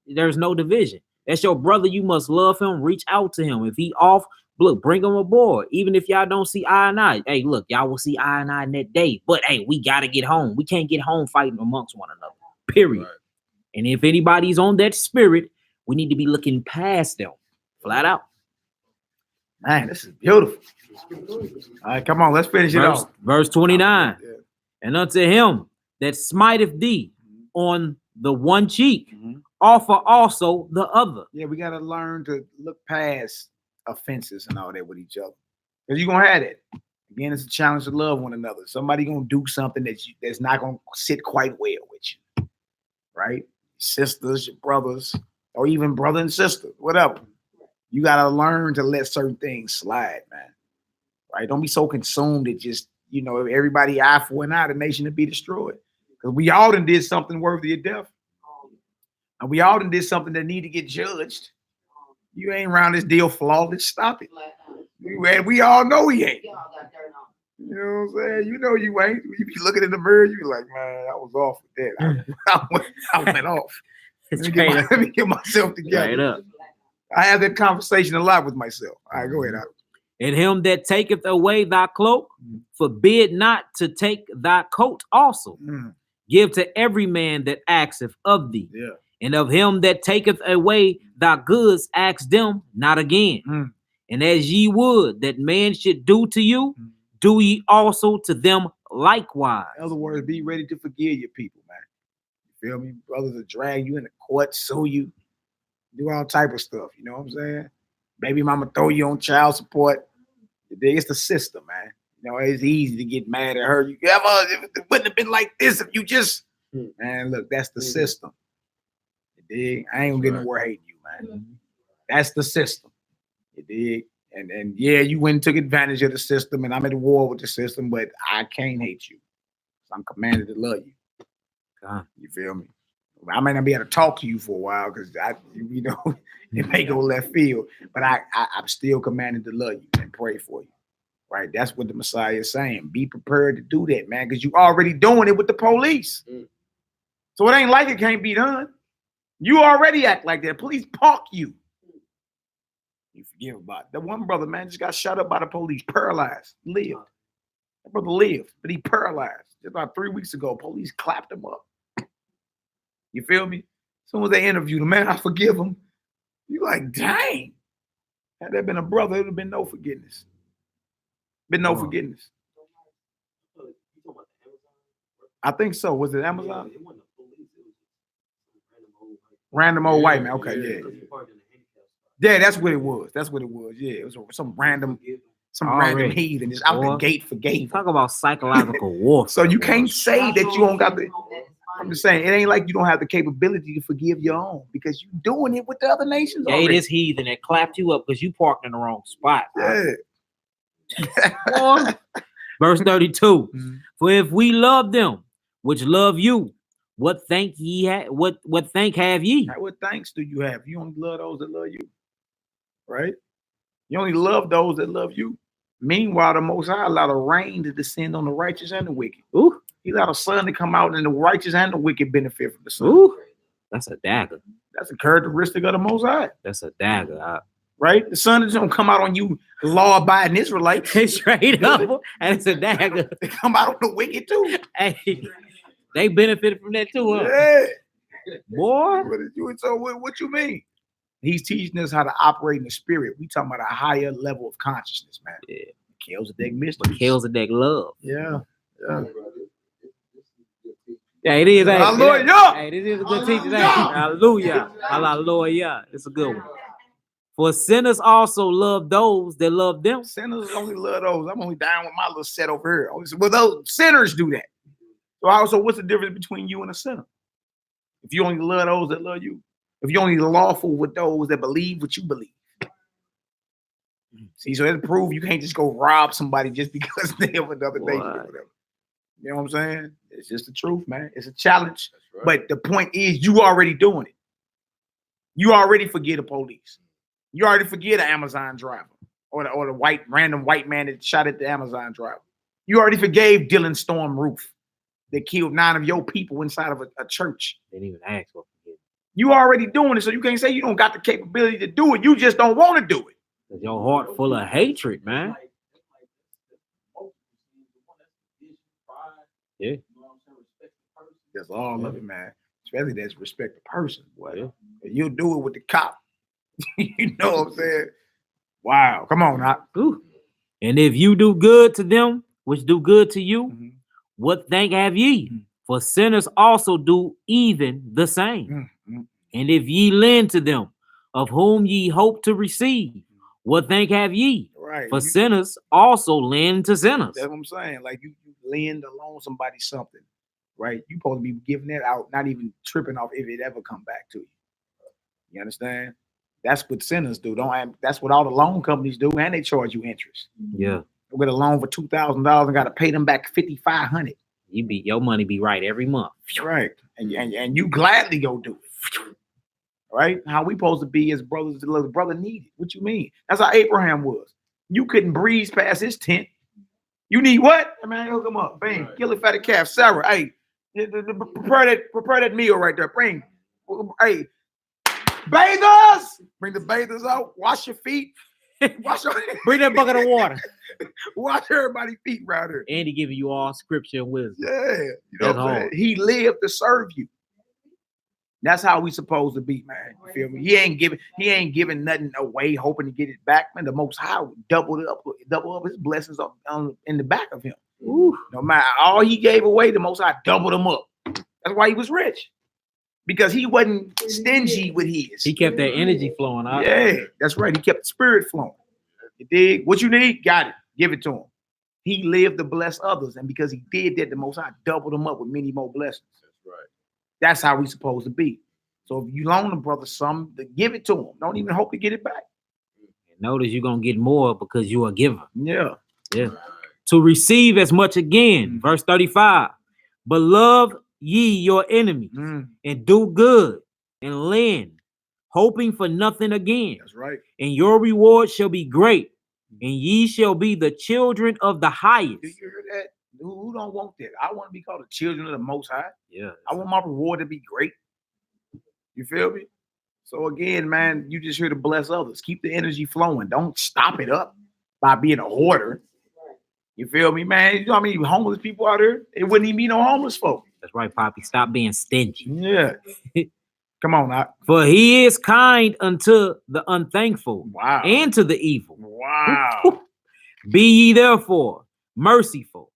there's no division. That's your brother. You must love him, reach out to him. If he off, look, bring him aboard. Even if y'all don't see eye and eye, hey, look, y'all will see eye and eye in that day. But hey, we gotta get home. We can't get home fighting amongst one another. Period. Right. And if anybody's on that spirit, we need to be looking past them, flat out. Man, this is beautiful. All right, come on, let's finish it off. Verse 29. And unto him that smiteth thee on the one cheek, offer also the other. Yeah, we gotta learn to look past offenses and all that with each other, because you're gonna have it. Again, it's a challenge to love one another. Somebody gonna do something that's not gonna sit quite well with you, right? Sisters, your brothers, or even brother and sister, whatever. You gotta learn to let certain things slide, man. Right? Don't be so consumed that just, you know, everybody eye for an eye, the nation to be destroyed. Because we all done did something worthy of death, and we all done did something that need to get judged. You ain't around this deal flawless. Stop it. We all know he ain't. You know what I'm saying? You know you ain't. You be looking in the mirror, you be like, man, I was off with that. I went off. Let me get myself together. I have that conversation a lot with myself. All right, go ahead. And him that taketh away thy cloak, forbid not to take thy coat also. Give to every man that asketh of thee. And of him that taketh away thy goods, ask them not again. And as ye would that man should do to you, do ye also to them likewise. In other words, be ready to forgive your people, man. You feel me? Brothers will drag you in the court, sue you, do all type of stuff. You know what I'm saying? Baby mama throw you on child support. It's the system, man. You know, it's easy to get mad at her. If it wouldn't have been like this if you just, man, look, that's the system. You dig? I ain't gonna get nowhere hating you, man. That's the system. You dig? And yeah, you went and took advantage of the system, and I'm at war with the system, but I can't hate you. I'm commanded to love you. God. You feel me? I may not be able to talk to you for a while because it may go left field, but I'm still commanded to love you and pray for you. Right? That's what the Messiah is saying. Be prepared to do that, man, because you already doing it with the police. So it ain't like it can't be done. You already act like that. Police park you. You forgive about it. The one brother, man, just got shot up by the police, paralyzed, lived. That brother lived, but he paralyzed. Just about 3 weeks ago, police clapped him up. You feel me? As soon as they interviewed him, man, I forgive him. You like, dang. Had there been a brother, it would have been no forgiveness. Been no forgiveness. I think so. Was it Amazon? Random old white man. Okay, yeah. Yeah, that's what it was. That's what it was. Yeah, it was some random heathen just out the gate for gate. Talk about psychological warfare. So you can't say that you don't got the. I'm just saying, it ain't like you don't have the capability to forgive your own because you're doing it with the other nations. Yeah, this heathen that clapped you up because you parked in the wrong spot. Yeah. Verse 32. For if we love them which love you, what thank ye what thank have ye? What thanks do you have? You only love those that love you, right? You only love those that love you. Meanwhile, the Most High allowed a rain to descend on the righteous and the wicked. Ooh. He allowed a sun to come out, and the righteous and the wicked benefit from the sun. Ooh. That's a dagger. That's a characteristic of the Most High. That's a dagger. Right? The sun is gonna come out on you, law-abiding Israelites. Straight up, and it's a dagger. They come out on the wicked too. Hey, they benefited from that too, huh? Yeah. Boy. So what you mean? He's teaching us how to operate in the spirit. We talking about a higher level of consciousness, man. Yeah. Melchizedek Ministers. Melchizedek love. Yeah. Yeah. Yeah, it is. Hallelujah. Hey, this is a good teaching. Hallelujah. Hallelujah. It's a good one. For sinners also love those that love them. Sinners only love those. I'm only down with my little set over here. Well, those sinners do that. So also, what's the difference between you and a sinner? If you only love those that love you, if you only lawful with those that believe what you believe. See, so that proves you can't just go rob somebody just because they have another nation or whatever. You know what I'm saying? It's just the truth, man. It's a challenge. Right. But the point is, you already doing it. You already forget the police. You already forget the Amazon driver or the random white man that shot at the Amazon driver. You already forgave Dylan Storm Roof that killed 9 of your people inside of a church. They didn't even ask for forgiveness. You already doing it, so you can't say you don't got the capability to do it. You just don't want to do it. Cause your heart full of hatred, man. Yeah. That's all of it, man. Especially that's respect the person, boy. Yeah. You'll do it with the cop. You know what I'm saying? Wow. Come on now. Ooh. And if you do good to them, which do good to you, what thank have ye? For sinners also do even the same. And if ye lend to them, of whom ye hope to receive, what thank have ye? Right. For sinners also lend to sinners. That's what I'm saying. Like you lend to loan somebody something, right? You supposed to be giving that out, not even tripping off if it ever come back to you. You understand? That's what sinners do. That's what all the loan companies do, and they charge you interest. Yeah. You get a loan for $2,000 and got to pay them back $5,500. Your money be right every month. Right. And you gladly go do it. Right? How we supposed to be as brothers, the brother needed. What you mean? That's how Abraham was. You couldn't breeze past his tent. You need what? Man, hook him up. Bang. Right. Kill a fatted calf. Sarah, hey, prepare that meal right there. Bring. Hey, bathers. Bring the bathers out. Wash your feet. Bring that bucket of water. Wash everybody's feet right here. And he giving you all scripture and wisdom. Yeah. You know what I'm saying? He lived to serve you. That's how we supposed to be, man. You feel me? He ain't giving nothing away, hoping to get it back. Man, the Most High doubled up his blessings in the back of him. Ooh. No matter all he gave away, the Most High doubled them up. That's why he was rich, because he wasn't stingy with his. He kept that energy flowing out. Yeah, that's right. He kept the spirit flowing. You dig? What you need, got it. Give it to him. He lived to bless others, and because he did that, the Most High doubled him up with many more blessings. Right. That's how we supposed to be. So if you loan a brother something, give it to him. Don't even hope to get it back. Notice you're gonna get more because you're a giver. Yeah. Yeah. To receive as much again. Verse 35. But love ye your enemies and do good and lend, hoping for nothing again. That's right. And your reward shall be great, and ye shall be the children of the highest. Do you hear that? Who don't want that? I want to be called the children of the Most High. Yeah. I want my reward to be great. You feel me? So again, man, you just here to bless others. Keep the energy flowing. Don't stop it up by being a hoarder. You feel me, man? You know how many homeless people out there? It wouldn't even be no homeless folk. That's right, Poppy. Stop being stingy. Yeah. Come on now. For he is kind unto the unthankful. Wow. And to the evil. Wow. Be ye therefore merciful,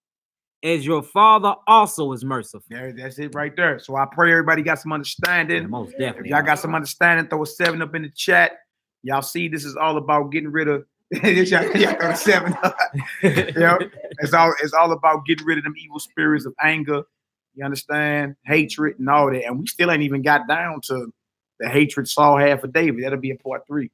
as your Father also is merciful. That's it right there. So I pray everybody got some understanding. Yeah, most definitely. If y'all got some understanding, throw a 7 up in the chat. Y'all see this is all about getting rid of y'all throw a 7 up. Yeah. It's all about getting rid of them evil spirits of anger. You understand? Hatred and all that. And we still ain't even got down to the hatred Saul had for David. That'll be in part 3.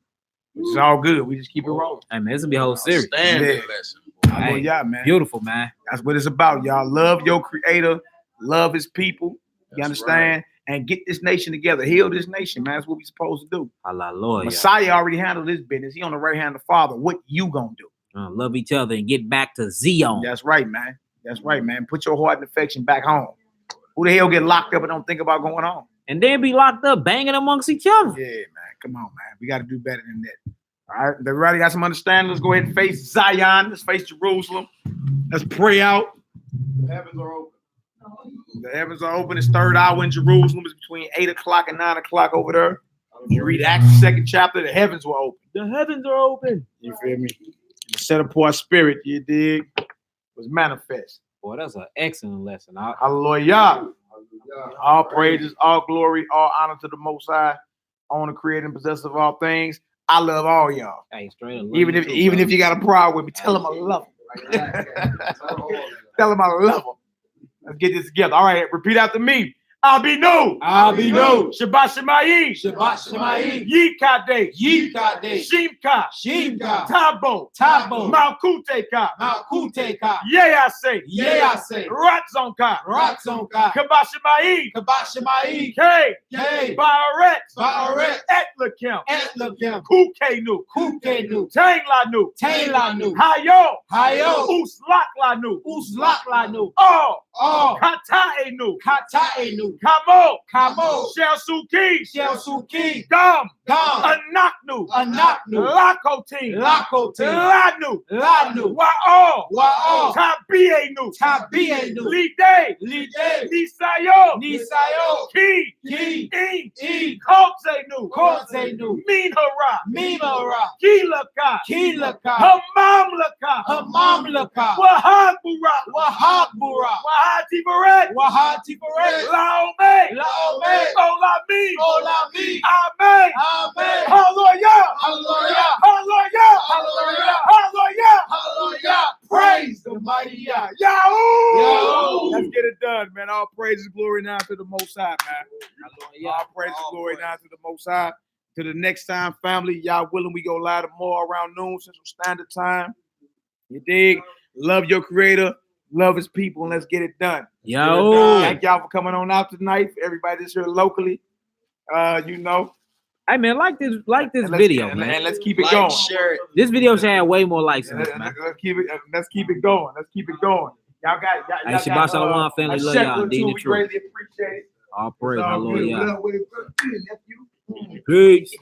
Which is all good. We just keep it rolling. Hey man, this will be a whole series. Standing lesson. I know y'all, man. Beautiful, man. That's what it's about, y'all. Love your creator, love his people. You understand? Right. And get this nation together. Heal this nation, man. That's what we're supposed to do. Allah, Lord, Messiah already handled this business. He on the right hand of the Father. What you gonna do? Love each other and get back to Zion. That's right, man. That's right, man. Put your heart and affection back home. Who the hell get locked up and don't think about going home? And then be locked up banging amongst each other. Yeah, man. Come on, man. We got to do better than that. All right. Everybody got some understanding. Let's go ahead and face Zion. Let's face Jerusalem. Let's pray out. The heavens are open. The heavens are open. It's 3rd hour in Jerusalem. It's between 8 o'clock and 9 o'clock over there. If you read Acts 2nd chapter, the heavens were open. The heavens are open. You feel me? The set apart spirit, you dig, was manifest. Boy, that's an excellent lesson. Hallelujah. All praises, all glory, all honor to the Most High, owner, creator, and possessor of all things. I love all y'all. Hey, straight up. Even if you got a problem with me, tell them I love them. Tell them I love them. Let's get this together. All right, repeat after me. I'll be new. I'll be new. Shabbat Shemayim. Shabbat Shemayim. Yi Kadesh. Yi Kadesh. Shimka. Shimka. Tabo. Tabo. Malkuteka. Malkuteka. Yea, I say. Yea, I say. Ratzonka. Ratzonka. Kabashemayim. Kabashemayim. K. K. Baaret. Baaret. Etlakim. Etlakim. Kukenu. Kukenu. Tanglanu. Taylanu. Hayo. Hayo. Uslaklanu. Uslaklanu. Oh. Kataenu. Kataenu. Kamo. Kamo. Shelsuki. Shelsuki. Gum. Gum. Anaknu. Anaknu. Lakotin. Lakotin. Lanu. Lanu. Wa'o. Wa'o. Tabienu. Tabienu. Lide. Lide. Nisayo. Nisayo. Ki. Ki. In. Kotzenu. Kotzenu. Minhara. Minara. Kilaka. Kilaka. Hamamlaka. Hamamlaka. Wahabura. Wahabura. Wahati Baret. Wahati Baret. Laome. Laome. Olami. Olami. Amen. Amen. Hallelujah. Hallelujah. Hallelujah. Hallelujah. Hallelujah. Hallelujah. Praise the mighty Yah. Yahoo! Yahoo! Let's get it done, man. All praises, glory now to the Most High, man. All praises, glory now to the Most High. To the next time, family, y'all willing, we go live tomorrow around noon Central Standard Time. You dig? Love your creator, love his people, and let's get it done. Yo. Thank y'all for coming on out tonight. For everybody that's here locally, you know. Hey man, like this video, man. And let's keep it going. Share it. This video should have way more likes than this, man. Let's keep it going. Let's keep it going. Y'all got Hey, Shabbat Shalom, family. Love y'all. Indeed, the we truth. greatly appreciate it. All praise, It's all Lord, good. yeah. Love with it, nephew. Peace.